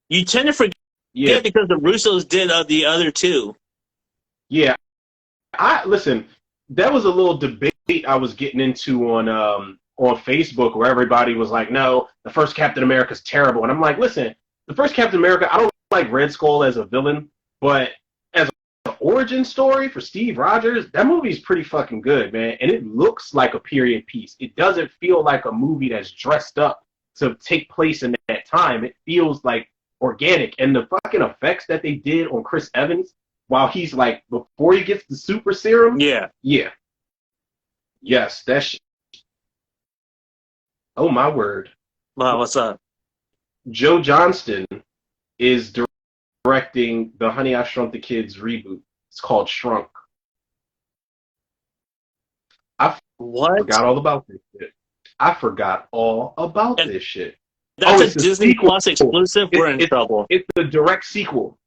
You tend to forget because the Russos did the other two. Yeah. Listen, that was a little debate I was getting into on Facebook where everybody was like, no, the first Captain America's terrible. And I'm like, listen, the first Captain America, I don't like Red Skull as a villain, but as an origin story for Steve Rogers, that movie's pretty fucking good, man. And it looks like a period piece. It doesn't feel like a movie that's dressed up to take place in that time. It feels like organic. And the fucking effects that they did on Chris Evans while he's like, before he gets the super serum. Yeah. Yes, that shit. Oh, my word. Wow, what's up? Joe Johnston is directing the Honey, I Shrunk the Kids reboot. It's called Shrunk. Forgot all about this shit. That's a Disney Plus exclusive. We're in trouble. It's a direct sequel.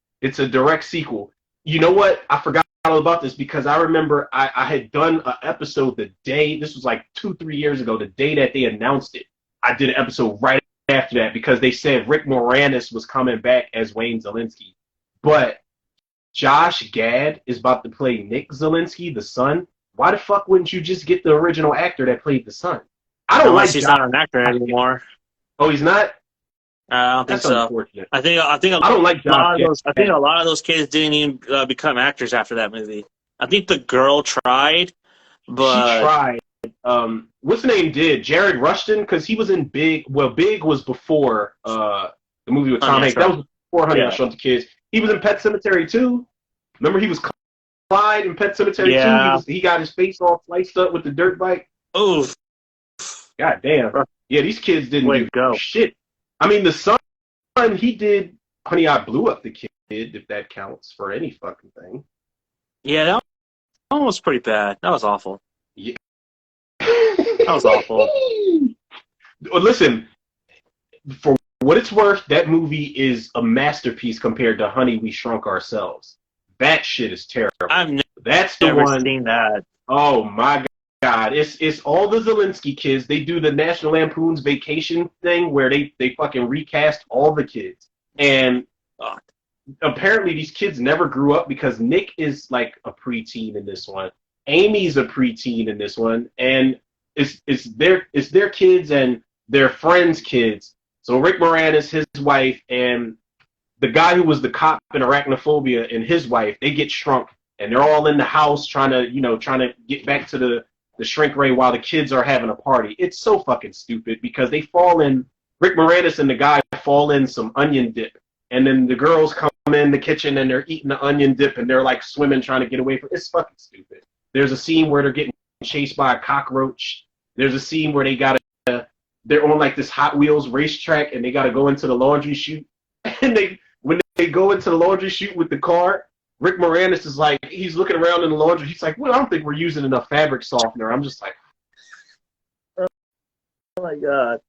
You know what? I forgot all about this because I remember I had done an episode the day, this was like 2-3 years ago, the day that they announced it. I did an episode right after that because they said Rick Moranis was coming back as Wayne Zelensky. But Josh Gad is about to play Nick Zelensky, the son. Why the fuck wouldn't you just get the original actor that played the son? I don't like he's not an actor anymore. Oh, he's not? I don't think so. Unfortunate. I think I don't like Josh Gad. I think a lot of those kids didn't even become actors after that movie. I think the girl tried, but she tried. What's the name? Did Jared Rushton? Because he was in Big. Well, Big was before the movie with Tom Hanks. That was before Honey, I Shrunk the Kids. He was in Pet Sematary 2. Remember, he was Clyde in Pet Sematary 2. He got his face all sliced up with the dirt bike. Oh, god damn! Yeah, these kids didn't do shit. I mean, the son, he did Honey, I Blew Up the Kid, if that counts for any fucking thing. Yeah, that one was pretty bad. That was awful. Yeah. That was awful. Listen, for what it's worth, that movie is a masterpiece compared to Honey, We Shrunk Ourselves. That shit is terrible. That's the never one. Seen that. Oh my god! It's all the Zelensky kids. They do the National Lampoon's Vacation thing where they fucking recast all the kids, and apparently these kids never grew up because Nick is like a preteen in this one. Amy's a preteen in this one, and it's their kids and their friends' kids. So Rick Moranis, his wife, and the guy who was the cop in Arachnophobia and his wife, they get shrunk, and they're all in the house trying to get back to the shrink ray while the kids are having a party. It's so fucking stupid because they fall in. Rick Moranis and the guy fall in some onion dip and then the girls come in the kitchen and they're eating the onion dip and they're like swimming trying to get away from it. It's fucking stupid. There's a scene where they're getting chased by a cockroach. There's a scene where they're on like this Hot Wheels racetrack and they gotta go into the laundry chute. And when they go into the laundry chute with the car, Rick Moranis is like, he's looking around in the laundry. He's like, well, I don't think we're using enough fabric softener. I'm just like, Oh my god.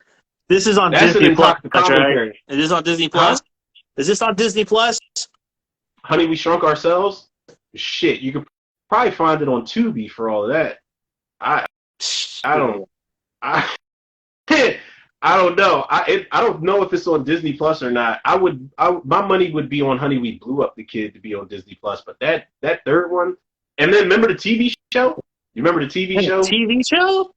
This is on that's Disney an Plus, intoxic right? commentary. Is this on Disney Plus? Is this on Disney Plus? Honey, We Shrunk Ourselves? Shit, you could probably find it on Tubi for all of that. I don't I I don't know. I don't know if it's on Disney Plus or not. My money would be on Honey, We Blew Up the Kid to be on Disney Plus, but that third one, and then remember the TV show? You remember the TV show? TV show?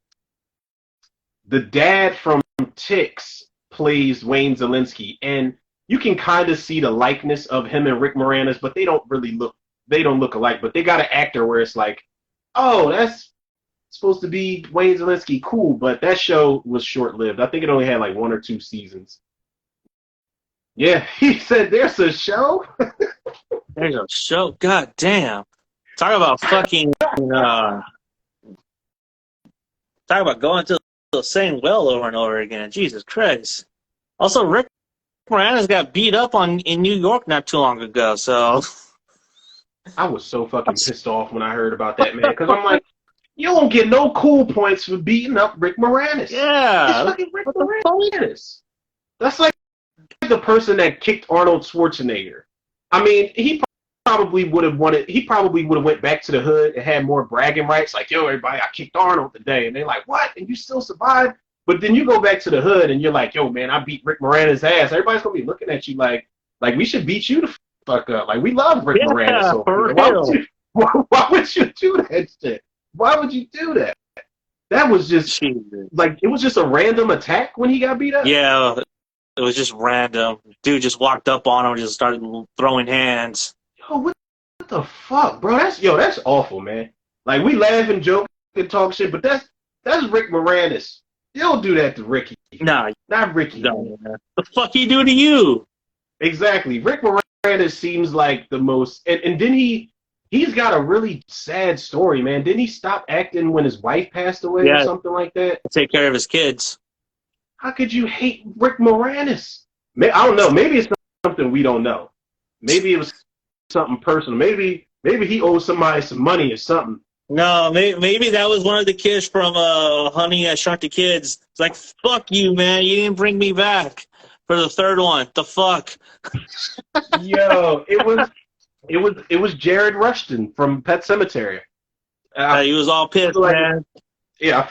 The dad from Ticks plays Wayne Zelinsky, and you can kind of see the likeness of him and Rick Moranis, but they don't look alike. But they got an actor where it's like, oh, that's supposed to be Wayne Zelinsky, cool. But that show was short-lived. I think it only had like 1 or 2 seasons. Yeah, he said there's a show. There's a show. God damn. Talk about fucking. Talk about going to the same well over and over again. Jesus Christ. Also, Rick Moranis got beat up in New York not too long ago, so. I was so fucking pissed off when I heard about that, man, because I'm like, you don't get no cool points for beating up Rick Moranis. Yeah. It's fucking Rick Moranis. That's like the person that kicked Arnold Schwarzenegger. I mean, he probably would have went back to the hood and had more bragging rights, like, yo, everybody, I kicked Arnold today. And they're like, what? And you still survived? But then you go back to the hood and you're like, yo, man, I beat Rick Moranis' ass. Everybody's going to be looking at you like we should beat you the fuck up. Like, we love Rick Moranis. So for why real. why would you do that shit? Why would you do that? That was just, like, it was just a random attack when he got beat up? Yeah, it was just random. Dude just walked up on him and just started throwing hands. Yo, what the fuck, bro? That's awful, man. Like, we laugh and joke and talk shit, but that's Rick Moranis. You don't do that to Ricky. Nah. Not Ricky. No, man. The fuck he do to you? Exactly. Rick Moranis seems like the most, and then he's got a really sad story, man. Didn't he stop acting when his wife passed away or something like that? Take care of his kids. How could you hate Rick Moranis? I don't know. Maybe it's something we don't know. Maybe it was something personal. Maybe he owes somebody some money or something. No, maybe that was one of the kids from Honey, I Shrunk the Kids. It's like, fuck you, man. You didn't bring me back for the third one. The fuck? Yo, it was Jared Rushton from Pet Sematary. He was all pissed, man. Yeah, I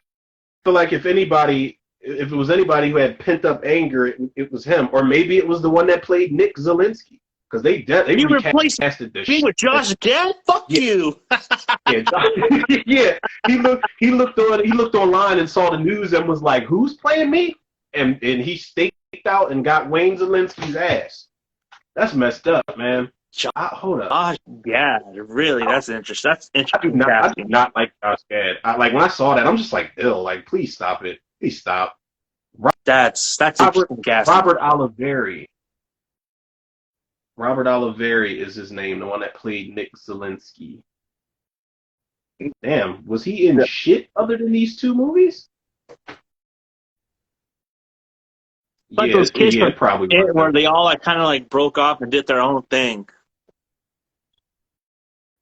feel like if it was anybody who had pent up anger, it was him. Or maybe it was the one that played Nick Zelinsky. Because they replaced this me with Josh Gad? Fuck you. Yeah, he looked online and saw the news and was like, who's playing me? And he staked out and got Wayne Zelinsky's ass. That's messed up, man. Hold up. Josh Gad, really? That's interesting. That's interesting. I do not like Josh Gad. Like, when I saw that, I'm just like, ill. Like, please stop it. Please stop. That's Robert Oliveri. Robert Oliveri is his name, the one that played Nick Zelinsky. Damn, was he in shit other than these 2 movies? Like those kids probably where they all kind of broke off and did their own thing.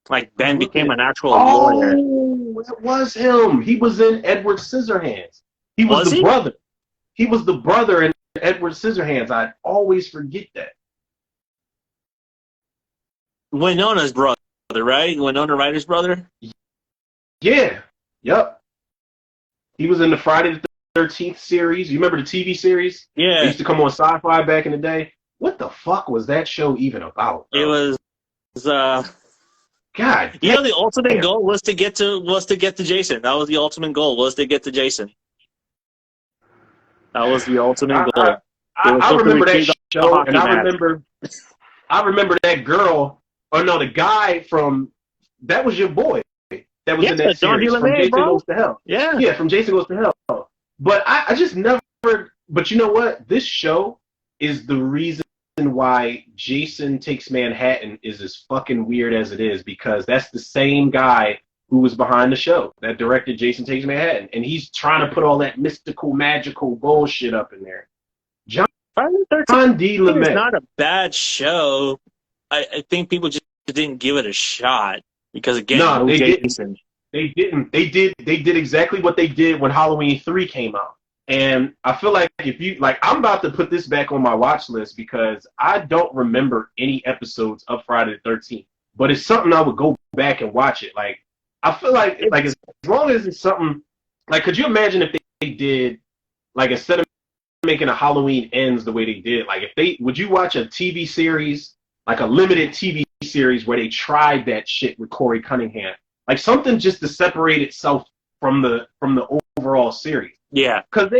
Like Ben became an actual lawyer. Oh, it was him. He was in Edward Scissorhands. He was the brother. He was the brother in Edward Scissorhands. I always forget that. Winona's brother, right? Winona Ryder's brother? Yeah. Yep. He was in the Friday the 13th series. You remember the TV series? Yeah. It used to come on Sci-Fi back in the day. What the fuck was that show even about, bro? It was God. You know, the ultimate goal was to get to Jason. That was the ultimate goal, was to get to Jason. That was the ultimate goal. I remember that show, and I remember that girl. Oh no, the guy from that was your boy. That was in that series from Jason Goes to Hell. Yeah, from Jason Goes to Hell. But I just never. But you know what? This show is the reason why Jason Takes Manhattan is as fucking weird as it is, because that's the same guy who was behind the show that directed Jason Takes Manhattan, and he's trying to put all that mystical, magical bullshit up in there. Friday the John D. 13th is Lumet. not a bad show. I think people just didn't give it a shot because again, No, they Jason. They didn't. They did exactly what they did when Halloween 3 came out. And I feel like if you like, I'm about to put this back on my watch list because I don't remember any episodes of Friday the 13th. But it's something I would go back and watch it. Like, I feel like as long as it's something like, could you imagine if they did like, instead of making a Halloween Ends the way they did, like would you watch a TV series, like a limited TV series where they tried that shit with Corey Cunningham, like something just to separate itself from the overall series? Yeah, because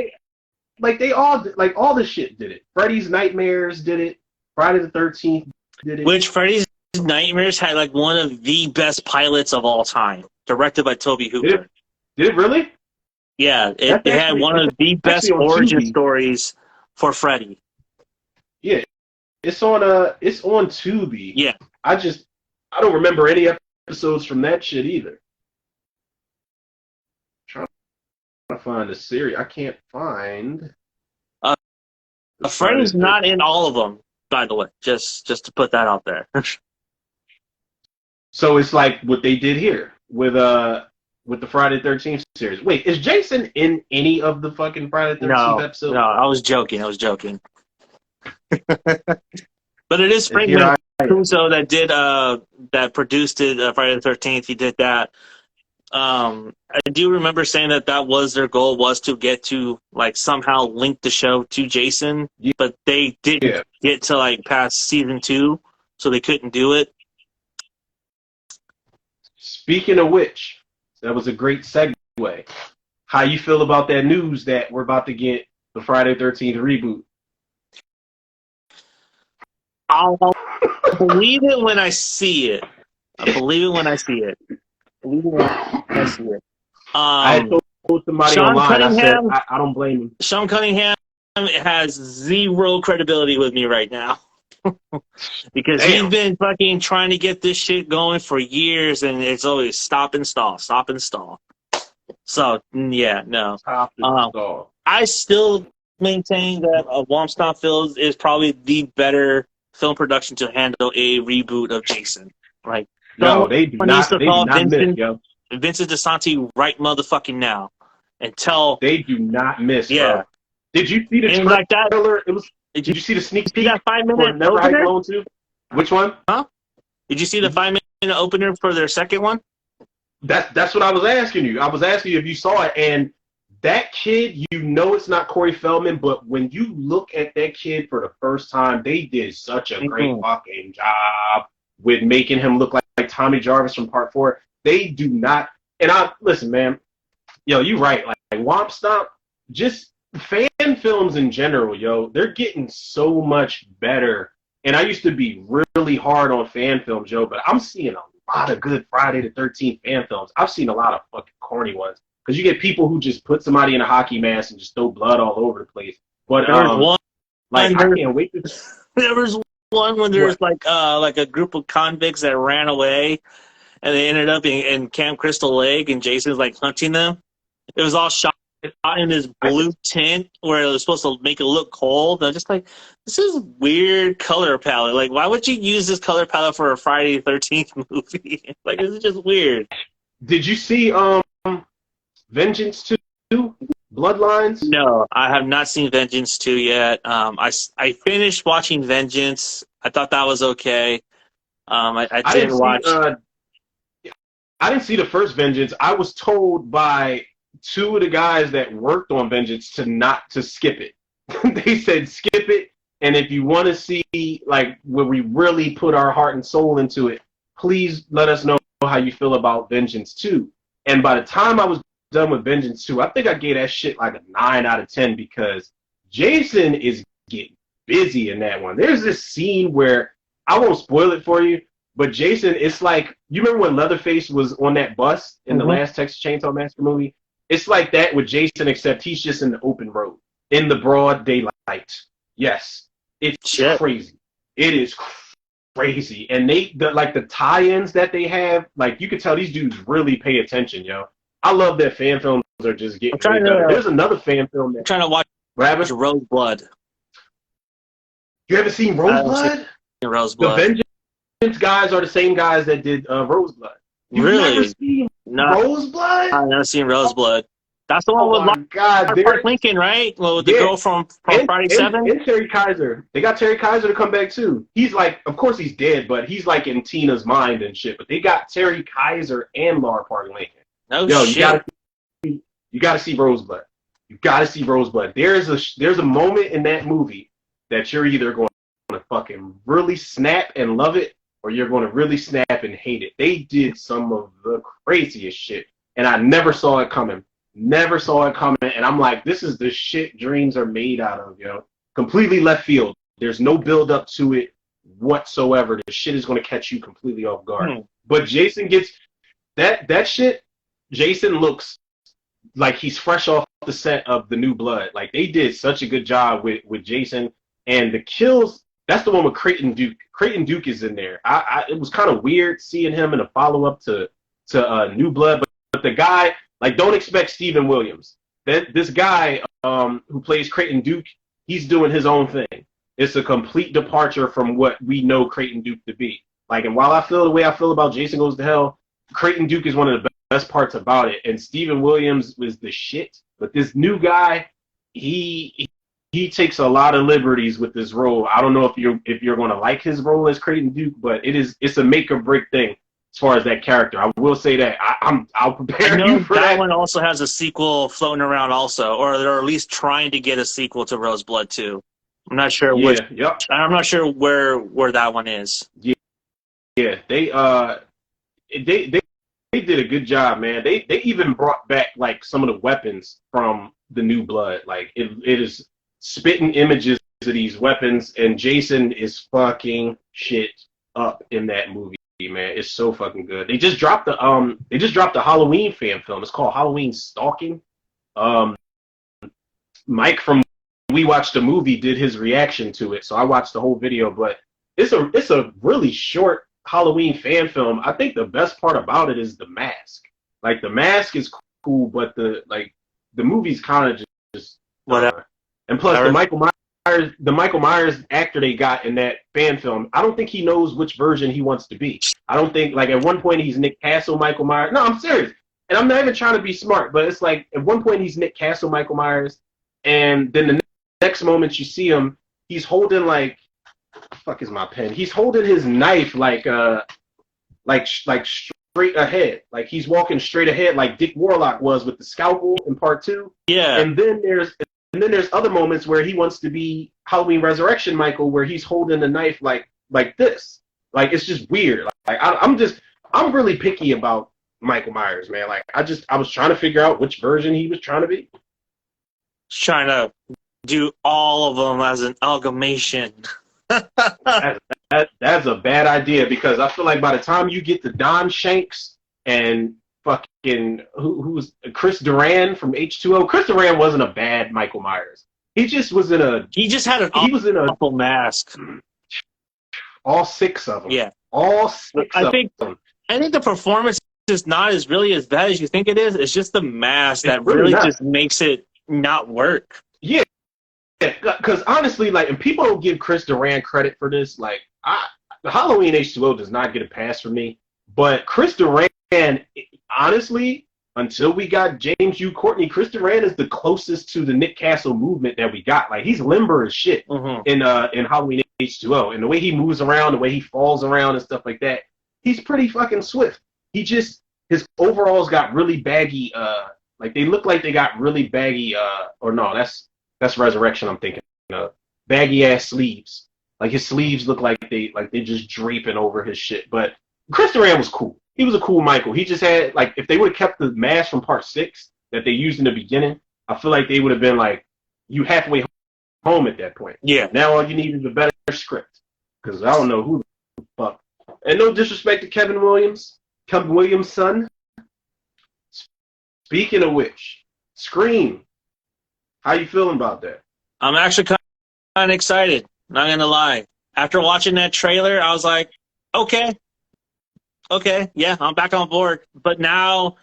all the shit did it. Freddy's Nightmares did it. Friday the 13th did it. which Freddy's Nightmares had like one of the best pilots of all time, directed by Toby Hooper. Did it really? Yeah, it had one of the best origin stories for Freddy. Yeah, it's on Tubi. Yeah, I don't remember any episodes from that shit either. I'm trying to find the series. I can't find. Freddy's not in all of them, by the way. Just to put that out there. So it's like what they did here with the Friday the 13th series. Wait, is Jason in any of the fucking Friday the 13th episodes? No, I was joking. But it is Frank Mancuso that did that produced it, Friday the 13th. He did that. I do remember saying that was their goal, was to get to like somehow link the show to Jason, but they didn't get to like past season 2, so they couldn't do it. Speaking of which, that was a great segue. How you feel about that news that we're about to get the Friday the 13th reboot? I'll believe it when I see it. I told somebody Sean online, Cunningham, I said, I don't blame him. Sean Cunningham has zero credibility with me right now. Because he's been fucking trying to get this shit going for years, and it's always stop and stall. So, yeah, no. I still maintain that Womp Stomp Films is probably the better film production to handle a reboot of Jason. Like, no, they do not miss, yo. Vincent DeSanti right motherfucking now. And tell... They do not miss, yeah. bro. Did you see the trailer? Like that, did you see the sneak peek? That 5-minute Never opener? Hike to? Which one? Huh? Did you see the 5-minute opener for their second one? That's what I was asking you. I was asking you if you saw it, and that kid, you know it's not Corey Feldman, but when you look at that kid for the first time, they did such a great fucking job with making him look like Tommy Jarvis from Part 4. They do not, and listen, man, yo, you right. Like Womp Stomp, just fan films in general, yo, they're getting so much better. And I used to be really hard on fan films, yo, but I'm seeing a lot of good Friday the 13th fan films. I've seen a lot of fucking corny ones. Because you get people who just put somebody in a hockey mask and just throw blood all over the place. But I can't wait to. There was one when there's like a group of convicts that ran away, and they ended up in Camp Crystal Lake, and Jason's like hunting them. It was all shot in this blue tint where it was supposed to make it look cold. I'm just like, this is weird color palette. Like, why would you use this color palette for a Friday the 13th movie? Like, this is just weird. Did you see Vengeance 2? Bloodlines? No, I have not seen Vengeance 2 yet. I finished watching Vengeance. I thought that was okay. I didn't watch. I didn't see the first Vengeance. I was told by 2 of the guys that worked on Vengeance to skip it. They said skip it, and if you want to see like where we really put our heart and soul into it, please let us know how you feel about Vengeance 2. And by the time I was done with Vengeance 2, I think I gave that shit like a 9 out of 10 because Jason is getting busy in that one. There's this scene where, I won't spoil it for you, but Jason, it's like, you remember when Leatherface was on that bus in the last Texas Chainsaw Massacre movie? It's like that with Jason, except he's just in the open road, in the broad daylight. Yes, it's crazy. It is crazy. And the tie-ins that they have, like you could tell these dudes really pay attention, yo. I love that fan films are just getting way better. There's another fan film I'm trying to watch Roseblood. You haven't seen Roseblood? Roseblood. The Vengeance guys are the same guys that did Roseblood. You've really? Never seen Roseblood? I've never seen Roseblood. That's the one with Mark Lincoln, right? Well, with the girl from Friday 7? And Terry Kaiser. They got Terry Kaiser to come back, too. He's like, of course he's dead, but he's like in Tina's mind and shit. But they got Terry Kaiser and Laura Park Lincoln. No shit. You gotta see Roseblood. You gotta see Roseblood. There's a moment in that movie that you're either going to fucking really snap and love it, or you're going to really snap and hate it. They did some of the craziest shit, and I never saw it coming. Never saw it coming, and I'm like, this is the shit dreams are made out of, yo. Completely left field. There's no build up to it whatsoever. The shit is going to catch you completely off guard. But Jason gets that shit. Jason looks like he's fresh off the set of The New Blood. Like, they did such a good job with Jason. And the kills, that's the one with Creighton Duke. Creighton Duke is in there. It was kind of weird seeing him in a follow-up to New Blood. But the guy, like, don't expect Stephen Williams. This guy who plays Creighton Duke, he's doing his own thing. It's a complete departure from what we know Creighton Duke to be. Like, and while I feel the way I feel about Jason Goes to Hell, Creighton Duke is one of the best parts about it. And Stephen Williams was the shit. But this new guy, he takes a lot of liberties with this role. I don't know if you're going to like his role as Creighton Duke, but it's a make or break thing as far as that character. I will say that I'll prepare you for that. That one also has a sequel floating around, also, or they're at least trying to get a sequel to Roseblood too. I'm not sure. I'm not sure where that one is. Yeah. They did a good job, man. They even brought back like some of the weapons from The New Blood. Like it is spitting images of these weapons, and Jason is fucking shit up in that movie, man. It's so fucking good. They just dropped the Halloween fan film. It's called Halloween Stalking. Mike from We Watched the Movie did his reaction to it, so I watched the whole video. But it's a really short Halloween fan film. I think the best part about it is the mask. Like, the mask is cool, but the movie's kind of just whatever. And plus, the Michael Myers actor they got in that fan film, I don't think he knows which version he wants to be. I don't think, like, at one point he's Nick Castle Michael Myers. No, I'm serious. And I'm not even trying to be smart, but it's like at one point he's Nick Castle Michael Myers, and then the next moment you see him, he's holding like, fuck is my pen? He's holding his knife like straight ahead. Like he's walking straight ahead like Dick Warlock was with the scalpel in part 2. Yeah. And then there's other moments where he wants to be Halloween Resurrection Michael, where he's holding the knife like this. Like, it's just weird. Like I'm really picky about Michael Myers, man. Like I was trying to figure out which version he was trying to be. Trying to do all of them as an amalgamation. That's a bad idea, because I feel like by the time you get to Don Shanks and fucking who's Chris Duran from H2O, Chris Duran wasn't a bad Michael Myers. He just had an awful mask. All 6 of them. Yeah. All 6 of them. I think the performance is not really as bad as you think it is. It's just the mask that really just makes it not work. Yeah. Because honestly, like, and people don't give Chris Duran credit for this. Like, the Halloween H2O does not get a pass from me. But Chris Duran, honestly, until we got James U. Courtney, Chris Duran is the closest to the Nick Castle movement that we got. Like, he's limber as shit in Halloween H2O. And the way he moves around, the way he falls around and stuff like that, he's pretty fucking swift. His overalls got really baggy, like, they look like they got really baggy, or no, that's Resurrection I'm thinking of. Baggy ass sleeves. Like, his sleeves look like they're just draping over his shit. But Chris Duran was cool. He was a cool Michael. He just had, like, if they would have kept the mask from part 6 that they used in the beginning, I feel like they would have been like, you halfway home at that point. Yeah. Now all you need is a better script. Because I don't know who the fuck. And no disrespect to Kevin Williams' son. Speaking of which, Scream. How you feeling about that? I'm actually kind of excited. Not gonna lie. After watching that trailer, I was like, okay, yeah, I'm back on board. But now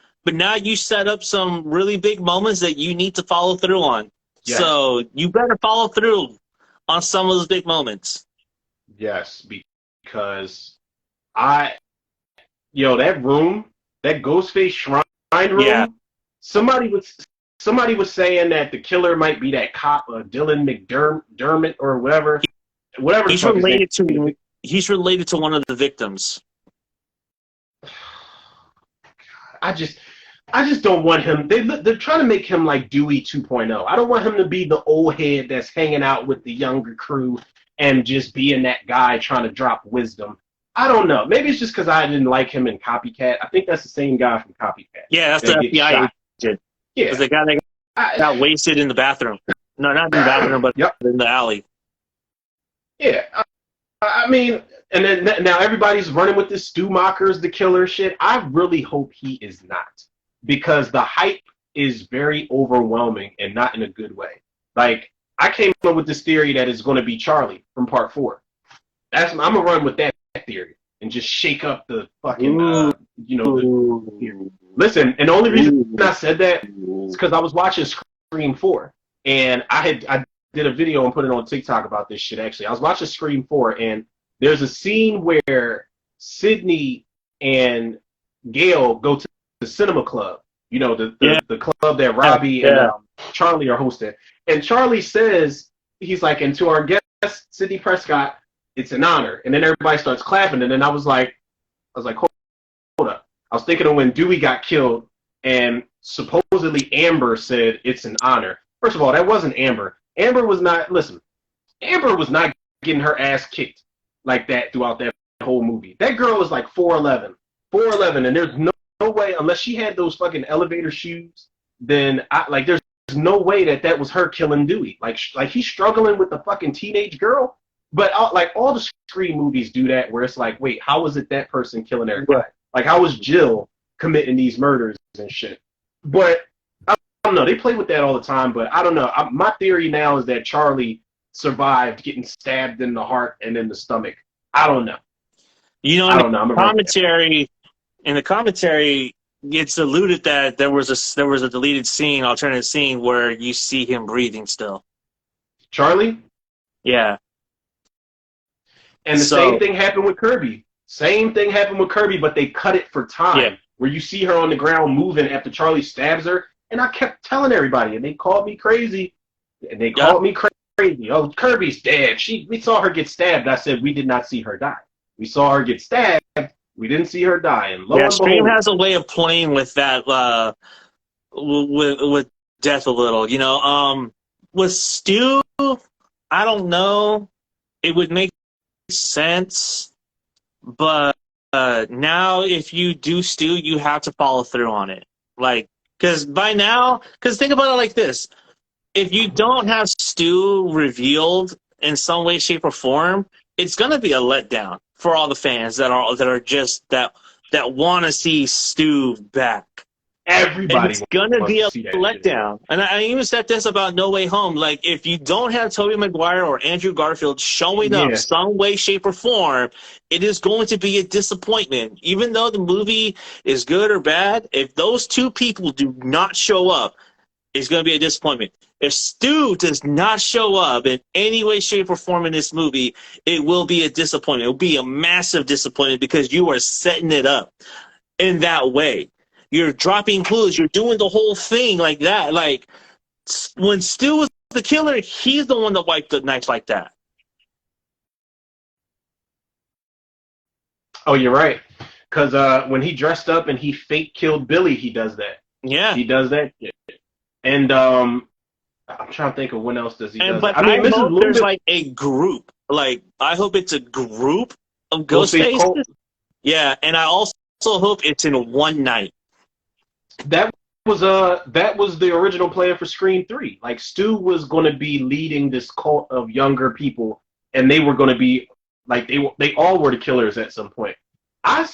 you set up some really big moments that you need to follow through on. Yes. So you better follow through on some of those big moments. Yes, because that room, that Ghostface shrine room, Yeah. somebody was saying that the killer might be that cop, Dylan McDermott or whatever the He's fuck his name related to is. he's related to one of the victims. I just don't want him. They're trying to make him like Dewey 2.0. I don't want him to be the old head that's hanging out with the younger crew and just being that guy trying to drop wisdom. I don't know. Maybe it's just because I didn't like him in Copycat. I think that's the same guy from Copycat. Yeah, that's that the gets FBI shot. agent. Yeah. It's the guy that got wasted in the bathroom. No, not in the bathroom, but Yep. in the alley. Yeah. I mean, and then now everybody's running with this Stu Macher's the killer shit. I really hope he is not, because the hype is very overwhelming and not in a good way. Like, I came up with this theory that it's going to be Charlie from Part 4. I'm gonna run with that theory and just shake up the fucking Listen, and the only reason I said that is because I was watching Scream 4, and I did a video and put it on TikTok about this shit. Actually, I was watching Scream 4, and there's a scene where Sydney and Gail go to the cinema club. You know, the club that Robbie and Charlie are hosting. And Charlie says, he's like, and to our guest, Sydney Prescott, it's an honor. And then everybody starts clapping. And then I was like, hold up. I was thinking of when Dewey got killed, and supposedly Amber said it's an honor. First of all, that wasn't Amber. Amber was not getting her ass kicked like that throughout that whole movie. That girl is like 4'11", and there's no way, unless she had those fucking elevator shoes, then there's no way that was her killing Dewey. Like he's struggling with the fucking teenage girl, but all the Scream movies do that, where it's like, wait, how is it that person killing everybody? Like, how was Jill committing these murders and shit? But I don't know. They play with that all the time, but I don't know. My theory now is that Charlie survived getting stabbed in the heart and in the stomach. I don't know. You know, in the commentary, it's alluded that there was a deleted scene, alternative scene, where you see him breathing still. Charlie? Yeah. And the same thing happened with Kirby. But they cut it for time, where you see her on the ground moving after Charlie stabs her. And I kept telling everybody, and they called me crazy. Oh, Kirby's dead. We saw her get stabbed. I said, we did not see her die. We saw her get stabbed. We didn't see her die. And lo and Scream behold, has a way of playing with that, with death a little. You know, with Stu, I don't know. It would make sense, but now if you do Stu, you have to follow through on it. Like, because think about it like this: if you don't have Stu revealed in some way, shape, or form, it's gonna be a letdown for all the fans that want to see Stu back. Everybody, and it's gonna be a letdown. And I even said this about No Way Home. Like, if you don't have Tobey Maguire or Andrew Garfield showing up some way, shape, or form, it is going to be a disappointment. Even though the movie is good or bad, if those two people do not show up, it's going to be a disappointment. If Stu does not show up in any way, shape, or form in this movie, it will be a disappointment. It will be a massive disappointment, because you are setting it up in that way. You're dropping clues. You're doing the whole thing like that. Like, when Stu was the killer, he's the one that wiped the knife like that. Oh, you're right. Because when he dressed up and he fake killed Billy, he does that. Yeah. He does that shit. And I'm trying to think of when else does he do that. I hope there's like a group. Like, I hope it's a group of Ghostfaces. Yeah, and I also hope it's in one night. That was the original plan for Scream 3. Like, Stu was going to be leading this cult of younger people, and they were going to be like, they all were the killers at some point. I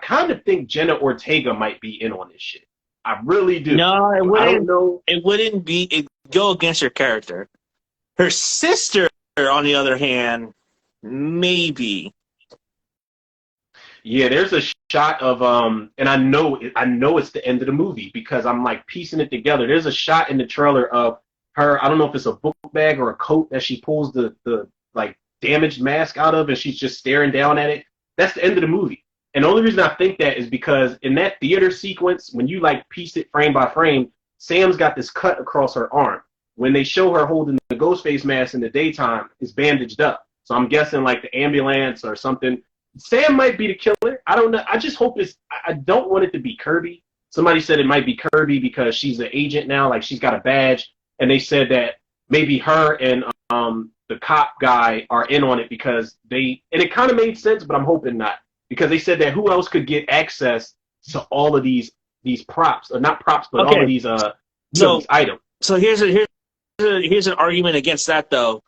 kind of think Jenna Ortega might be in on this shit. I really do. No, it wouldn't. I don't know. It wouldn't be. It go against your character. Her sister, on the other hand, maybe. Yeah, there's a shot of and I know it's the end of the movie because I'm like piecing it together. There's a shot in the trailer of her. I don't know if it's a book bag or a coat that she pulls the like damaged mask out of, and she's just staring down at it. That's the end of the movie. And the only reason I think that is because in that theater sequence, when you like piece it frame by frame, Sam's got this cut across her arm. When they show her holding the ghost face mask in the daytime, it's bandaged up. So I'm guessing like the ambulance or something. Sam might be the killer. I don't know. I just hope it's. I don't want it to be Kirby. Somebody said it might be Kirby because she's an agent now. Like she's got a badge, and they said that maybe her and the cop guy are in on it because they. And it kind of made sense, but I'm hoping not because they said that who else could get access to all of these props, or not props, but all of these these items. So here's an argument against that though,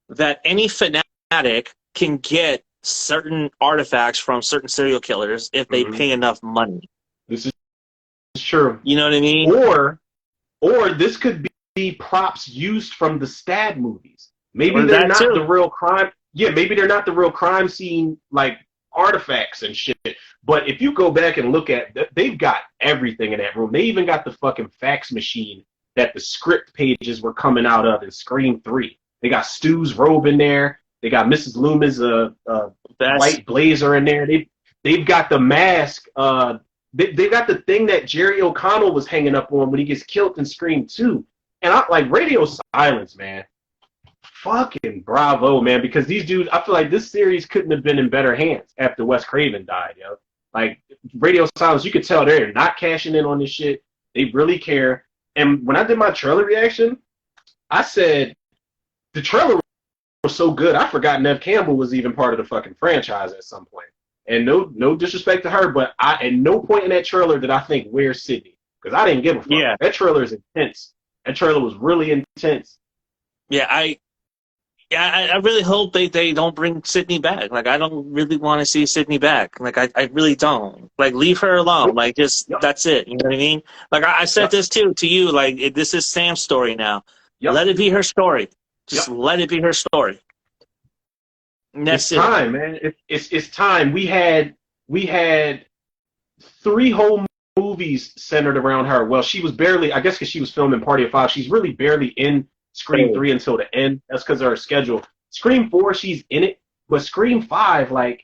that any fanatic can get certain artifacts from certain serial killers if they pay enough money. This is true. You know what I mean? Or this could be props used from the Stab movies. Maybe they're not the real crime. Yeah, maybe they're not the real crime scene like artifacts and shit. But if you go back and look at, they've got everything in that room. They even got the fucking fax machine that the script pages were coming out of in Scream 3. They got Stu's robe in there. They got Mrs. Loomis' white blazer in there. They've got the mask. They got the thing that Jerry O'Connell was hanging up on when he gets killed in Scream 2. And I like Radio Silence, man. Fucking bravo, man. Because these dudes, I feel like this series couldn't have been in better hands after Wes Craven died, yo. Like Radio Silence, you could tell they're not cashing in on this shit. They really care. And when I did my trailer reaction, I said the trailer was so good, I forgot Neve Campbell was even part of the fucking franchise at some point. And no disrespect to her, but at no point in that trailer did I think, where's Sydney? Because I didn't give a fuck. Yeah. That trailer is intense. That trailer was really intense. Yeah, I really hope they don't bring Sydney back. Like, I don't really want to see Sydney back. Like, I really don't. Like, leave her alone. Like, just, that's it. You know what I mean? Like, I said this, too, to you. Like, this is Sam's story now. Let it be her story. Just let it be her story. And that's it's time, man. It's time. We had 3 whole movies centered around her. Well, she was barely, I guess because she was filming Party of Five, she's really barely in Scream 3 until the end. That's because of her schedule. Scream 4, she's in it. But Scream 5, like,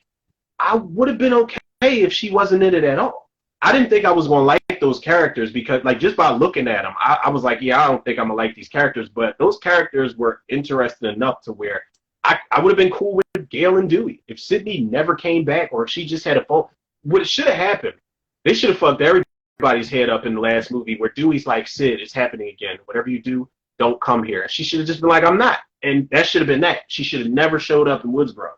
I would have been okay if she wasn't in it at all. I didn't think I was going to like those characters because, like, just by looking at them, I was like, yeah, I don't think I'm going to like these characters. But those characters were interesting enough to where I would have been cool with Gail and Dewey. If Sydney never came back or if she just had a phone, what should have happened, they should have fucked everybody's head up in the last movie where Dewey's like, Sid, it's happening again. Whatever you do, don't come here. And she should have just been like, I'm not. And that should have been that. She should have never showed up in Woodsboro.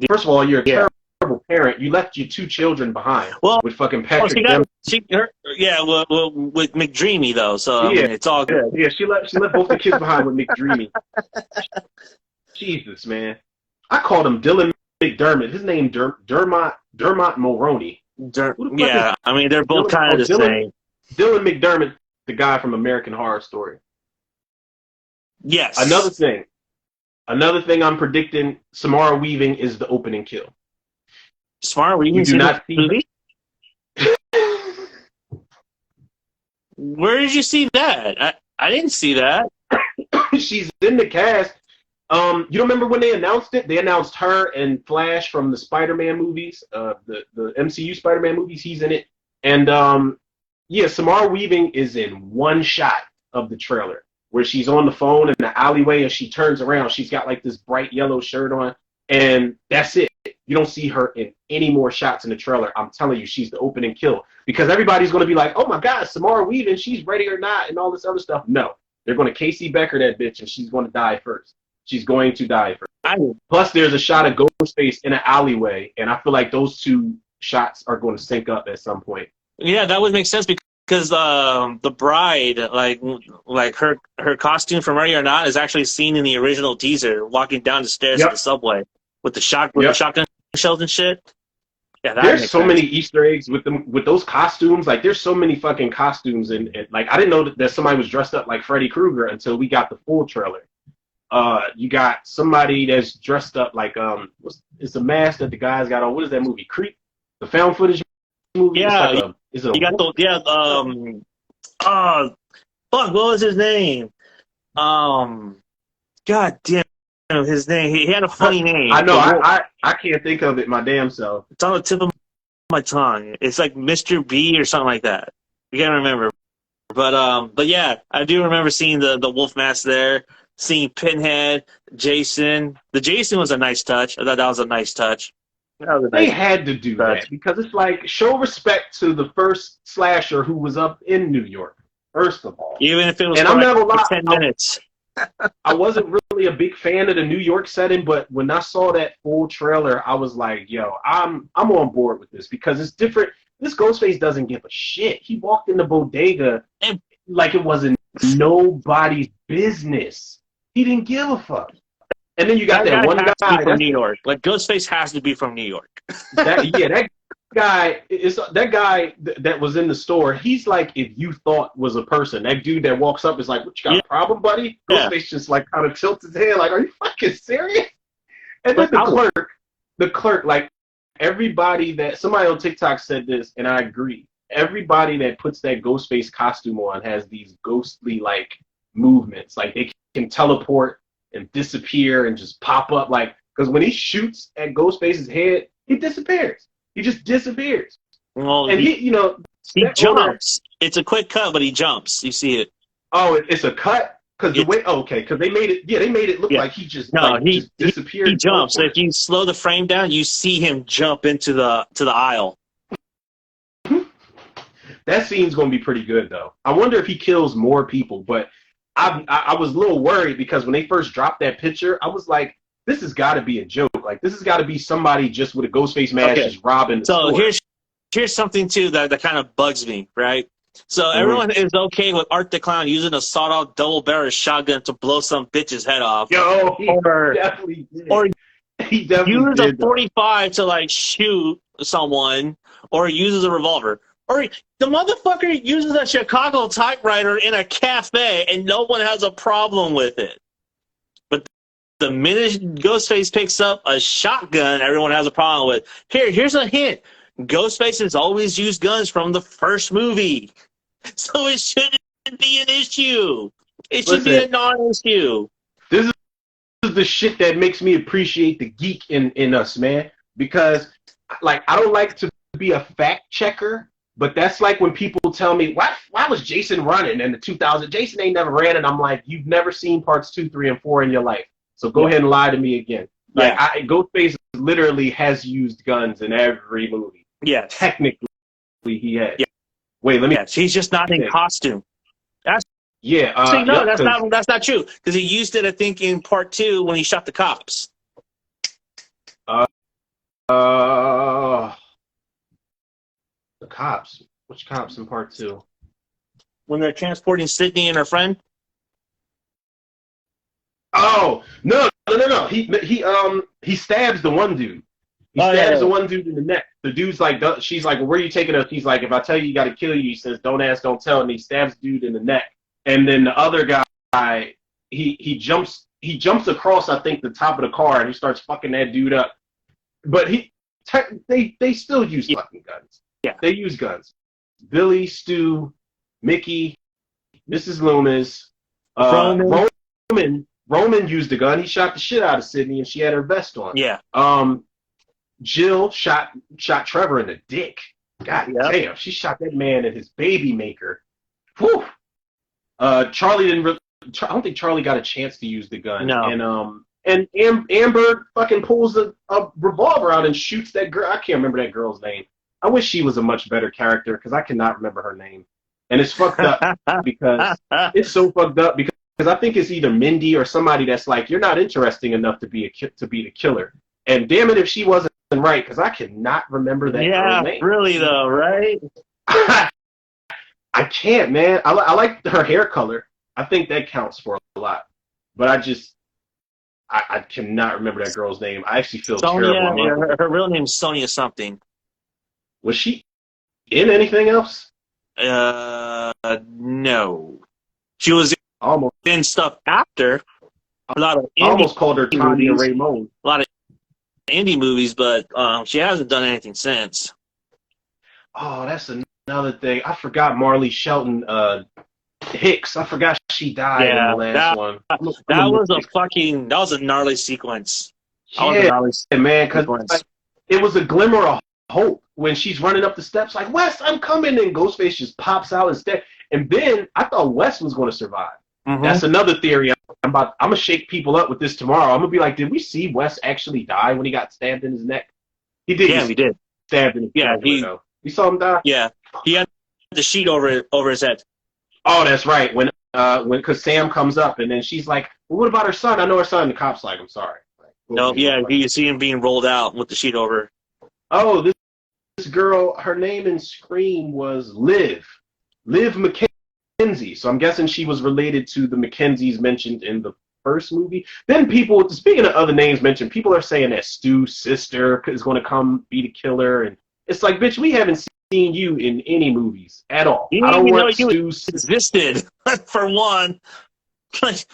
First of all, you're a terrible parent. You left your 2 children behind with fucking Patrick with McDreamy, though. So, I mean, it's all good. Yeah, she left both the kids behind with McDreamy. Jesus, man. I called him Dylan McDermott. His name Dermot Mulroney. I mean, they're both kind of the same. Dylan McDermott, the guy from American Horror Story. Yes. Another thing I'm predicting, Samara Weaving is the opening kill. Samara Weaving? You do not see movie? Where did you see that? I didn't see that. She's in the cast. You don't remember when they announced it? They announced her and Flash from the Spider-Man movies, the MCU Spider-Man movies. He's in it. And, Samara Weaving is in one shot of the trailer where she's on the phone in the alleyway and she turns around. She's got like this bright yellow shirt on, and that's it. You don't see her in any more shots in the trailer. I'm telling you, she's the opening kill because everybody's going to be like, oh my God, Samara Weaving, she's ready or not, and all this other stuff. No, they're going to Casey Becker that bitch, and she's going to die first. She's going to die first. Plus, there's a shot of Ghostface in an alleyway, and I feel like those 2 shots are going to sync up at some point. Yeah, that would make sense because the bride, like her costume from Ready or Not is actually seen in the original teaser, walking down the stairs of the subway with the shotgun shells and shit. Yeah, there's so many Easter eggs with those costumes. Like, there's so many fucking costumes, and like I didn't know that somebody was dressed up like Freddy Krueger until we got the full trailer. You got somebody that's dressed up like it's a mask that the guy's got on. What is that movie? Creep, the found footage movie. Yeah, Is it you got fuck, what was his name? God damn his name. He had a funny name. I know. I can't think of it. My damn self. It's on the tip of my tongue. It's like Mr. B or something like that. You can't remember. But yeah, I do remember seeing the wolf mask there, seeing Pinhead, Jason. The Jason was a nice touch. I thought that was a nice touch. They had to do that because it's like show respect to the first slasher who was up in New York. First of all, even if it was and I'm not gonna lie, 10 minutes. I wasn't really a big fan of the New York setting, but when I saw that full trailer, I was like, "Yo, I'm on board with this because it's different." This Ghostface doesn't give a shit. He walked in the bodega like it wasn't nobody's business. He didn't give a fuck. And then you got that one guy from New York. Like Ghostface has to be from New York. that guy is that guy that was in the store. He's like if you thought was a person. That dude that walks up is like, "What you got a problem, buddy?" Ghostface just like kind of tilts his head, like, "Are you fucking serious?" And then the clerk, like everybody that somebody on TikTok said this, and I agree. Everybody that puts that Ghostface costume on has these ghostly like movements, like they can teleport and disappear and just pop up, like because when he shoots at Ghostface's head, he disappears. He just disappears. Well, and he jumps. It's a quick cut, but he jumps. You see it. Oh, it's a cut because the way. Oh, okay, because they made it. Yeah, they made it look like he just just disappeared. He jumps. So if you slow the frame down, you see him jump into the aisle. That scene's gonna be pretty good though. I wonder if he kills more people, but I was a little worried because when they first dropped that picture, I was like, this has got to be a joke. Like, this has got to be somebody just with a Ghostface mask just robbing the store. So here's something, too, that kind of bugs me, right? So everyone is okay with Art the Clown using a sawed-off double-barrel shotgun to blow some bitch's head off. Yo, he definitely did. Or he definitely uses a 45 to, like, shoot someone, or uses a revolver. Or the motherfucker uses a Chicago typewriter in a cafe, and no one has a problem with it. But the minute Ghostface picks up a shotgun, everyone has a problem with. Here's a hint. Ghostface has always used guns from the first movie. So it shouldn't be an issue. It should be a non-issue. This is the shit that makes me appreciate the geek in us, man. Because, like, I don't like to be a fact checker, but that's like when people tell me, why was Jason running in the 2000? Jason ain't never ran, and I'm like, you've never seen parts 2, 3, and 4 in your life. So go ahead and lie to me again. Like, Ghostface literally has used guns in every movie. Yeah. Technically, he has. Yeah. Wait, let me. Yes, he's just not in costume. That's that's not true because he used it, I think, in part 2 when he shot the cops. The cops. Which cops in part 2? When they're transporting Sydney and her friend. Oh no! He stabs the one dude. He stabs the one dude in the neck. The dude's like, she's like, well, where are you taking us? He's like, if I tell you, you got to kill you. He says, don't ask, don't tell. And he stabs the dude in the neck. And then the other guy, he jumps across, I think, the top of the car, and he starts fucking that dude up. But they still use fucking guns. Yeah, they use guns. Billy, Stu, Mickey, Mrs. Loomis, Roman used a gun. He shot the shit out of Sydney, and she had her vest on. Yeah. Jill shot Trevor in the dick. God damn, she shot that man in his baby maker. Whew. Charlie didn't. I don't think Charlie got a chance to use the gun. No. And Amber fucking pulls a revolver out and shoots that girl. I can't remember that girl's name. I wish she was a much better character because I cannot remember her name. And it's fucked up because it's so fucked up because I think it's either Mindy or somebody that's like, you're not interesting enough to be the killer. And damn it if she wasn't right, because I cannot remember that girl's name. Yeah, really though, right? I can't, man. I like her hair color. I think that counts for a lot. But I cannot remember that girl's name. I actually feel terrible. Yeah, her real name's Sonia something. Was she in anything else? No. She was almost in stuff after. a lot of I indie almost called her Tanya movies, Raymond. a lot of indie movies, but she hasn't done anything since. Oh, that's another thing. I forgot Marley Shelton Hicks. I forgot she died in the Yeah, last that one. that was that was a gnarly sequence. That was a Yeah, gnarly man, because sequence. like, it was a glimmer of hope when she's running up the steps, like, Wes, I'm coming, and Ghostface just pops out instead. And then I thought Wes was going to survive. Mm-hmm. That's another theory. I'm gonna shake people up with this tomorrow. I'm gonna be like, did we see Wes actually die when he got stabbed in his neck? He did Yeah, get we did. stabbed in his Yeah, jugular, though. We saw him die. yeah, he had the sheet over his head. Oh, that's right. When because Sam comes up and then she's like, well, what about her son? I know her son. The cop's like, I'm sorry. Like, No, yeah, you see him being rolled out with the sheet over. oh, this girl, her name in Scream was Liv McKenzie. So I'm guessing she was related to the McKenzies mentioned in the first movie. Then people, speaking of other names mentioned, people are saying that Stu's sister is going to come be the killer, and it's like, bitch, we haven't seen you in any movies at all. You I didn't don't even know want you Stu's existed, for one. Like,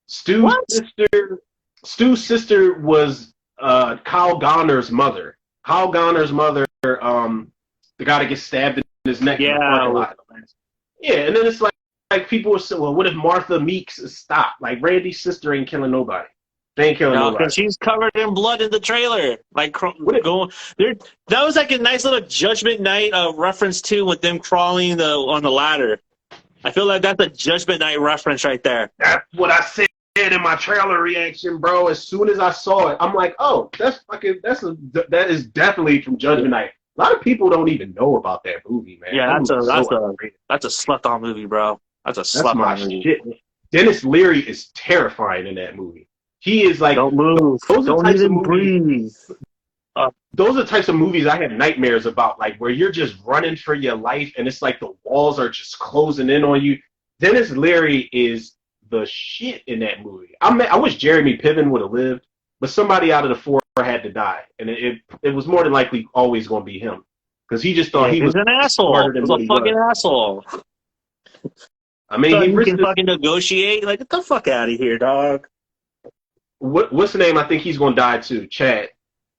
Stu's what? sister. Stu's sister was Kyle Donner's mother. Kyle Donner's mother, the guy that gets stabbed in his neck in the parking lot. Yeah, and then it's like people were saying, well, what if Martha Meeks stopped? Like, Randy's sister ain't killing nobody. They ain't killing No, nobody. because she's covered in blood in the trailer. Like, going there. That was like a nice little Judgment Night reference too, with them crawling on the ladder. I feel like that's a Judgment Night reference right there. That's what I said in my trailer reaction, bro. As soon as I saw it, I'm like, oh, that is definitely from Judgment Night. A lot of people don't even know about that movie, man. Yeah, That that's a slept on movie, bro. That's a That's slept my on movie. shit. Dennis Leary is terrifying in that movie. He is like, Don't move. those are Don't types of even movies. breathe. Those are the types of movies I have nightmares about, like where you're just running for your life and it's like the walls are just closing in on you. Dennis Leary is the shit in that movie. I wish Jeremy Piven would have lived, but somebody out of the four had to die, and it was more than likely always going to be him because he just thought he was an asshole. smarter He than was what a he fucking was. asshole. I mean, So he you risked can fucking negotiate. Like, get the fuck out of here, dog. what's the name? I think he's going to die too. Chad,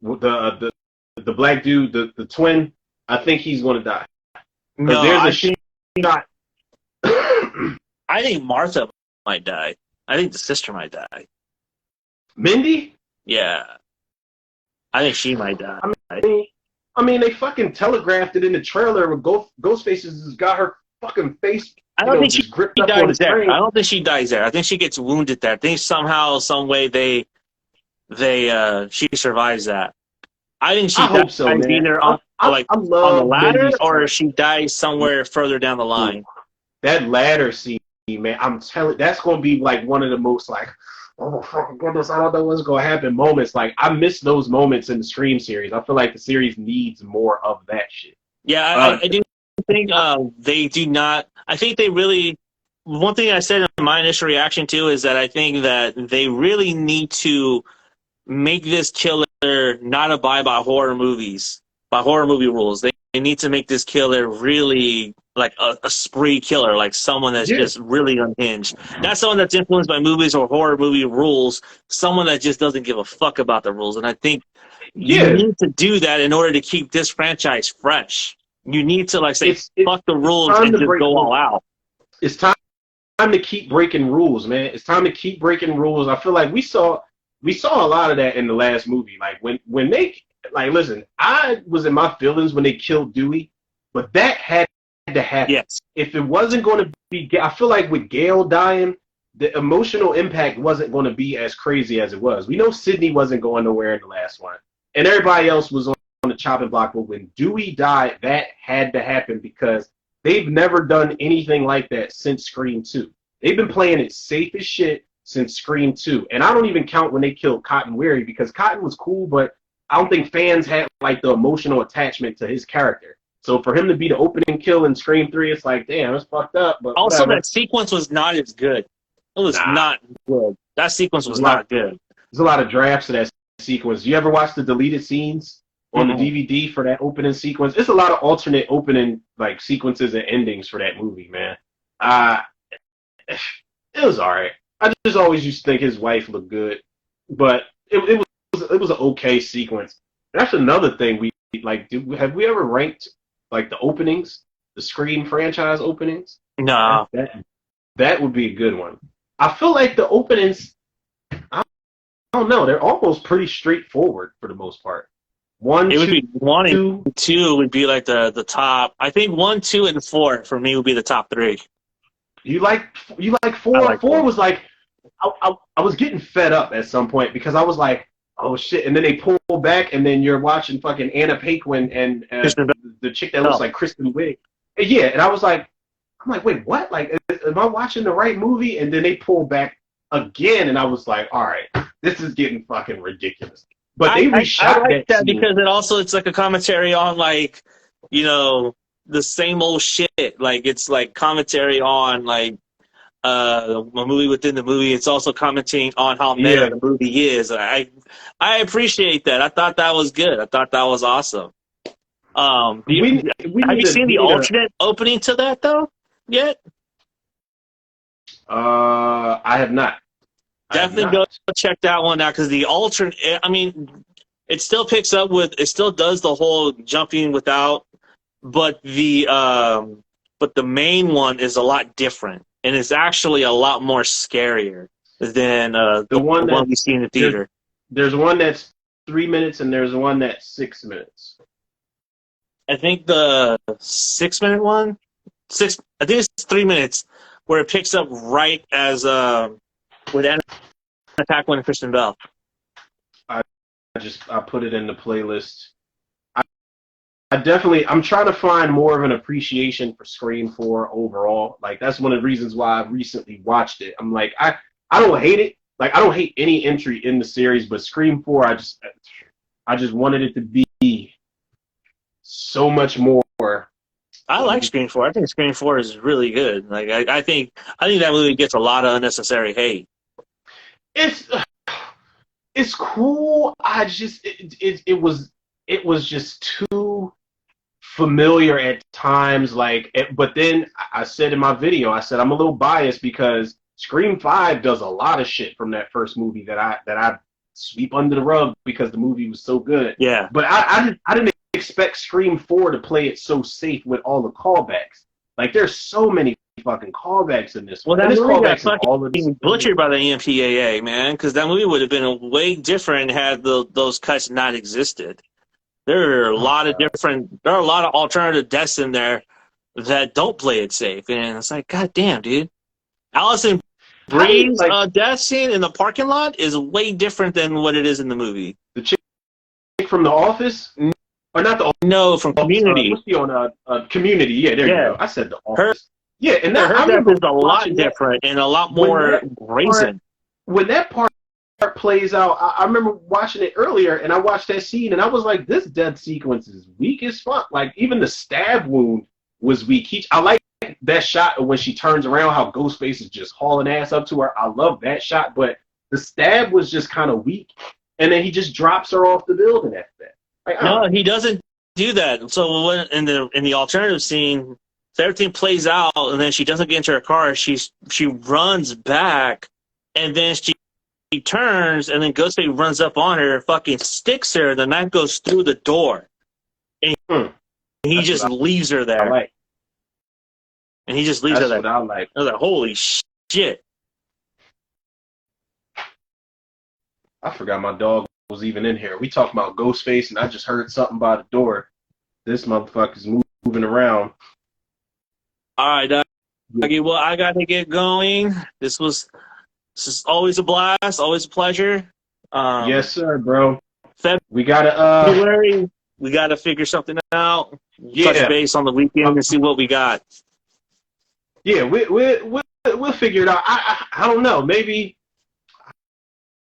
the black dude, the twin. I think he's going to die. No, there's I a think shot. I think Martha might die. I think the sister might die. Mindy? Yeah, I think she might die. I mean, they fucking telegraphed it in the trailer where Ghostface has got her fucking face, I don't think just gripped she up on the dies there. train. I don't think she dies there. I think she gets wounded there. I think somehow, some way, she survives that. I think she I hope dies so, man. either on I on love the ladder Mindy's or character. she dies somewhere further down the line. That ladder scene, man, I'm telling, that's going to be like one of the most like, oh fucking goodness, I don't know what's going to happen moments. Like, I miss those moments in the Scream series. I feel like the series needs more of that shit. Yeah, I do think they do not. I think they really. One thing I said in my initial reaction to is that I think that they really need to make this killer not abide by horror movies, by horror movie rules. They need to make this killer really like a spree killer, like someone that's just really unhinged. Not someone that's influenced by movies or horror movie rules, someone that just doesn't give a fuck about the rules. And I think you need to do that in order to keep this franchise fresh. You need to like say, fuck the rules and just go all out. It's time to keep breaking rules, man. It's time to keep breaking rules. I feel like we saw a lot of that in the last movie. Like when they like, listen, I was in my feelings when they killed Dewey, but that had to happen. Yes. If it wasn't going to be, I feel like with Gail dying, the emotional impact wasn't going to be as crazy as it was. We know Sydney wasn't going nowhere in the last one, and everybody else was on the chopping block. But when Dewey died, that had to happen because they've never done anything like that since Scream 2. They've been playing it safe as shit since Scream 2. And I don't even count when they killed Cotton Weary because Cotton was cool, but I don't think fans had like the emotional attachment to his character. So for him to be the opening kill in Scream 3, it's like, damn, it's fucked up. But also, whatever. that sequence was not as good. It was not good. That sequence was not good. There's a lot of drafts of that sequence. You ever watch the deleted scenes on the DVD for that opening sequence? It's a lot of alternate opening like sequences and endings for that movie, man. It was all right. I just always used to think his wife looked good, but it was an okay sequence. That's another thing we like. Have we ever ranked like the openings, the Scream franchise openings? No, That would be a good one. I feel like the openings, I don't know, they're almost pretty straightforward for the most part. One, it would two, be 1 and 2 would be like the top. I think 1, 2, and 4 for me would be the top 3. you like I four. like Four 4. was like I was getting fed up at some point because I was like, oh shit, and then they pull back, and then you're watching fucking Anna Paquin and Kristen the chick that looks Bell. like Kristen Wiig. And yeah, and I'm like, wait, what? Like, am I watching the right movie? And then they pull back again, and I was like, all right, this is getting fucking ridiculous. But they I reshot like that scene. because it's like a commentary on like, the same old shit. Like it's like commentary on like a movie within the movie. It's also commenting on how meta Yeah. the movie is. I appreciate that. I thought that was good. I thought that was awesome. Have We you seen the alternate opening to that though yet? I have not. Definitely go check that one out because the alternate. I mean, it still picks up with. It still does the whole jumping without, but the main one is a lot different, and it's actually a lot more scarier than the one we see in the theater. There's one that's 3 minutes, and there's one that's 6 minutes. I think the 6-minute one, I think it's 3 minutes, where it picks up right as with Anna Paquin and Kristen Bell. I put it in the playlist. I'm trying to find more of an appreciation for Scream 4 overall. Like, that's one of the reasons why I recently watched it. I'm like, I don't hate it. Like, I don't hate any entry in the series, but Scream 4, I just wanted it to be so much more. I like Scream 4. I think Scream 4 is really good. Like, I think that movie gets a lot of unnecessary hate. It's cool. It was just too familiar at times. But then I said in my video, I said I'm a little biased because Scream 5 does a lot of shit from that first movie that I sweep under the rug because the movie was so good. Yeah. But I didn't expect Scream 4 to play it so safe with all the callbacks. Like, there's so many fucking callbacks in this. Well, that movie got fucking butchered by the MPAA, man, because that movie would have been way different had those cuts not existed. There are a lot of alternative deaths in there that don't play it safe, and it's like, god damn, dude. Allison Brie's death scene in the parking lot is way different than what it is in the movie. The chick from The Office? Or not The Office? No, from Community. What's the on Community? Yeah, there you go. I said The Office. Her death is a lot different and a lot more brazen. When that part plays out, I remember watching it earlier, and I watched that scene, and I was like, this death sequence is weak as fuck. Like, even the stab wound was weak. I like that shot when she turns around, how Ghostface is just hauling ass up to her. I love that shot, but the stab was just kind of weak, and then he just drops her off the building after that. Like, no, he doesn't do that. So when in the alternative scene, so everything plays out, and then she doesn't get into her car. She runs back, and then she turns, and then Ghostface runs up on her, fucking sticks her. The knife goes through the door, and he just leaves her there. And he just leaves her there. That's what I like. I was like, holy shit! I forgot my dog was even in here. We talked about Ghostface, and I just heard something by the door. This motherfucker's moving around. All right, okay, well, I got to get going. This is always a blast, always a pleasure. Yes, sir, bro. We February, we got to figure something out. Yeah. Touch base on the weekend and see what we got. Yeah, we'll figure it out. I don't know. Maybe,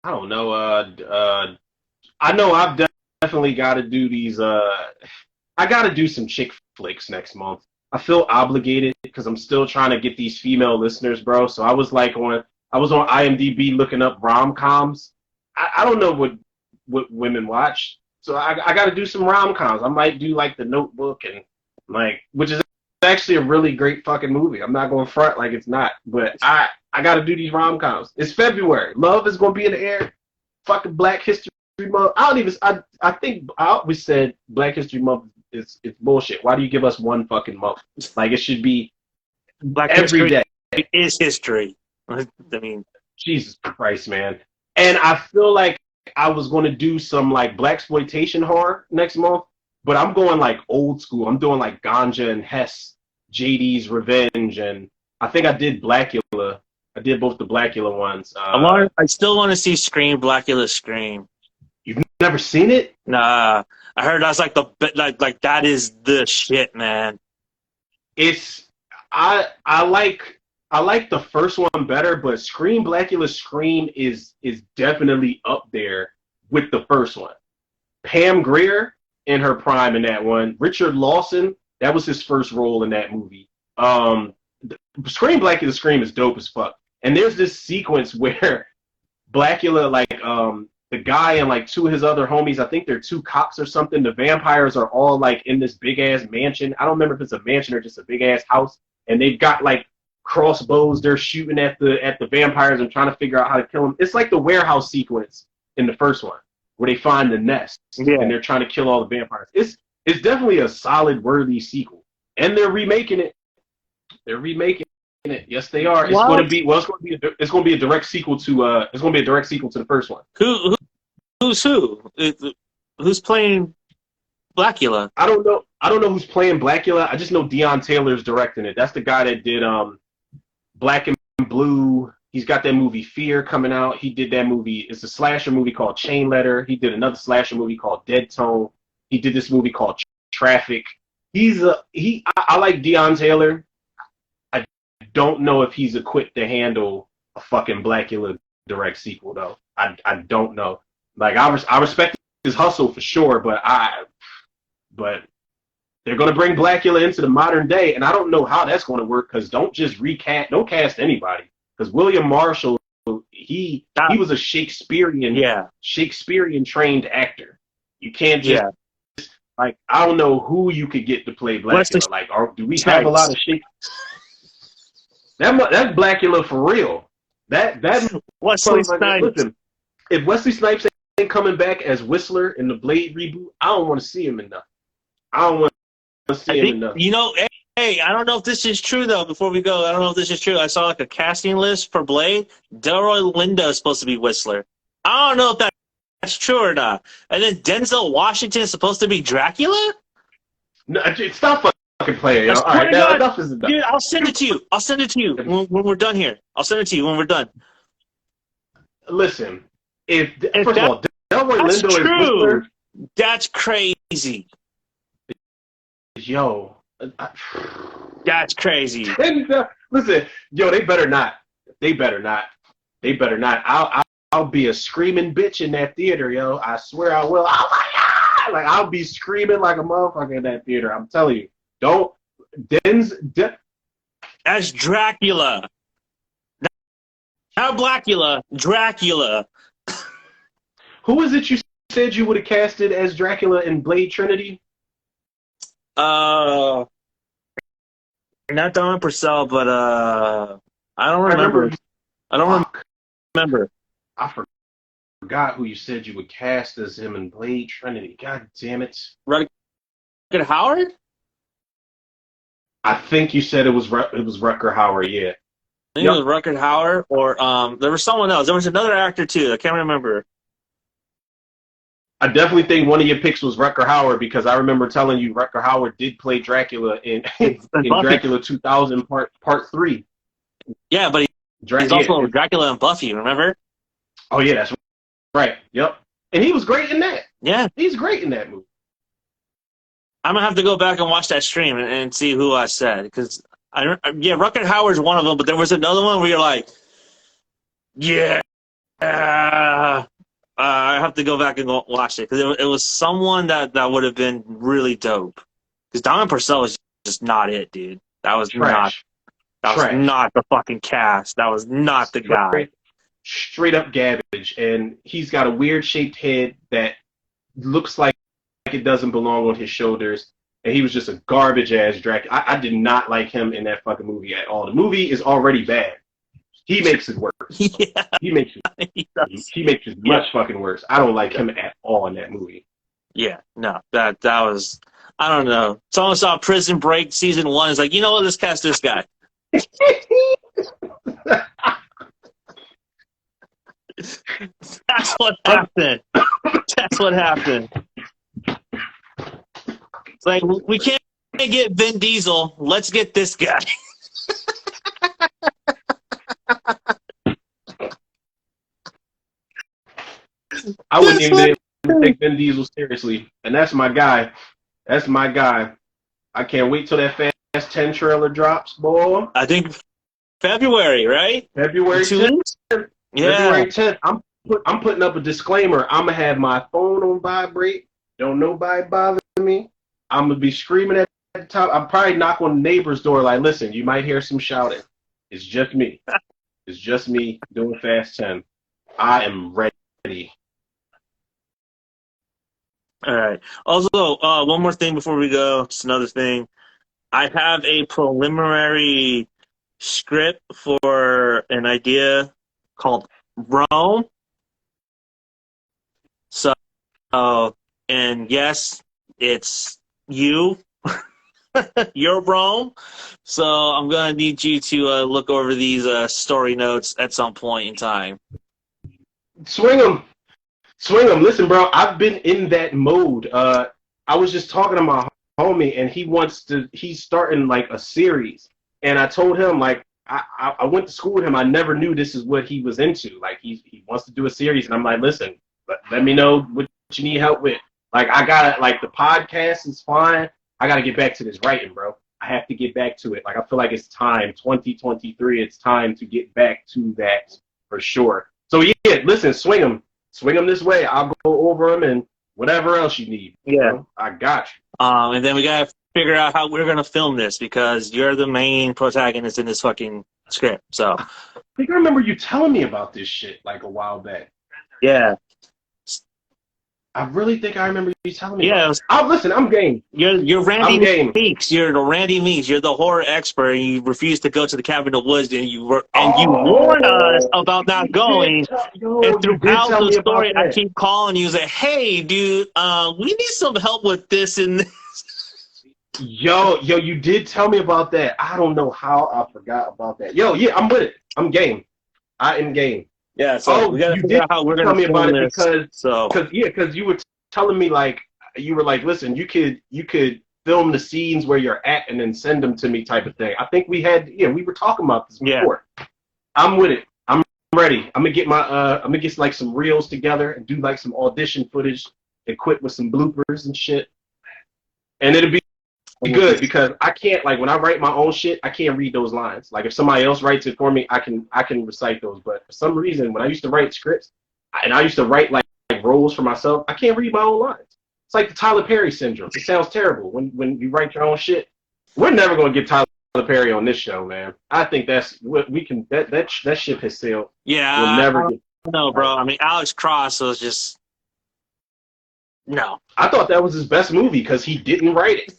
I don't know. I know I've definitely got to do these. I got to do some chick flicks next month. I feel obligated because I'm still trying to get these female listeners, bro. So I was on IMDb looking up rom-coms. I don't know what women watch. So I got to do some rom-coms. I might do like The Notebook and which is actually a really great fucking movie. I'm not going to front like it's not, but I got to do these rom-coms. It's February. Love is going to be in the air. Fucking Black History Month. I think I always said Black History Month is it's bullshit. Why do you give us one fucking month? Like it should be Black every history day. is history. I mean, Jesus Christ, man. And I feel like I was going to do some like blaxploitation horror next month, but I'm going like old school. I'm doing like Ganja and Hess, JD's Revenge, and I think I did Blackula. I did both the Blackula ones. I still want to see Scream, Blackula Scream. You've never seen it? Nah, I heard that's like like that is the shit, man. It's I like the first one better, but Scream Blackula Scream is definitely up there with the first one. Pam Grier in her prime in that one. Richard Lawson, that was his first role in that movie. Scream Blackula Scream is dope as fuck. And there's this sequence where Blackula, like the guy and like two of his other homies, I think they're two cops or something. The vampires are all like in this big ass mansion. I don't remember if it's a mansion or just a big ass house. And they've got like crossbows. They're shooting at the vampires and trying to figure out how to kill them. It's like the warehouse sequence in the first one where they find the nest and they're trying to kill all the vampires. It's definitely a solid, worthy sequel, and they're remaking it. They're remaking it. Yes, they are. It's going to be it's going to be a direct sequel to the first one. Who's who's playing Blackula? I don't know who's playing Blackula. I just know Deion Taylor's directing it. That's the guy that did Black and Blue. He's got that movie Fear coming out. He did that movie. It's a slasher movie called Chain Letter. He did another slasher movie called Dead Tone. He did this movie called Traffic. I like Deion Taylor. I don't know if he's equipped to handle a fucking Blackula direct sequel though. I don't know. Like I respect his hustle for sure, but they're going to bring Blackula into the modern day, and I don't know how that's going to work because don't cast anybody. Because William Marshall, he was a Shakespearean trained actor. You can't just like I don't know who you could get to play Blackula. Like, do we have a lot of Shakespeare? That's Blackula for real. That Wesley Snipes. Listen, if Wesley Snipes ain't coming back as Whistler in the Blade reboot, I don't want to see him enough. I don't want to see him enough. You know, hey, I don't know if this is true though. Before we go, I don't know if this is true. I saw like a casting list for Blade. Delroy Lindo is supposed to be Whistler. I don't know if that's true or not. And then Denzel Washington is supposed to be Dracula. No, stop fucking playing. All right, now enough is enough. Dude, I'll send it to you when we're done here. I'll send it to you when we're done. Listen, first of all, Delroy Lindo is Whistler. That's crazy. Yo. That's crazy. Listen, yo, they better not. They better not. I'll be a screaming bitch in that theater, yo. I swear I will. Oh my God! Like I'll be screaming like a motherfucker in that theater. I'm telling you. Don't. As Dracula. Not Blackula. Dracula. Who is it you said you would have casted as Dracula in Blade Trinity? Not Don Purcell, but I don't remember. I don't remember. I forgot who you said you would cast as him in Blade Trinity. God damn it. Rutger Howard? I think you said it was Rutger Hauer, yeah. I think it was Rutger Hauer, or there was someone else. There was another actor too. I can't remember. I definitely think one of your picks was Rutger Hauer because I remember telling you Rutger Hauer did play Dracula in Dracula 2000 Part 3. Yeah, but he's also Dracula and Buffy, remember? Oh, yeah, that's right. Yep. And he was great in that. Yeah. He's great in that movie. I'm going to have to go back and watch that stream and see who I said. Because, Rutger Hauer's one of them, but there was another one where you're like, I have to go back and watch it because it was someone that would have been really dope. Because Don Purcell was just not it, dude. That was Trash. was not the fucking cast. That was not the guy. Straight up garbage, and he's got a weird shaped head that looks like it doesn't belong on his shoulders. and he was just a garbage ass Dracula. I did not like him in that fucking movie at all. The movie is already bad. He makes it worse. Yeah, He makes it. he does. He makes it much fucking worse. I don't like him at all in that movie. Yeah, no, that was, I don't know. Someone saw Prison Break season 1. It's like, you know what? Let's cast this guy. That's what happened. That's what happened. It's like, we can't get Vin Diesel. Let's get this guy. I wouldn't even be able to take Vin Diesel seriously, and that's my guy. That's my guy. I can't wait till that Fast 10 trailer drops, boy. I think February, right? February 2 10th. weeks? Yeah. February 10th. I'm putting up a disclaimer. I'm gonna have my phone on vibrate. Don't nobody bother me. I'm gonna be screaming at the top. I'm probably knock on the neighbor's door. Like, listen, you might hear some shouting. It's just me. It's just me doing Fast 10. I am ready. All right. Also, one more thing before we go. Just another thing. I have a preliminary script for an idea called Rome. So, and yes, it's you. You're Rome. So I'm going to need you to look over these story notes at some point in time. Swing them. Listen, bro, I've been in that mode. I was just talking to my homie, and he's starting like a series. And I told him, like, I went to school with him. I never knew this is what he was into. Like, he wants to do a series. And I'm like, listen, let me know what you need help with. Like, I got to, like, the podcast is fine. I got to get back to this writing, bro. I have to get back to it. Like, I feel like it's time, 2023, it's time to get back to that for sure. So, yeah, listen, swing them this way. I'll go over them and whatever else you need. Yeah. Bro. I got you. And then we got to figure out how we're going to film this because you're the main protagonist in this fucking script. So, I think I remember you telling me about this shit like a while back. yeah. I really think I remember you telling me. Yeah. Listen, I'm game. You're Randy I'm game. Meeks. You're the Randy Meeks. You're the horror expert, and you refuse to go to the cabin of woods, and you warn us about not going. And throughout the story, I keep calling you, say, "Hey, dude, we need some help with this and this." Yo, you did tell me about that. I don't know how I forgot about that. Yo, yeah, I'm with it. I'm game. I am game. Yeah, so we gotta figure out how we're gonna film this. Because you were telling me like you were like, listen, you could film the scenes where you're at and then send them to me type of thing. I think we were talking about this before. Yeah. I'm with it. I'm ready. I'm gonna get like some reels together and do like some audition footage, equipped with some bloopers and shit, and it'll be good because I can't, like, when I write my own shit, I can't read those lines. Like, if somebody else writes it for me, I can recite those. But for some reason, when I used to write scripts and I used to write like roles for myself, I can't read my own lines. It's like the Tyler Perry syndrome. It sounds terrible when you write your own shit. We're never gonna get Tyler Perry on this show, man. I think that's what we can. That ship has sailed. Yeah, we'll never get. No, bro. I mean, Alex Cross was just no. I thought that was his best movie because he didn't write it.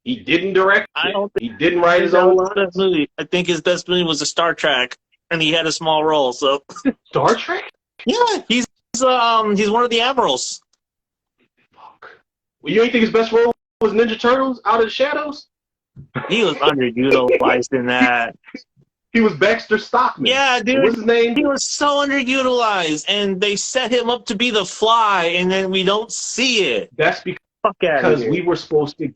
He didn't direct it. He didn't write his own lines. Movie. I think his best movie was a Star Trek, and he had a small role. So Star Trek? Yeah, he's one of the admirals. Fuck. Well, you don't think his best role was Ninja Turtles: Out of the Shadows? He was underutilized in that. He was Baxter Stockman. Yeah, dude. What's his name? He was so underutilized, and they set him up to be the Fly, and then we don't see it. That's because we were supposed to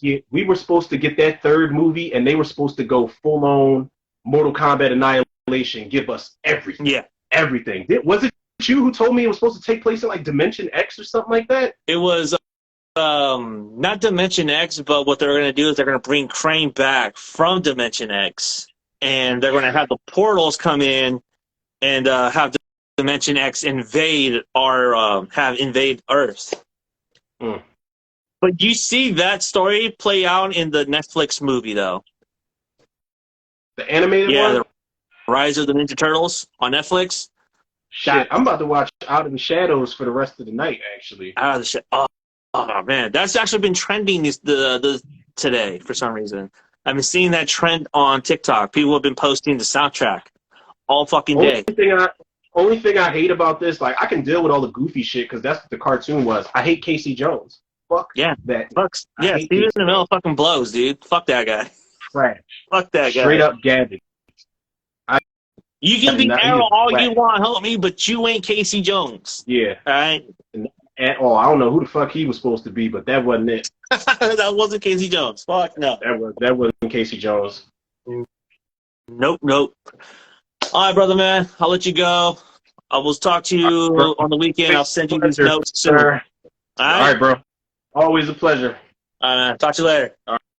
get that third movie, and they were supposed to go full on Mortal Kombat Annihilation, give us everything. Yeah, everything. Was it you who told me it was supposed to take place in like Dimension X or something like that? It was not Dimension X, but what they're going to do is they're going to bring Crane back from Dimension X, and they're going to have the portals come in and have Dimension X invade invade Earth. Mm. But you see that story play out in the Netflix movie, though. The animated one? Yeah, the Rise of the Ninja Turtles on Netflix. Shit, I'm about to watch Out of the Shadows for the rest of the night, actually. Out of the Oh man, that's actually been trending the today for some reason. I've been seeing that trend on TikTok. People have been posting the soundtrack all fucking day. Only thing I hate about this, like, I can deal with all the goofy shit because that's what the cartoon was. I hate Casey Jones. Fuck Yeah. that. Yeah, Steven Amell fucking blows, dude. Fuck that guy. Trash. Fuck that guy. Straight up garbage. You can be Arrow all you want, homie, but you ain't Casey Jones. Yeah. All right? I don't know who the fuck he was supposed to be, but that wasn't it. That wasn't Casey Jones. Fuck no. That wasn't Casey Jones. Nope. All right, brother, man. I'll let you go. I will talk to you on the weekend. I'll send you these notes soon. All right, bro. Always a pleasure. Talk to you later.